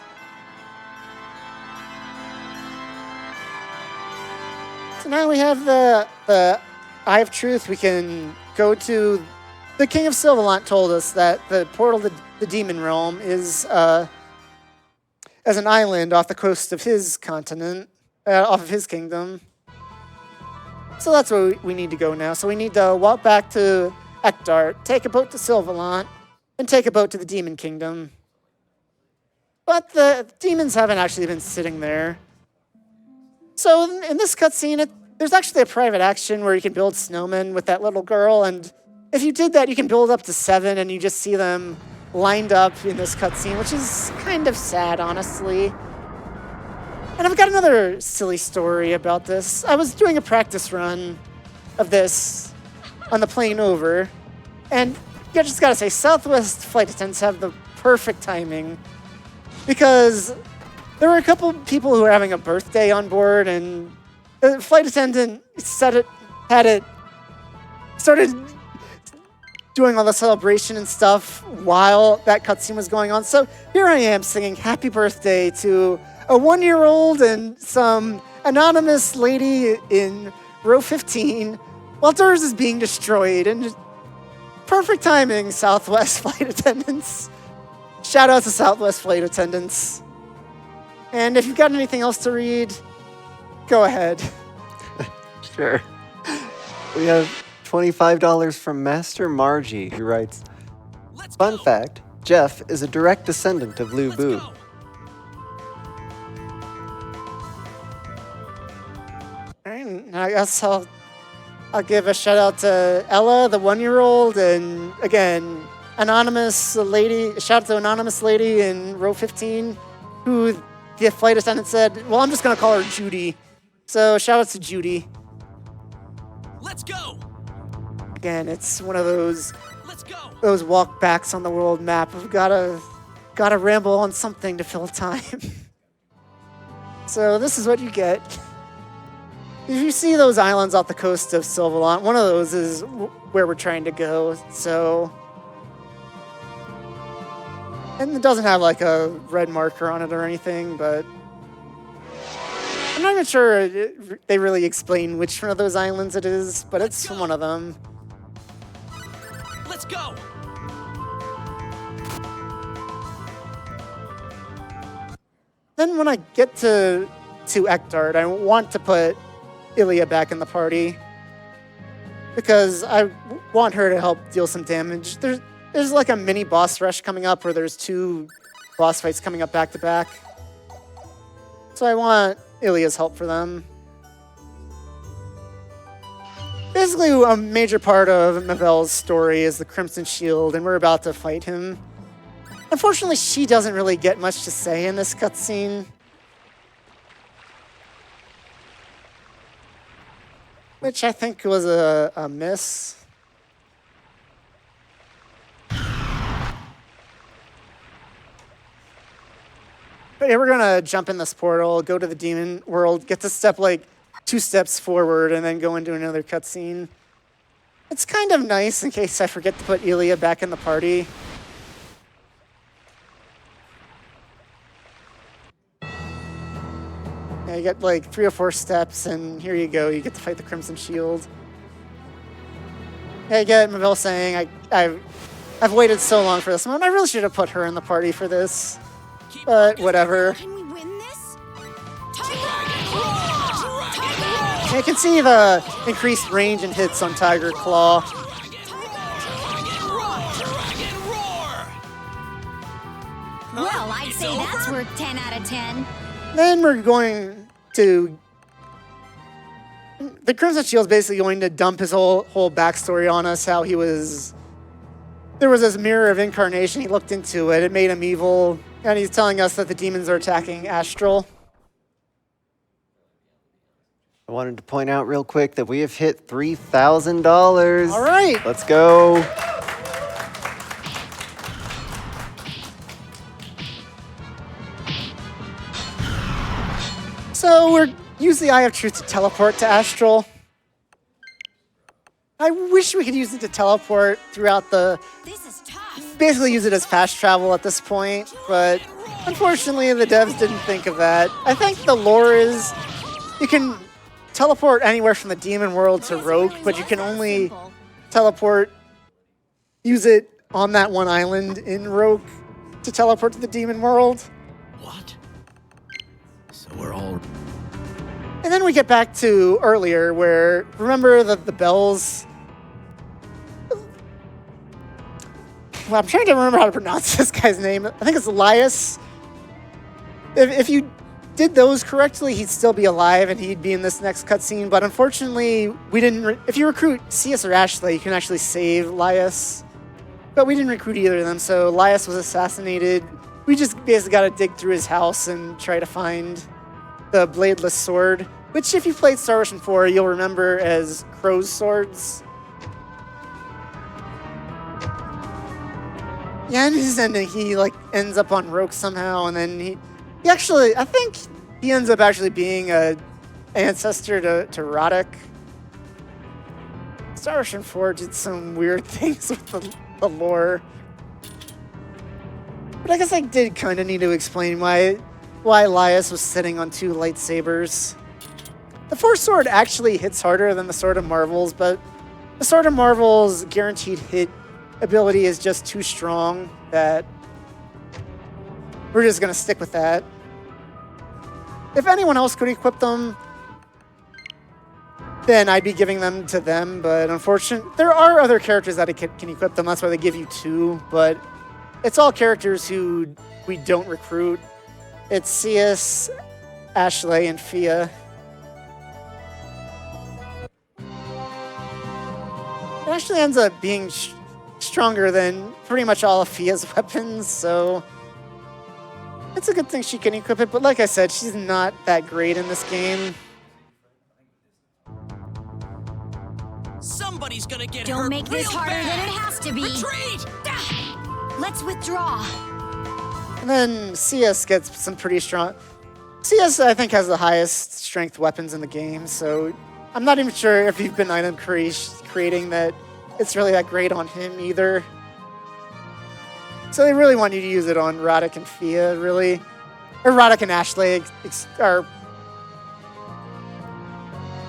So now we have the Eye of Truth. We can go to... The King of Sylvalant told us that the portal to the Demon Realm is as an island off the coast of his continent, off of his kingdom. So that's where we need to go now. So we need to walk back to Ekdart, take a boat to Sylvalant, and take a boat to the Demon Kingdom. but the demons haven't actually been sitting there. So in this cutscene, there's actually a private action where you can build snowmen with that little girl, and if you did that, you can build up to 7, and you just see them lined up in this cutscene, which is kind of sad, honestly. And I've got another silly story about this. I was doing a practice run of this on the plane over, and I just gotta say, Southwest flight attendants have the perfect timing, because there were a couple people who were having a birthday on board, and the flight attendant started doing all the celebration and stuff while that cutscene was going on. So here I am singing happy birthday to a 1-year-old and some anonymous lady in row 15 while Durs is being destroyed. And just perfect timing, Southwest flight attendants. Shout out to Southwest flight attendants. And if you've got anything else to read, go ahead. Sure. We have $25 from Master Margie, who writes, Let's fun go. fact, Jeff is a direct descendant of Lu Let's Bu. go. All right, and I guess I'll give a shout out to Ella, the 1-year-old, and again, anonymous lady. Shout out to anonymous lady in row 15, who the flight attendant said, "Well, I'm just gonna call her Judy." So shout out to Judy. Let's go. Again, it's one of those Let's go. walkbacks on the world map. We've gotta ramble on something to fill time. So this is what you get. If you see those islands off the coast of Sylvalant, one of those is where we're trying to go. So, and it doesn't have like a red marker on it or anything, but I'm not even sure they really explain which one of those islands it is, but it's one of them. Let's go. Then when I get to Ekdard, I want to put Ilya back in the party because I want her to help deal some damage. There's like a mini boss rush coming up where there's 2 boss fights coming up back to back. So I want Ilya's help for them. Basically, a major part of Mavel's story is the Crimson Shield, and we're about to fight him. Unfortunately, she doesn't really get much to say in this cutscene. Which I think was a miss. But yeah, we're gonna jump in this portal, go to the demon world, get to step like 2 steps forward, and then go into another cutscene. It's kind of nice in case I forget to put Ilya back in the party. Yeah, you get like 3 or 4 steps, and here you go. You get to fight the Crimson Shield. Yeah, I get Mavel saying, I've waited so long for this one. I really should have put her in the party for this. Keep But rocking. whatever. Can we win this? Dragon roar. Dragon roar. Yeah, you can see the increased range and hits on Tiger Claw. Dragon roar. Dragon roar. Well, I'd It's say that's over? worth 10 out of 10. Then we're going to... The Crimson Shield's basically going to dump his whole backstory on us, how he was... There was this mirror of incarnation, he looked into it, it made him evil, and he's telling us that the demons are attacking Astral. I wanted to point out real quick that we have hit $3,000. All right. Let's go. So we're use the Eye of Truth to teleport to Astral. I wish we could use it to teleport throughout the... This is tough. Basically use it as fast travel at this point, but unfortunately the devs didn't think of that. I think the lore is you can teleport anywhere from the demon world to Rogue, but you can only Simple. teleport, use it on that one island in Rogue to teleport to the demon world. What? So we're all... And then we get back to earlier where, remember the bells? Well, I'm trying to remember how to pronounce this guy's name. I think it's Elias. If you did those correctly, he'd still be alive and he'd be in this next cutscene. But unfortunately, we didn't. If you recruit CS or Ashley, you can actually save Lias. But we didn't recruit either of them, so Lias was assassinated. We just basically got to dig through his house and try to find the bladeless sword, which if you played Star Ocean 4, you'll remember as Crow's swords. Yeah, in his ending, he like ends up on Roke somehow, and then he actually, I think he ends up actually being a ancestor to Roddick. Star Ocean 4 did some weird things with the lore. But I guess I did kind of need to explain why Lias was sitting on 2 lightsabers. The Force Sword actually hits harder than the Sword of Marvels, but the Sword of Marvels' guaranteed hit ability is just too strong that we're just going to stick with that. If anyone else could equip them, then I'd be giving them to them, but unfortunately, there are other characters that can equip them. That's why they give you 2, but it's all characters who we don't recruit. It's CS, Ashley, and Fia. It actually ends up being stronger than pretty much all of Fia's weapons, so it's a good thing she can equip it, but like I said, she's not that great in this game. Somebody's gonna get Don't hurt make this real harder bad. than it has to be. Retreat! Let's withdraw. And then CS gets some pretty strong... CS, I think, has the highest strength weapons in the game, so I'm not even sure if you've been item creating that it's really that great on him either. So they really want you to use it on Roddick and Fia, really. Or Roddick and Ashley,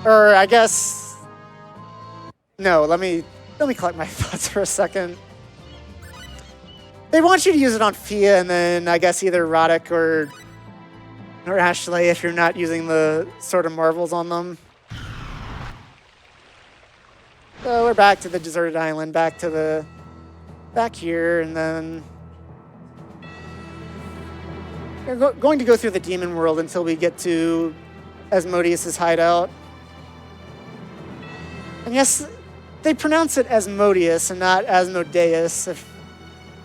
or I guess... No, let me collect my thoughts for a second. They want you to use it on Fia, and then I guess either Roddick or Ashley if you're not using the Sword of Marvels on them. So we're back to the deserted island, back here, and then we're going to go through the demon world until we get to Asmodeus' hideout. And yes, they pronounce it Asmodeus and not Asmodeus. If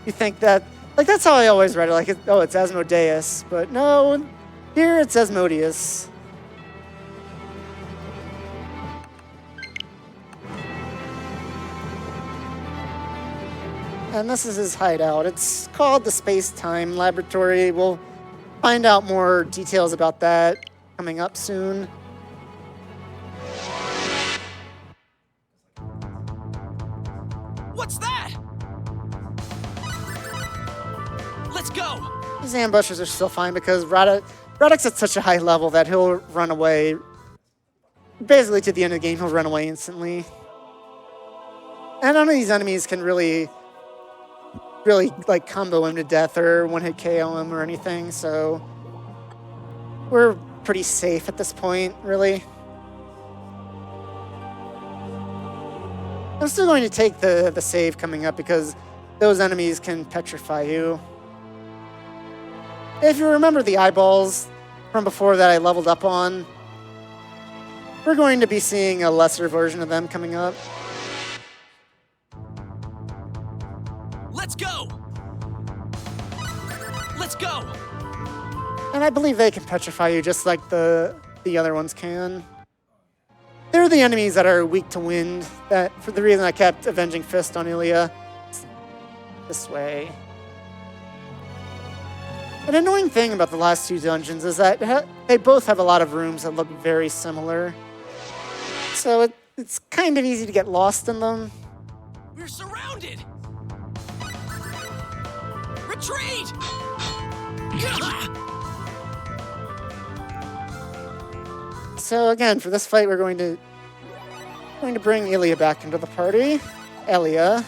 you think that, like, that's how I always read it, like, it's Asmodeus, but no, here it's Asmodeus. And this is his hideout. It's called the Space-Time Laboratory. We'll find out more details about that coming up soon. What's that? Let's go! His ambushers are still fine because Roddick's at such a high level that he'll run away. Basically, to the end of the game, he'll run away instantly. And none of these enemies can really like combo him to death or one-hit KO him or anything, so we're pretty safe at this point, really. I'm still going to take the save coming up because those enemies can petrify you. If you remember the eyeballs from before that I leveled up on, we're going to be seeing a lesser version of them coming up. Let's go! Let's go! And I believe they can petrify you just like the other ones can. They're the enemies that are weak to wind, that for the reason I kept Avenging Fist on Ilya. This way. An annoying thing about the last 2 dungeons is that they both have a lot of rooms that look very similar. So it's kind of easy to get lost in them. We're surrounded! Retreat! Gah! So again, for this fight, we're going to bring Ilya back into the party. Elia.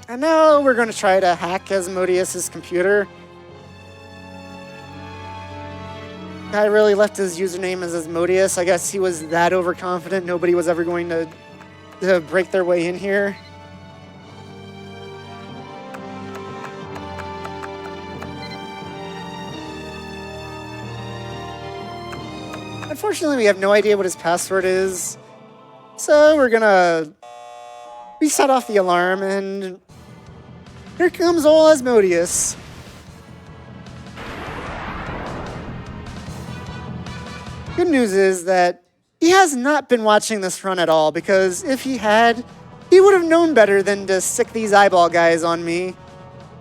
And now we're going to try to hack Asmodeus' computer. guy really left his username as Asmodeus. I guess he was that overconfident nobody was ever going to break their way in here. Unfortunately, we have no idea what his password is. So we're gonna reset off the alarm, and here comes old Asmodeus. Good news is that he has not been watching this run at all, because if he had, he would have known better than to sick these eyeball guys on me.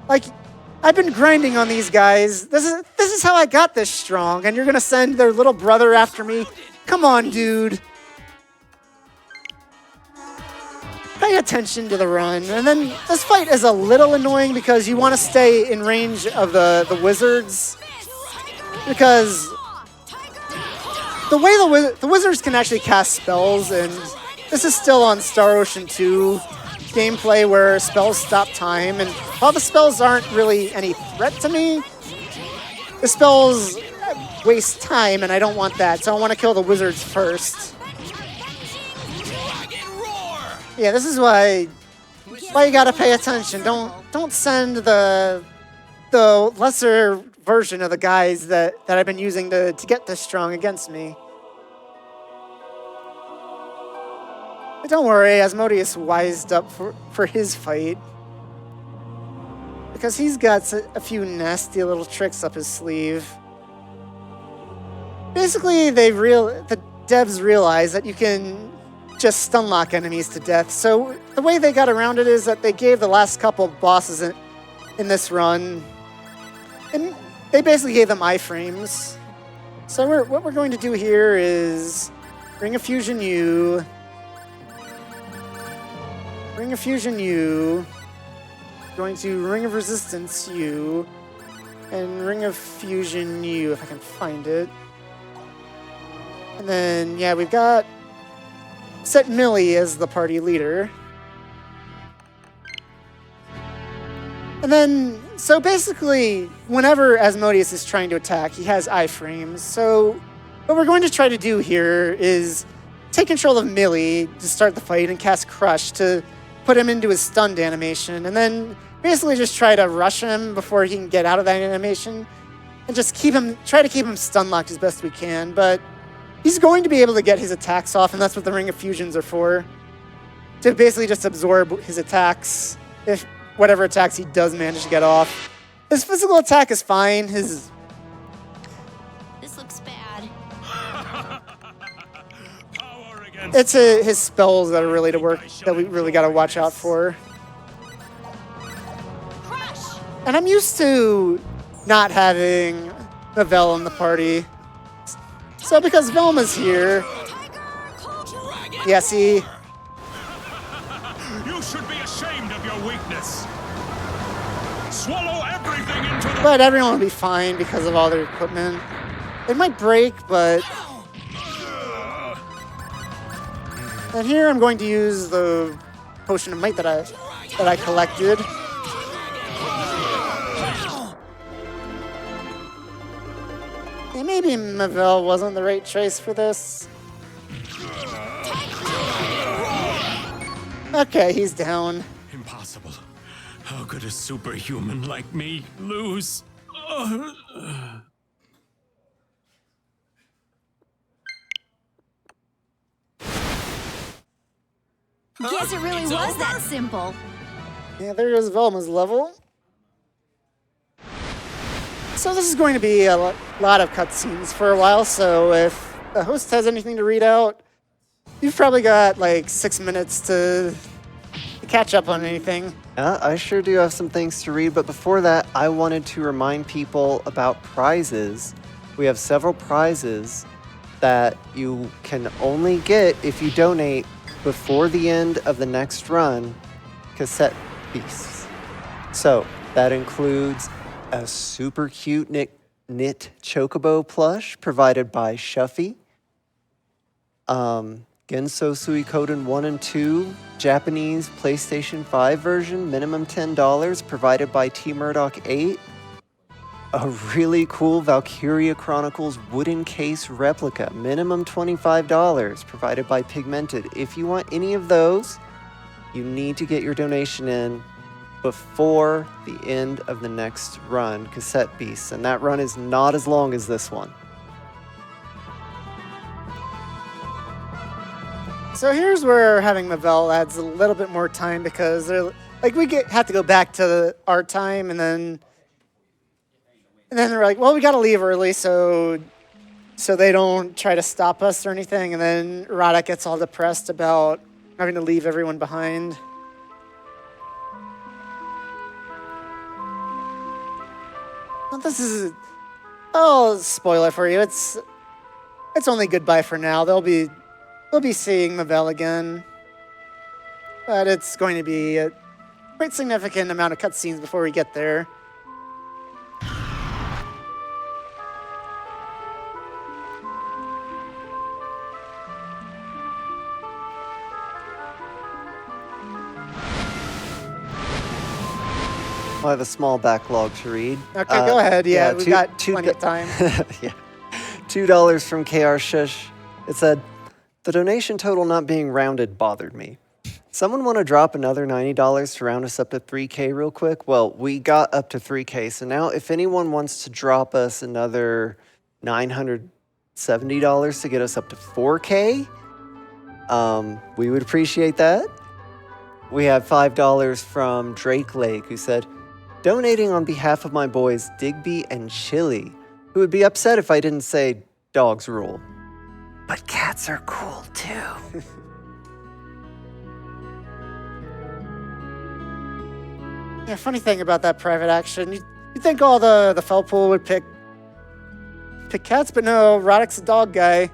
Like, I've been grinding on these guys. This is how I got this strong, and you're gonna send their little brother after me? Come on, dude. Pay attention to the run. And then this fight is a little annoying because you want to stay in range of the wizards, because the way the wizards can actually cast spells, and this is still on Star Ocean 2 gameplay where spells stop time, and while the spells aren't really any threat to me, the spells waste time, and I don't want that, so I want to kill the wizards first. Yeah, this is why you gotta pay attention. Don't send the lesser version of the guys that I've been using to get this strong against me. But don't worry, Asmodeus wised up for his fight, because he's got a few nasty little tricks up his sleeve. Basically, the devs realize that you can just stun lock enemies to death. So the way they got around it is that they gave the last couple bosses in this run, and they basically gave them iframes. So what we're going to do here is Ring of Fusion U, Ring of Fusion U, going to Ring of Resistance U, and Ring of Fusion U, if I can find it. And then, yeah, we've got set Millie as the party leader. And then, so basically, whenever Asmodeus is trying to attack, he has iframes. So what we're going to try to do here is take control of Millie to start the fight and cast Crush to put him into his stunned animation, and then basically just try to rush him before he can get out of that animation, and just try to keep him stun locked as best we can. But he's going to be able to get his attacks off, and that's what the Ring of Fusions are for. To basically just absorb his attacks, if whatever attacks he does manage to get off. His physical attack is fine. This looks bad. It's his spells that are really that we really got to watch out for. Crush! And I'm used to not having Novell in the party. So because Velma's here, yeah, see, You should be ashamed of your weakness. Swallow everything into the... but everyone will be fine because of all their equipment. It might break, but... And here I'm going to use the Potion of Might that I collected. Yeah, maybe Novell wasn't the right choice for this. Okay, he's down. Impossible. How could a superhuman like me lose? Guess it really was that simple. Yeah, there goes Velma's level. So this is going to be a lot of cutscenes for a while, so if the host has anything to read out, you've probably got like 6 minutes to catch up on anything. I sure do have some things to read, but before that, I wanted to remind people about prizes. We have several prizes that you can only get if you donate before the end of the next run, cassette piece. So that includes a super cute knit chocobo plush provided by Shuffy, Genso Suikoden 1 and 2, Japanese PlayStation 5 version, minimum $10, provided by T Murdoch 8. a really cool Valkyria Chronicles wooden case replica, minimum $25, provided by Pigmented. If you want any of those, you need to get your donation in before the end of the next run, Cassette Beasts, and that run is not as long as this one. So here's where having Mavel adds a little bit more time because they're like have to go back to our time and then they're like, well, we got to leave early so they don't try to stop us or anything. And then Roddick gets all depressed about having to leave everyone behind. Well, this is spoiler for you. It's only goodbye for now. We'll be seeing Mavel again, but it's going to be a quite significant amount of cutscenes before we get there. I have a small backlog to read. Okay, go ahead. Yeah, we got plenty of time. Yeah. $2 from KR Shush. It said, the donation total not being rounded bothered me. Someone want to drop another $90 to round us up to 3K real quick? Well, we got up to 3K, so now if anyone wants to drop us another $970 to get us up to 4K, we would appreciate that. We have $5 from Drake Lake, who said, donating on behalf of my boys Digby and Chili, who would be upset if I didn't say dogs rule. But cats are cool too. Yeah, funny thing about that private action, you think all the Felpool would pick cats, but no, Roddick's a dog guy.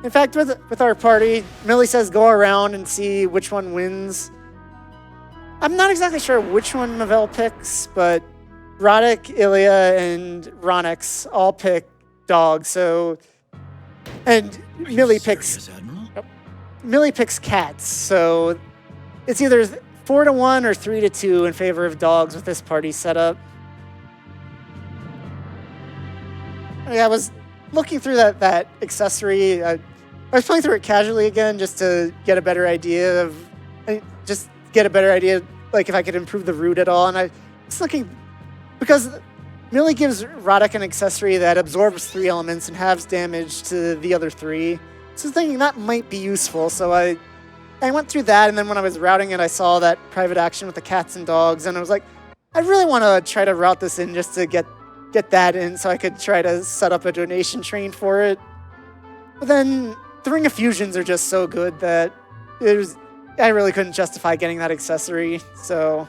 In fact, with our party, Millie says go around and see which one wins. I'm not exactly sure which one Mavel picks, but Roddick, Ilya, and Ronix all pick dogs. So, and Millie picks cats. So it's either 4-1 or 3-2 in favor of dogs with this party setup. Yeah, I was looking through that accessory. I was playing through it casually again just to get a better idea like if I could improve the route at all. And I was looking, because Millie gives Roddick an accessory that absorbs 3 elements and halves damage to the other 3. So I was thinking that might be useful. So I went through that, and then when I was routing it, I saw that private action with the cats and dogs, and I was like, I really want to try to route this in just to get that in so I could try to set up a donation train for it. But then the Ring of Fusions are just so good that I really couldn't justify getting that accessory. So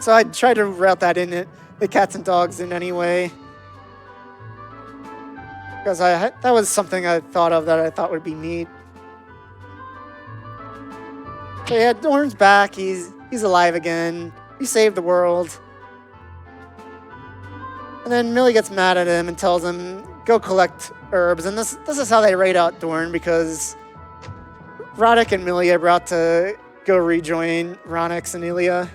I tried to route that in the cats and dogs in any way. Because that was something I thought of that I thought would be neat. So yeah, Dorn's back. He's alive again. He saved the world. And then Millie gets mad at him and tells him, go collect herbs. And this is how they raid out Dorn, because Roddick and Millie are about to go rejoin Ronix and Ilya.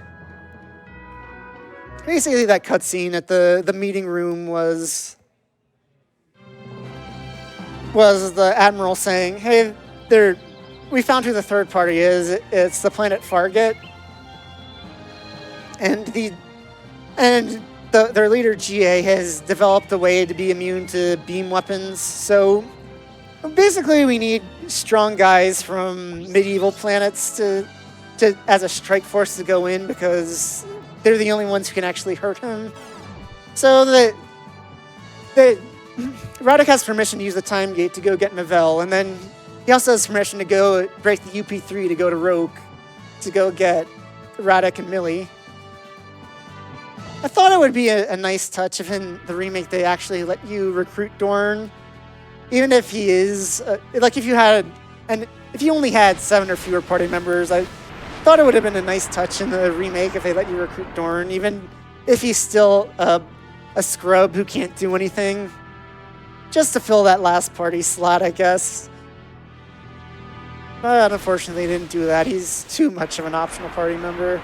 Basically, that cutscene at the meeting room was the Admiral saying, hey, we found who the third party is. It's the planet Fargate. And their leader, GA, has developed a way to be immune to beam weapons. So basically, we need strong guys from medieval planets to as a strike force to go in, because they're the only ones who can actually hurt him. So Roddick has permission to use the time gate to go get Mavel, and then he also has permission to go break the UP3 to go to Roke to go get Roddick and Millie. I thought it would be a nice touch if in the remake they actually let you recruit Dorn, even if he is if you only had 7 or fewer party members. I thought it would have been a nice touch in the remake if they let you recruit Dorn, even if he's still a scrub who can't do anything, just to fill that last party slot, I guess. But unfortunately, they didn't do that. He's too much of an optional party member.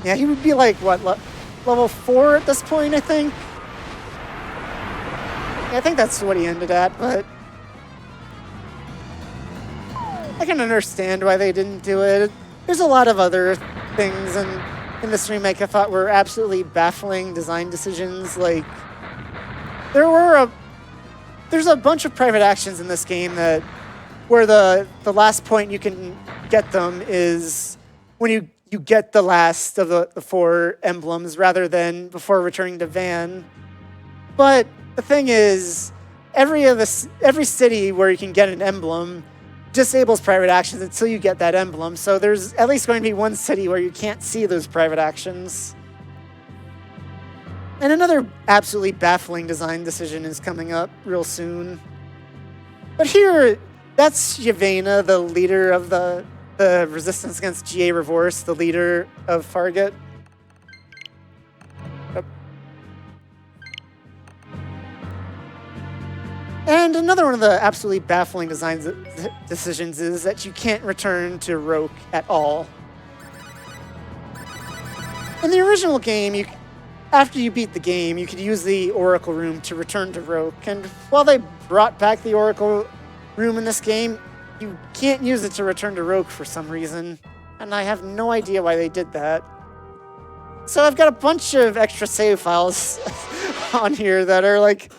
Yeah, he would be like, what, level 4 at this point, I think? Yeah, I think that's what he ended at, but I can understand why they didn't do it. There's a lot of other things in this remake I thought were absolutely baffling design decisions. Like, there's a bunch of private actions in this game that where the last point you can get them is when you get the last of the 4 emblems rather than before returning to Van. But the thing is, every city where you can get an emblem disables private actions until you get that emblem. So there's at least going to be one city where you can't see those private actions. And another absolutely baffling design decision is coming up real soon. But here, that's Yelena, the leader of the resistance against GA Reverse, the leader of Fargate. Yep. And another one of the absolutely baffling design decisions is that you can't return to Roke at all. In the original game, after you beat the game, you could use the Oracle Room to return to Roke. And while they brought back the Oracle Room in this game, you can't use it to return to Roke for some reason. And I have no idea why they did that. So I've got a bunch of extra save files on here that are like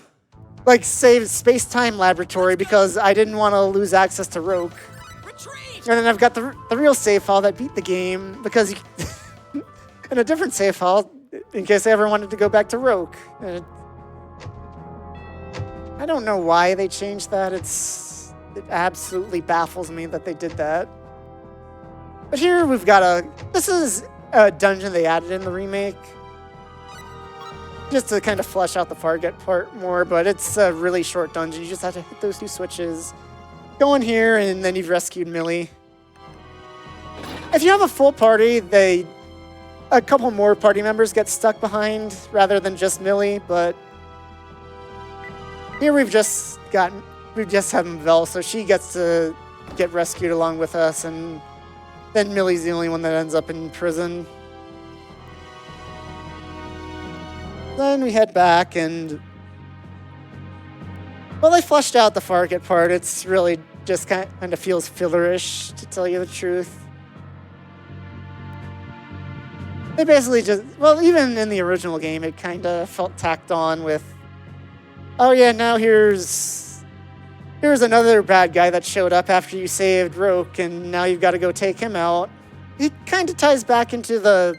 save space-time laboratory because I didn't want to lose access to Roke. Retreat! And then I've got the real save file that beat the game because and a different save file in case I ever wanted to go back to Roke. I don't know why they changed that. It absolutely baffles me that they did that. But here we've got this is a dungeon they added in the remake. Just to kind of flesh out the Fargate part more, but it's a really short dungeon. You just have to hit those 2 switches. Go in here, and then you've rescued Millie. If you have a full party, a couple more party members get stuck behind rather than just Millie, but here we've just had Mvel, so she gets to get rescued along with us, and then Millie's the only one that ends up in prison. Then we head back, and well, they fleshed out the Fargate part. It's really just kind of feels fillerish, to tell you the truth. They basically just, well, even in the original game, it kind of felt tacked on with, oh yeah, now here's another bad guy that showed up after you saved Roke, and now you've got to go take him out. It kind of ties back into the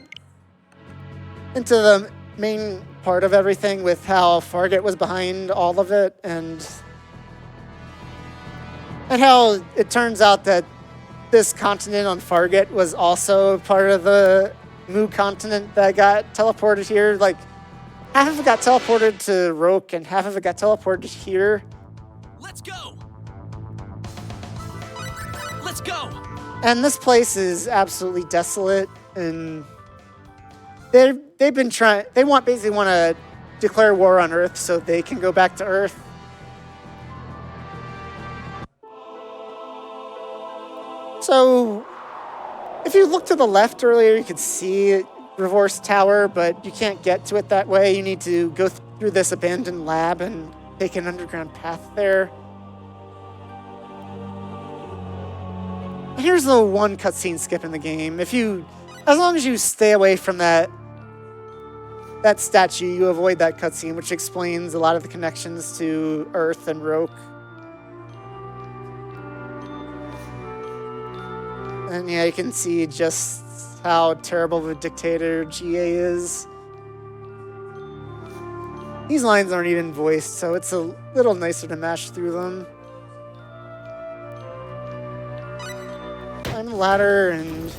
main part of everything with how Fargate was behind all of it, and how it turns out that this continent on Fargate was also part of the Mu continent that got teleported here. Like, half of it got teleported to Roke, and half of it got teleported here. Let's go! Let's go! And this place is absolutely desolate, and they basically want to declare war on Earth so they can go back to Earth. So, if you look to the left earlier, you could see Reverse Tower, but you can't get to it that way. You need to go through this abandoned lab and take an underground path there. And here's the one cutscene skip in the game. As long as you stay away from that statue, you avoid that cutscene, which explains a lot of the connections to Earth and Roke. And yeah, you can see just how terrible of a dictator GA is. These lines aren't even voiced, so it's a little nicer to mash through them. Climb the ladder, and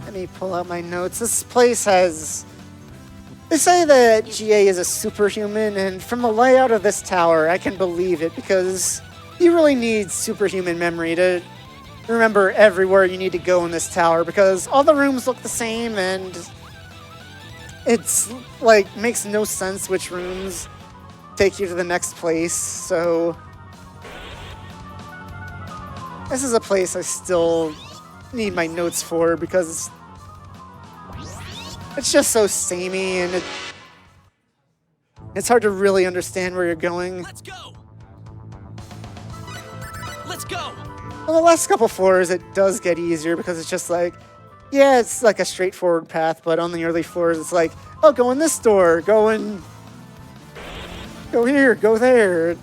let me pull out my notes. This place has... They say that GA is a superhuman, and from the layout of this tower, I can believe it, because you really need superhuman memory to remember everywhere you need to go in this tower, because all the rooms look the same, and it's like makes no sense which rooms take you to the next place. So this is a place I still need my notes for, because it's just so samey, and it's hard to really understand where you're going. Let's go. Let's go. On the last couple floors, it does get easier because it's just like, yeah, it's like a straightforward path, but on the early floors, it's like, oh, go in this door, go here, go there.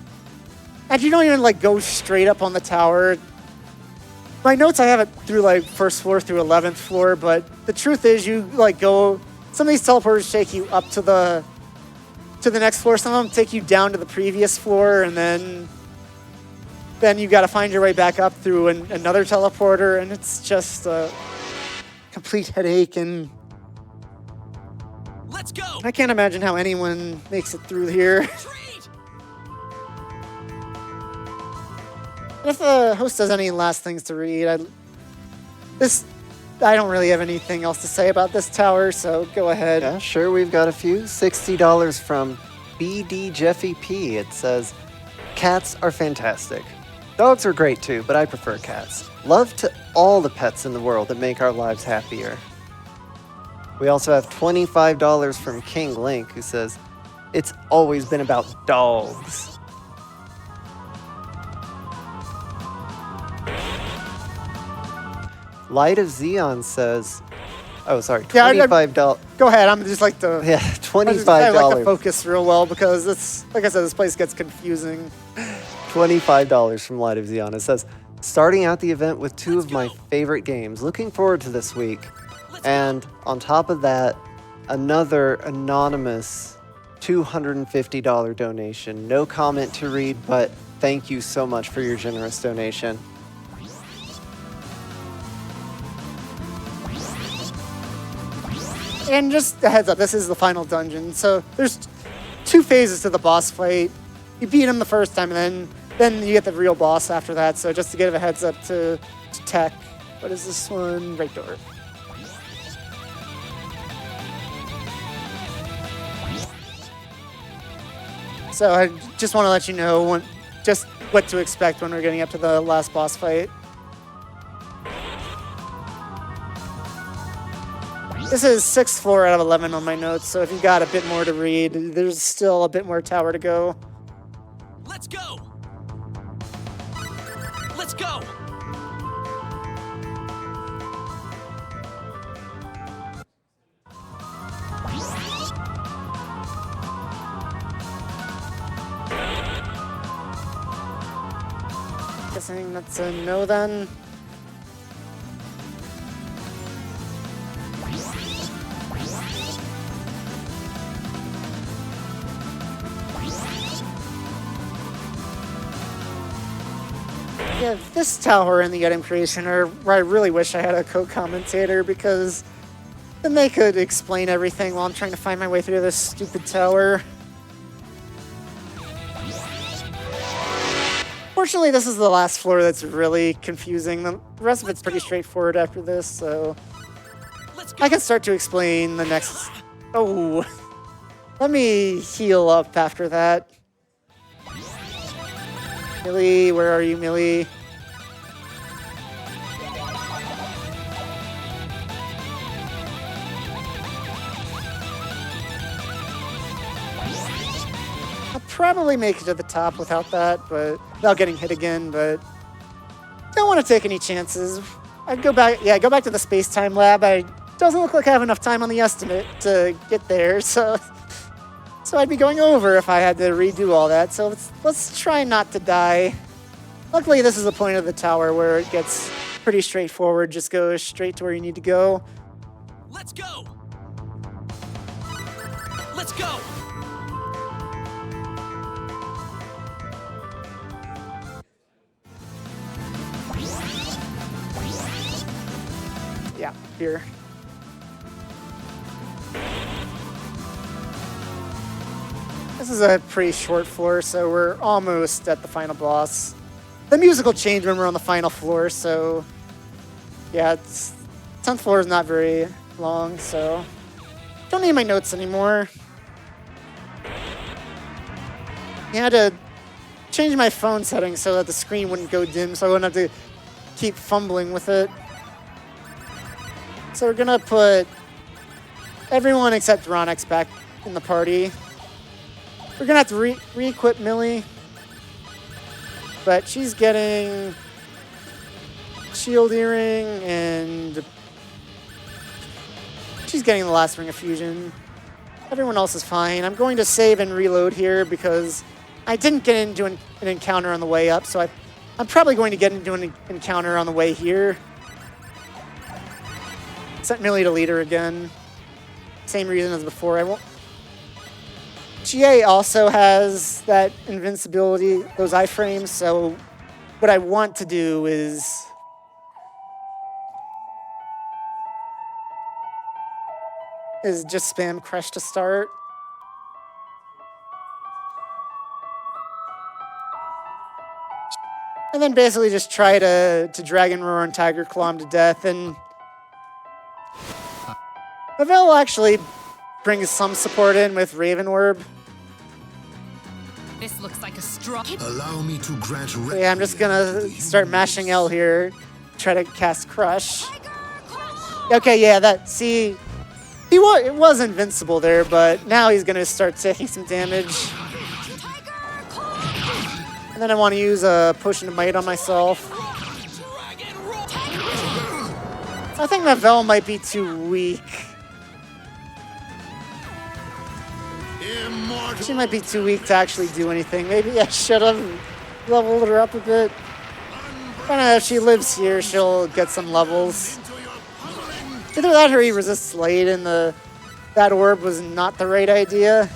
And you don't even like go straight up on the tower. My notes, I have it through like first floor through 11th floor, but the truth is you like go, some of these teleporters take you up to the next floor, some of them take you down to the previous floor, and then you got to find your way back up through another teleporter, and it's just a complete headache, and Let's go. I can't imagine how anyone makes it through here. Retreat. If the host has any last things to read, I don't really have anything else to say about this tower, so go ahead. Yeah, sure, we've got a few. $60 from BD Jeffy P. It says, cats are fantastic. Dogs are great too, but I prefer cats. Love to all the pets in the world that make our lives happier. We also have $25 from King Link, who says, it's always been about dogs. Light of Xeon says, oh, sorry, Yeah, $25. Go ahead. I'm just like to. Yeah, I like to $25. focus real well because it's like I said, this place gets confusing. $25 from Light of Xeon. It says, starting out the event with two of my favorite games. Looking forward to this week. And on top of that, another anonymous $250 donation. No comment to read, but thank you so much for your generous donation. And just a heads up, this is the final dungeon. So there's 2 phases to the boss fight. You beat him the first time, and then you get the real boss after that. So just to give a heads up to tech. What is this one? Right door. So I just want to let you know just what to expect when we're getting up to the last boss fight. This is 6th floor out of 11 on my notes, so if you've got a bit more to read, there's still a bit more tower to go. Let's go. Let's go. Guessing that's a no then. Yeah, this tower and the item creation are where I really wish I had a co-commentator, because then they could explain everything while I'm trying to find my way through this stupid tower. Fortunately, this is the last floor that's really confusing. The rest of it's pretty straightforward after this, so Let's go. I can start to explain the next... Oh, let me heal up after that. Millie, where are you, Millie? I'll probably make it to the top without that, but without getting hit again, but don't want to take any chances. I'd go back, yeah, go back to the space-time lab. It doesn't look like I have enough time on the estimate to get there, so I'd be going over if I had to redo all that. So let's try not to die. Luckily, this is the point of the tower where it gets pretty straightforward. Just go straight to where you need to go. Let's go. Let's go. Yeah, here. This is a pretty short floor, so we're almost at the final boss. The music will change when we're on the final floor, so yeah, 10th floor is not very long, so don't need my notes anymore. I had to change my phone settings so that the screen wouldn't go dim, so I wouldn't have to keep fumbling with it. So we're gonna put everyone except Ronix back in the party. We're gonna have to re-equip Millie, but she's getting Shield Earring and she's getting the last Ring of Fusion. Everyone else is fine. I'm going to save and reload here because I didn't get into an encounter on the way up, so I'm probably going to get into an encounter on the way here. Set Millie to leader again. Same reason as before. I won't. GA also has that invincibility, those iframes, so what I want to do is just spam Crush to start. And then basically just try to Dragon Roar and Tiger Claw him to death. And Mavel actually brings some support in with Raven Orb. This looks like a straw. Allow me to grant Yeah, I'm just gonna start mashing L here, try to cast Crush. Okay, yeah, see, it was invincible there, but now he's gonna start taking some damage. And then I want to use a Potion of Might on myself. I think Mavel might be too weak. She might be too weak to actually do anything. Maybe I should have leveled her up a bit. I don't know, if she lives here, she'll get some levels. Either that or he resists Light and that orb was not the right idea.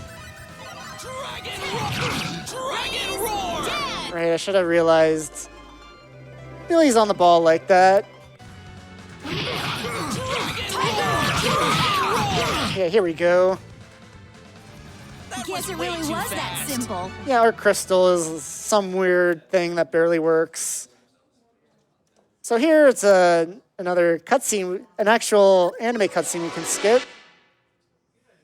Right, I should have realized. Millie's on the ball like that. Yeah, here we go. Guess it really was that simple. Yeah, our crystal is some weird thing that barely works. So here it's another cutscene, an actual anime cutscene we can skip.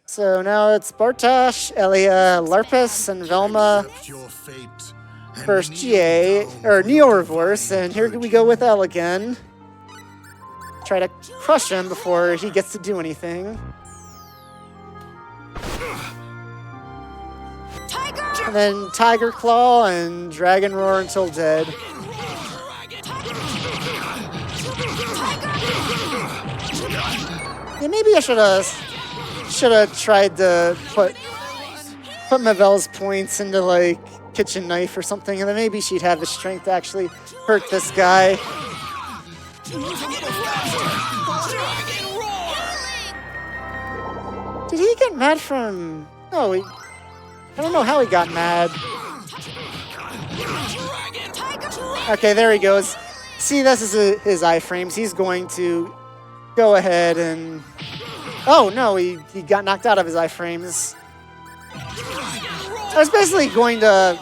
So now it's Bartosz, Elia, Larpus, and Velma. First GA, or Neo Reverse, and here we go with L again. Try to crush him before he gets to do anything. And then Tiger Claw and Dragon Roar until dead. Yeah, maybe I should have tried to put Mavel's points into like kitchen knife or something, and then maybe she'd have the strength to actually hurt this guy. Did he get mad from? No, I don't know how he got mad. Okay, there he goes. See, this is his iframes. He's going to go ahead and... Oh, no, he got knocked out of his iframes. I was basically going to...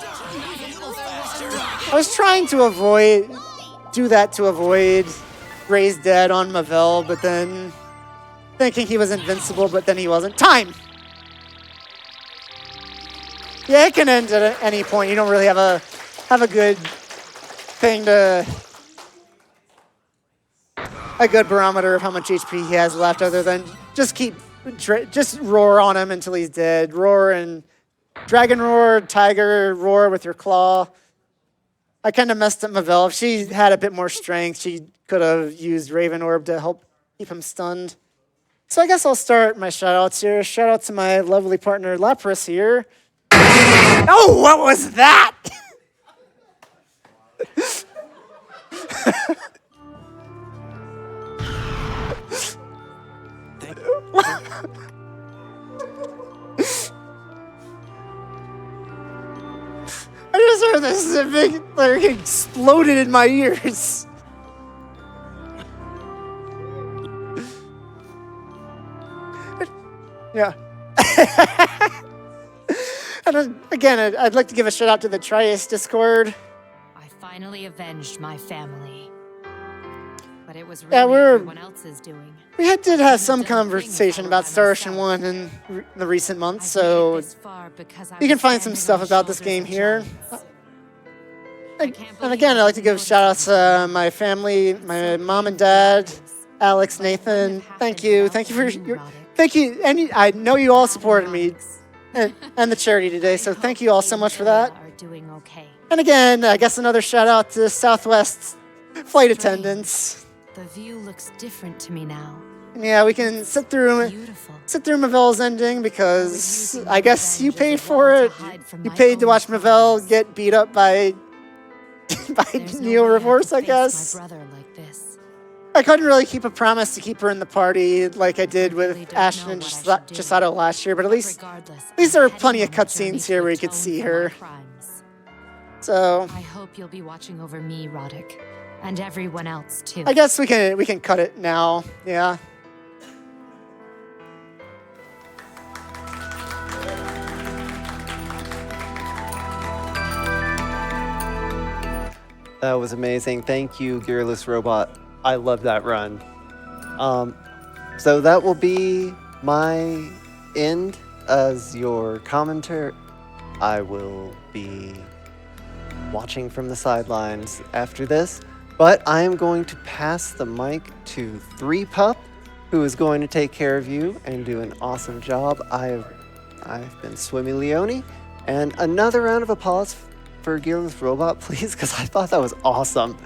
I was trying to do that to avoid Raise Dead on Mavel, but then thinking he was invincible, but then he wasn't. Time! Yeah, it can end at any point. You don't really have a good thing to... a good barometer of how much HP he has left, other than just roar on him until he's dead. Roar and Dragon Roar, Tiger Roar with your claw. I kind of messed up Mavel. If she had a bit more strength, she could have used Raven Orb to help keep him stunned. So I guess I'll start my shoutouts here. Shout out to my lovely partner Lapras here. Oh, what was that? I just heard this a big, like, exploded in my ears. Yeah. And then, again, I'd like to give a shout out to the Trias Discord. I finally avenged my family. But it was Yeah, really everyone else's doing. We did have some conversation about Star Ocean 1 in the recent months, so you can find some stuff about this game here. And again, I'd like to give shout outs to my family, my mom and dad, Alex, Nathan, thank you for your, thank you, and I know you all supported me and the charity today, so thank you all so much for that. Are doing okay. And again, I guess another shout out to Southwest flight attendants. The view looks different to me now. And yeah, we can sit through Beautiful. Mavel's ending because I guess you paid for it. You paid to watch Mavel get beat up by Neo Reverse, I guess. My brother like this. I couldn't really keep a promise to keep her in the party like I did with Ashton and Chisato last year, but at least there are plenty of cutscenes here where you could see her. So I hope you'll be watching over me, Roddick, and everyone else too. I guess we can cut it now. Yeah. That was amazing. Thank you, GearlessRobot. I love that run. So that will be my end as your commentator. I will be watching from the sidelines after this, but I am going to pass the mic to 3Pup, who is going to take care of you and do an awesome job. I've been Swimmy Leone, and another round of applause for GearlessRobot, please, because I thought that was awesome.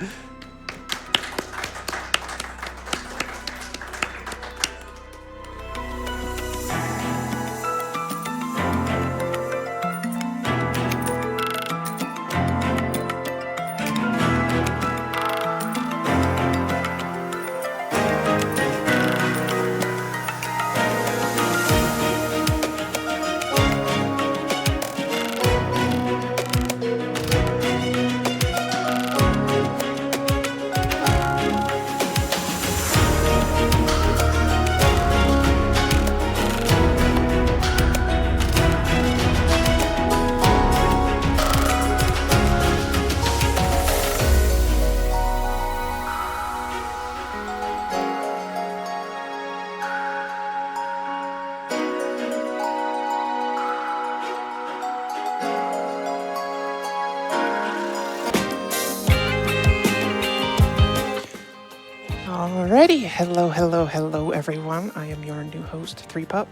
Alrighty, hello everyone. I am your new host, 3Pup.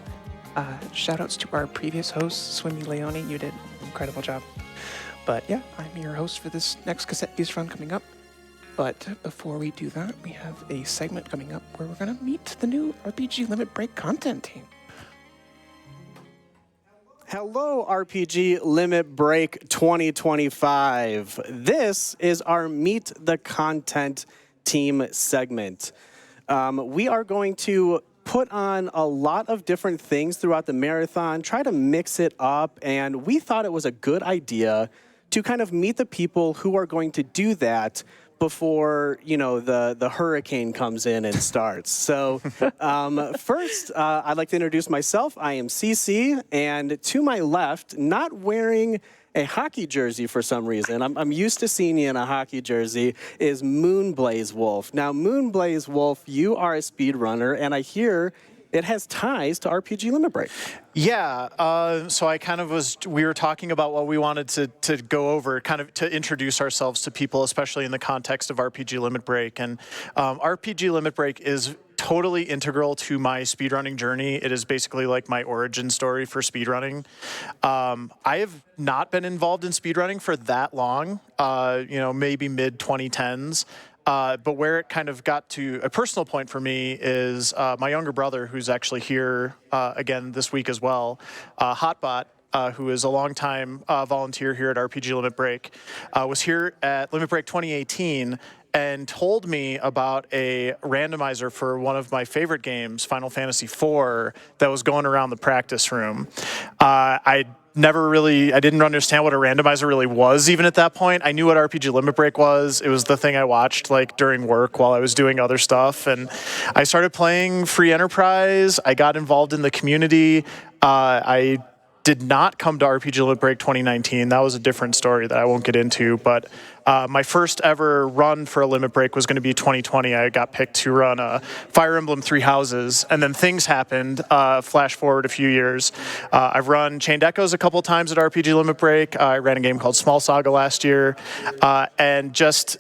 Shoutouts to our previous host, Swimmy Leone. You did an incredible job. But yeah, I'm your host for this next cassette use run coming up. But before we do that, we have a segment coming up where we're going to meet the new RPG Limit Break content team. Hello, RPG Limit Break 2025. This is our Meet the Content Team segment. We are going to put on a lot of different things throughout the marathon, try to mix it up, and we thought it was a good idea to kind of meet the people who are going to do that before, you know, the hurricane comes in and starts. So first, I'd like to introduce myself. I am CC, and to my left, not wearing a hockey jersey for some reason, I'm used to seeing you in a hockey jersey, is Moonblaze Wolf. Now, Moonblaze Wolf, you are a speedrunner, and I hear it has ties to RPG Limit Break. Yeah, so I kind of we were talking about what we wanted to go over, kind of to introduce ourselves to people, especially in the context of RPG Limit Break. And RPG Limit Break is totally integral to my speedrunning journey. It is basically like my origin story for speedrunning. I have not been involved in speedrunning for that long, maybe mid-2010s. But where it kind of got to a personal point for me is my younger brother, who's actually here again this week as well, Hotbot, who is a longtime volunteer here at RPG Limit Break, was here at Limit Break 2018 and told me about a randomizer for one of my favorite games, Final Fantasy IV, that was going around the practice room. I didn't understand what a randomizer really was even at that point. I knew what RPG Limit Break was. It was the thing I watched like during work while I was doing other stuff. And I started playing Free Enterprise. I got involved in the community. I did not come to RPG Limit Break 2019. That was a different story that I won't get into. But My first ever run for a limit break was going to be 2020. I got picked to run Fire Emblem Three Houses, and then things happened. Flash forward a few years. I've run Chained Echoes a couple times at RPG Limit Break. I ran a game called Small Saga last year, and just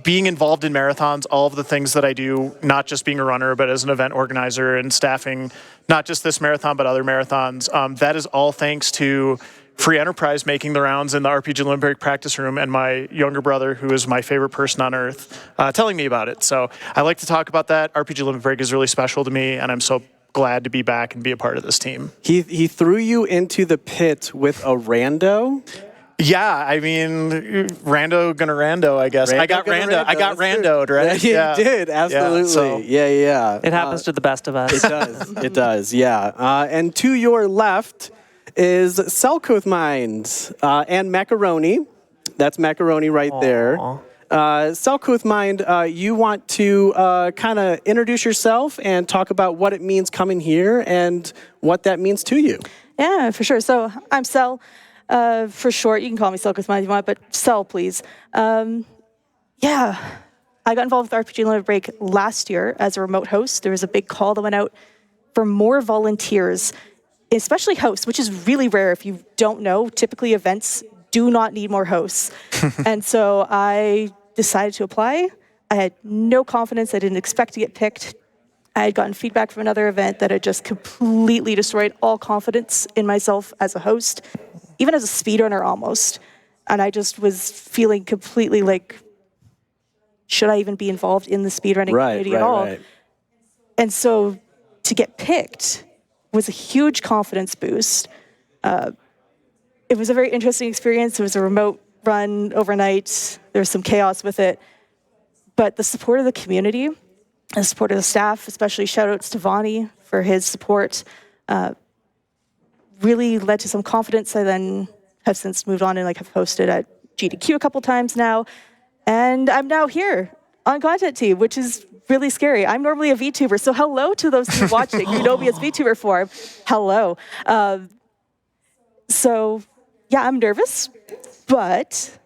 being involved in marathons, all of the things that I do, not just being a runner, but as an event organizer and staffing, not just this marathon, but other marathons. That is all thanks to Free Enterprise making the rounds in the RPG Limit Break practice room, and my younger brother, who is my favorite person on earth, telling me about it. So I like to talk about that. RPG Limit Break is really special to me, and I'm so glad to be back and be a part of this team. He threw you into the pit with a rando. Yeah, I mean, rando, I guess. I got randoed, right? Yeah, you did, absolutely. So, yeah. It happens to the best of us. It does, yeah. And to your left is Selkoth Mind and Macaroni. That's Macaroni right there. Selkoth Mind, you want to kind of introduce yourself and talk about what it means coming here and what that means to you. Yeah, for sure. So I'm Sel. For short, you can call me Selkoth Mind if you want, but Sel, please. I got involved with RPG Limit Break last year as a remote host. There was a big call that went out for more volunteers, especially hosts, which is really rare. If you don't know, typically events do not need more hosts. And so I decided to apply. I had no confidence. I didn't expect to get picked. I had gotten feedback from another event that had just completely destroyed all confidence in myself as a host, even as a speedrunner almost. And I just was feeling completely like, should I even be involved in the speedrunning community at all? Right. And so to get picked was a huge confidence boost. It was a very interesting experience. It was a remote run overnight. There was some chaos with it. But the support of the community, the support of the staff, especially shout outs to Vonnie for his support, really led to some confidence. I then have since moved on and have hosted at GDQ a couple times now. And I'm now here on Content Team, which is really scary. I'm normally a VTuber, so hello to those of you watching who know me as VTuber form. Hello. I'm nervous, but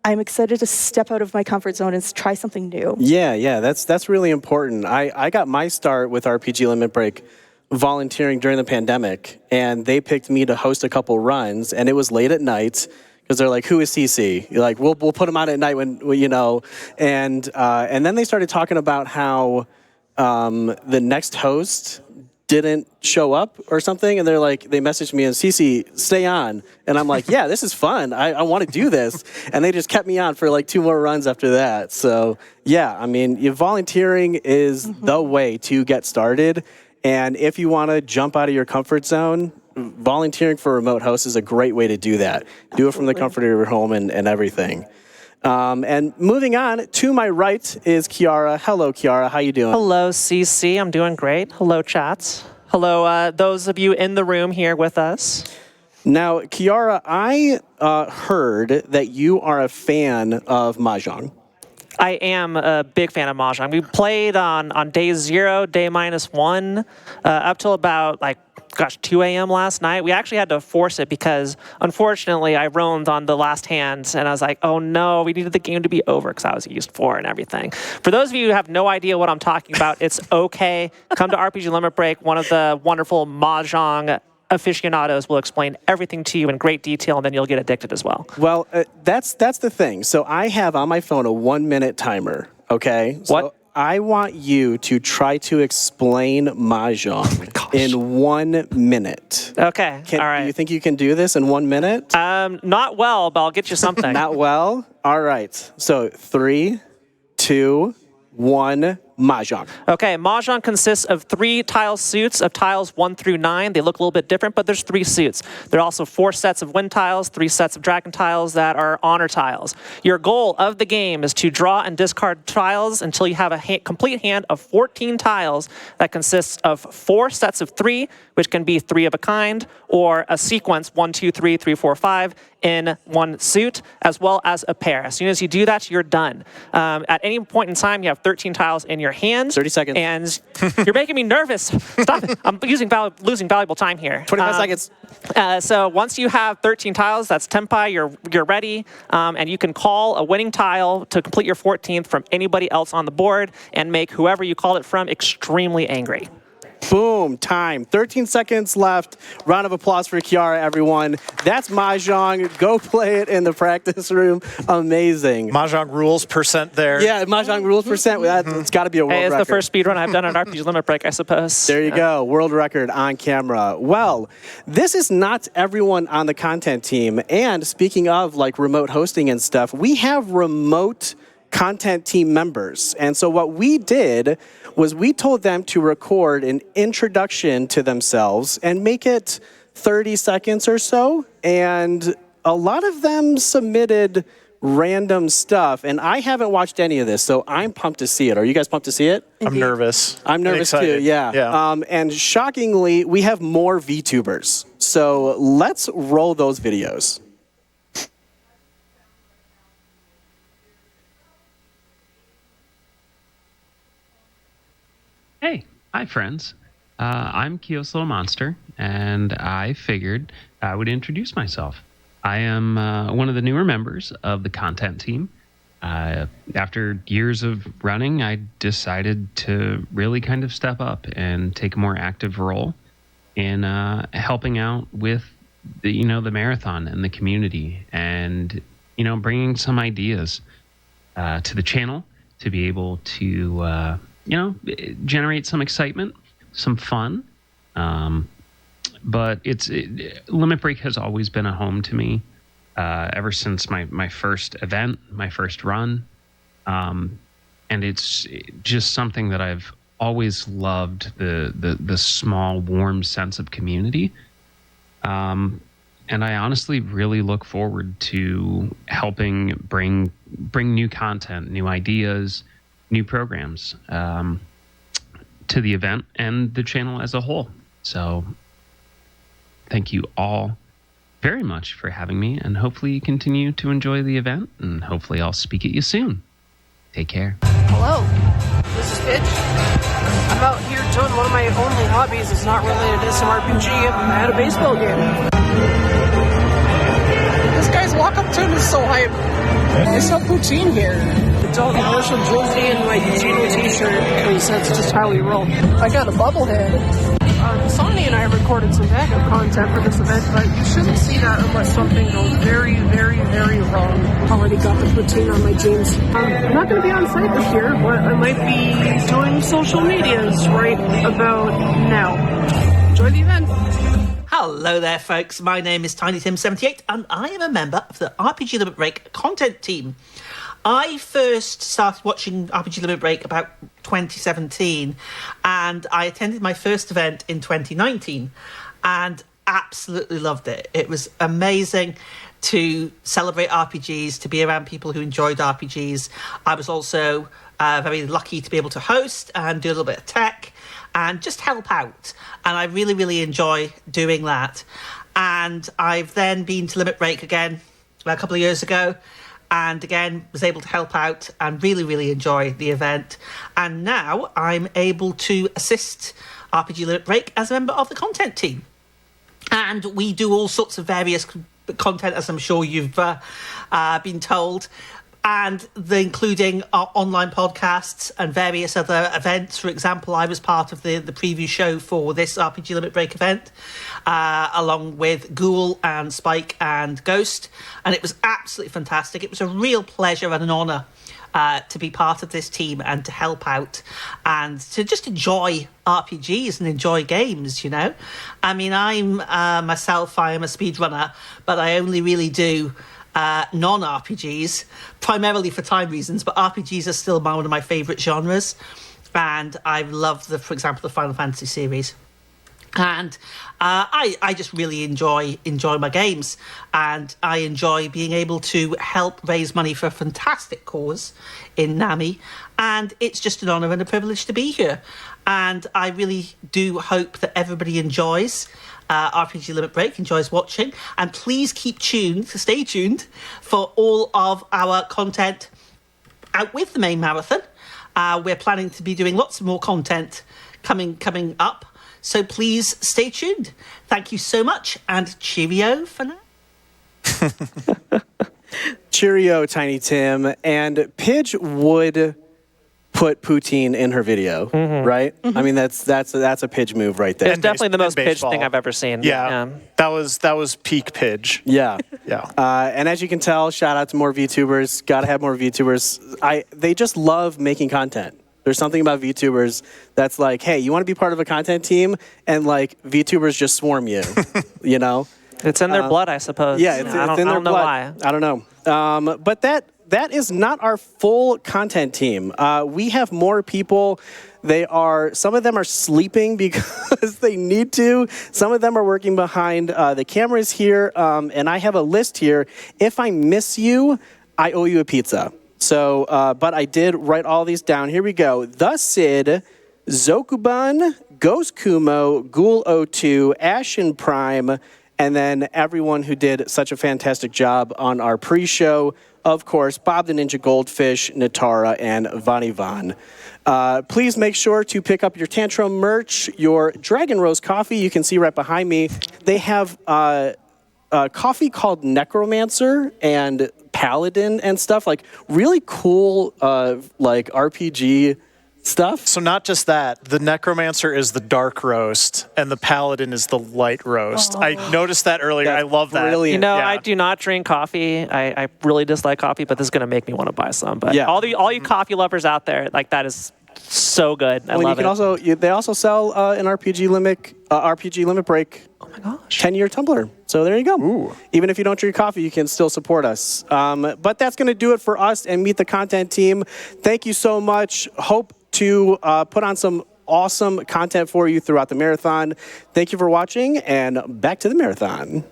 I'm excited to step out of my comfort zone and try something new. Yeah, that's really important. I got my start with RPG Limit Break volunteering during the pandemic, and they picked me to host a couple runs, and it was late at night because they're like, "Who is CC?" You're like, "We'll put him on at night when and then they started talking about how the next host didn't show up or something, and they messaged me and CC, stay on, and I'm like, yeah, this is fun. I want to do this, and they just kept me on for 2 more runs after that. So yeah, I mean, volunteering is the way to get started, and if you want to jump out of your comfort zone, volunteering for a remote host is a great way to do that. Absolutely. Do it from the comfort of your home and everything. And moving on, to my right is Kiara. Hello, Kiara. How you doing? Hello, CC. I'm doing great. Hello, chats. Hello, those of you in the room here with us. Now, Kiara, I heard that you are a fan of Mahjong. I am a big fan of Mahjong. We played on day 0, day -1, up till about 2 a.m. last night. We actually had to force it because, unfortunately, I roamed on the last hand, and I was like, oh no, we needed the game to be over because I was used 4 and everything. For those of you who have no idea what I'm talking about, it's okay. Come to RPG Limit Break. One of the wonderful Mahjong aficionados will explain everything to you in great detail, and then you'll get addicted as well. Well, that's the thing. So I have on my phone a 1-minute timer, okay? So what? I want you to try to explain Mahjong in 1 minute. Okay, all right. Do you think you can do this in 1 minute? Not well, but I'll get you something. Not well? All right. So 3, 2, 1, Mahjong. Okay, Mahjong consists of 3 tile suits of tiles 1 through 9. They look a little bit different, but there's 3 suits. There are also 4 sets of wind tiles, 3 sets of dragon tiles that are honor tiles. Your goal of the game is to draw and discard tiles until you have a complete hand of 14 tiles that consists of 4 sets of 3, which can be 3 of a kind, or a sequence 1, 2, 3, 3, 4, 5 in 1 suit, as well as a pair. As soon as you do that, you're done. At any point in time, you have 13 tiles in your hands. 30 seconds. And you're making me nervous. Stop it. I'm losing valuable time here. 25 seconds. So once you have 13 tiles, that's Tempai, you're ready. And you can call a winning tile to complete your 14th from anybody else on the board and make whoever you called it from extremely angry. Boom, time. 13 seconds left. Round of applause for Kiara, everyone. That's Mahjong. Go play it in the practice room. Amazing. Mahjong rules percent there. Yeah, Mahjong rules percent. It's got to be a world Hey, it's record. the first speedrun I've done on RPG Limit Break, I suppose. There you go. World record on camera. Well, this is not everyone on the content team. And speaking of like remote hosting and stuff, we have remote content team members. And so what we did was we told them to record an introduction to themselves and make it 30 seconds or so. And a lot of them submitted random stuff. And I haven't watched any of this, so I'm pumped to see it. Are you guys pumped to see it? I'm nervous. I'm nervous too, yeah. And shockingly, we have more VTubers. So let's roll those videos. Hey, hi friends. I'm Kios Little Monster, and I figured I would introduce myself. I am one of the newer members of the content team. After years of running, I decided to really kind of step up and take a more active role in helping out with the marathon and the community, and bringing some ideas to the channel to be able to generate some excitement, some fun. But Limit Break has always been a home to me ever since my first event, my first run. And it's just something that I've always loved, the small, warm sense of community. And I honestly really look forward to helping bring new content, new ideas, new programs to the event and the channel as a whole. So thank you all very much for having me, and hopefully you continue to enjoy the event, and hopefully I'll speak at you soon. Take care. Hello, this is Pitch. I'm out here doing one of my only hobbies that's not related to some RPG. I'm at a baseball game. This guy's walk-up tune is so hype. I sell poutine here. It's all commercial jersey and my Gino t-shirt because that's just how we roll. I got a bubblehead. Sonny and I recorded some backup content for this event, but you shouldn't see that unless something goes very, very, very wrong. Already got the poutine on my jeans. I'm not going to be on site this year, but I might be doing social medias right about now. Enjoy the event. Hello there, folks. My name is TinyTim78, and I am a member of the RPG Limit Break content team. I first started watching RPG Limit Break about 2017, and I attended my first event in 2019, and absolutely loved it. It was amazing to celebrate RPGs, to be around people who enjoyed RPGs. I was also very lucky to be able to host and do a little bit of tech and just help out. And I really, really enjoy doing that. And I've then been to Limit Break again a couple of years ago, and again was able to help out and really, really enjoy the event. And now I'm able to assist RPG Limit Break as a member of the content team. And we do all sorts of various content, as I'm sure you've been told, and including our online podcasts and various other events. For example, I was part of the preview show for this RPG Limit Break event, along with Ghoul and Spike and Ghost, and it was absolutely fantastic. It was a real pleasure and an honour to be part of this team and to help out and to just enjoy RPGs and enjoy games, I mean, I am a speedrunner, but I only really do non-RPGs, primarily for time reasons, but RPGs are still one of my favourite genres, and I love, for example, the Final Fantasy series. And I just really enjoy my games, and I enjoy being able to help raise money for a fantastic cause in NAMI, and it's just an honour and a privilege to be here. And I really do hope that everybody enjoys RPG Limit Break, enjoys watching, and please stay tuned for all of our content out with the main marathon. We're planning to be doing lots more content coming up. So please stay tuned. Thank you so much, and cheerio for now. Cheerio, Tiny Tim. And Pidge would put poutine in her video, right? I mean, that's a Pidge move right there. It's definitely the most Pidge thing I've ever seen. Yeah, that was peak Pidge. Yeah. Yeah. And as you can tell, shout out to more VTubers. Gotta have more VTubers. They just love making content. There's something about VTubers that's like, hey, you want to be part of a content team? And like VTubers just swarm you, you know? It's in their blood, I suppose. Yeah, it's in their blood. I don't know why. I don't know. But that is not our full content team. We have more people. Some of them are sleeping because they need to. Some of them are working behind the cameras here. And I have a list here. If I miss you, I owe you a pizza. So, but I did write all these down. Here we go. The Sid, Zokubun, Ghost Kumo, Ghoul02, Ashen Prime, and then everyone who did such a fantastic job on our pre-show. Of course, Bob the Ninja Goldfish, Natara, and Vanivan. Please make sure to pick up your Tantrum merch, your Dragon Rose coffee. You can see right behind me. They have coffee called Necromancer and Paladin and stuff, like really cool like RPG stuff. So not just that, the Necromancer is the dark roast and the Paladin is the light roast. I noticed that earlier. I love that. Brilliant. You know, I do not drink coffee. I really dislike coffee, but this is going to make me want to buy some. But all you coffee lovers out there, like that is so good. I love it. They also sell an RPG Limit Break. Oh my gosh. 10-year tumbler. So there you go. Ooh. Even if you don't drink coffee, you can still support us. But that's going to do it for us and Meet the Content team. Thank you so much. Hope to put on some awesome content for you throughout the marathon. Thank you for watching, and back to the marathon.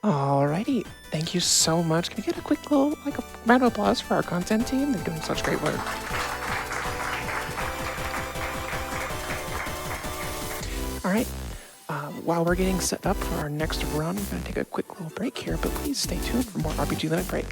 Alrighty, thank you so much. Can we get a quick little a round of applause for our content team? They're doing such great work. All right, while we're getting set up for our next run, we're going to take a quick little break here, but please stay tuned for more RPG Limit Break.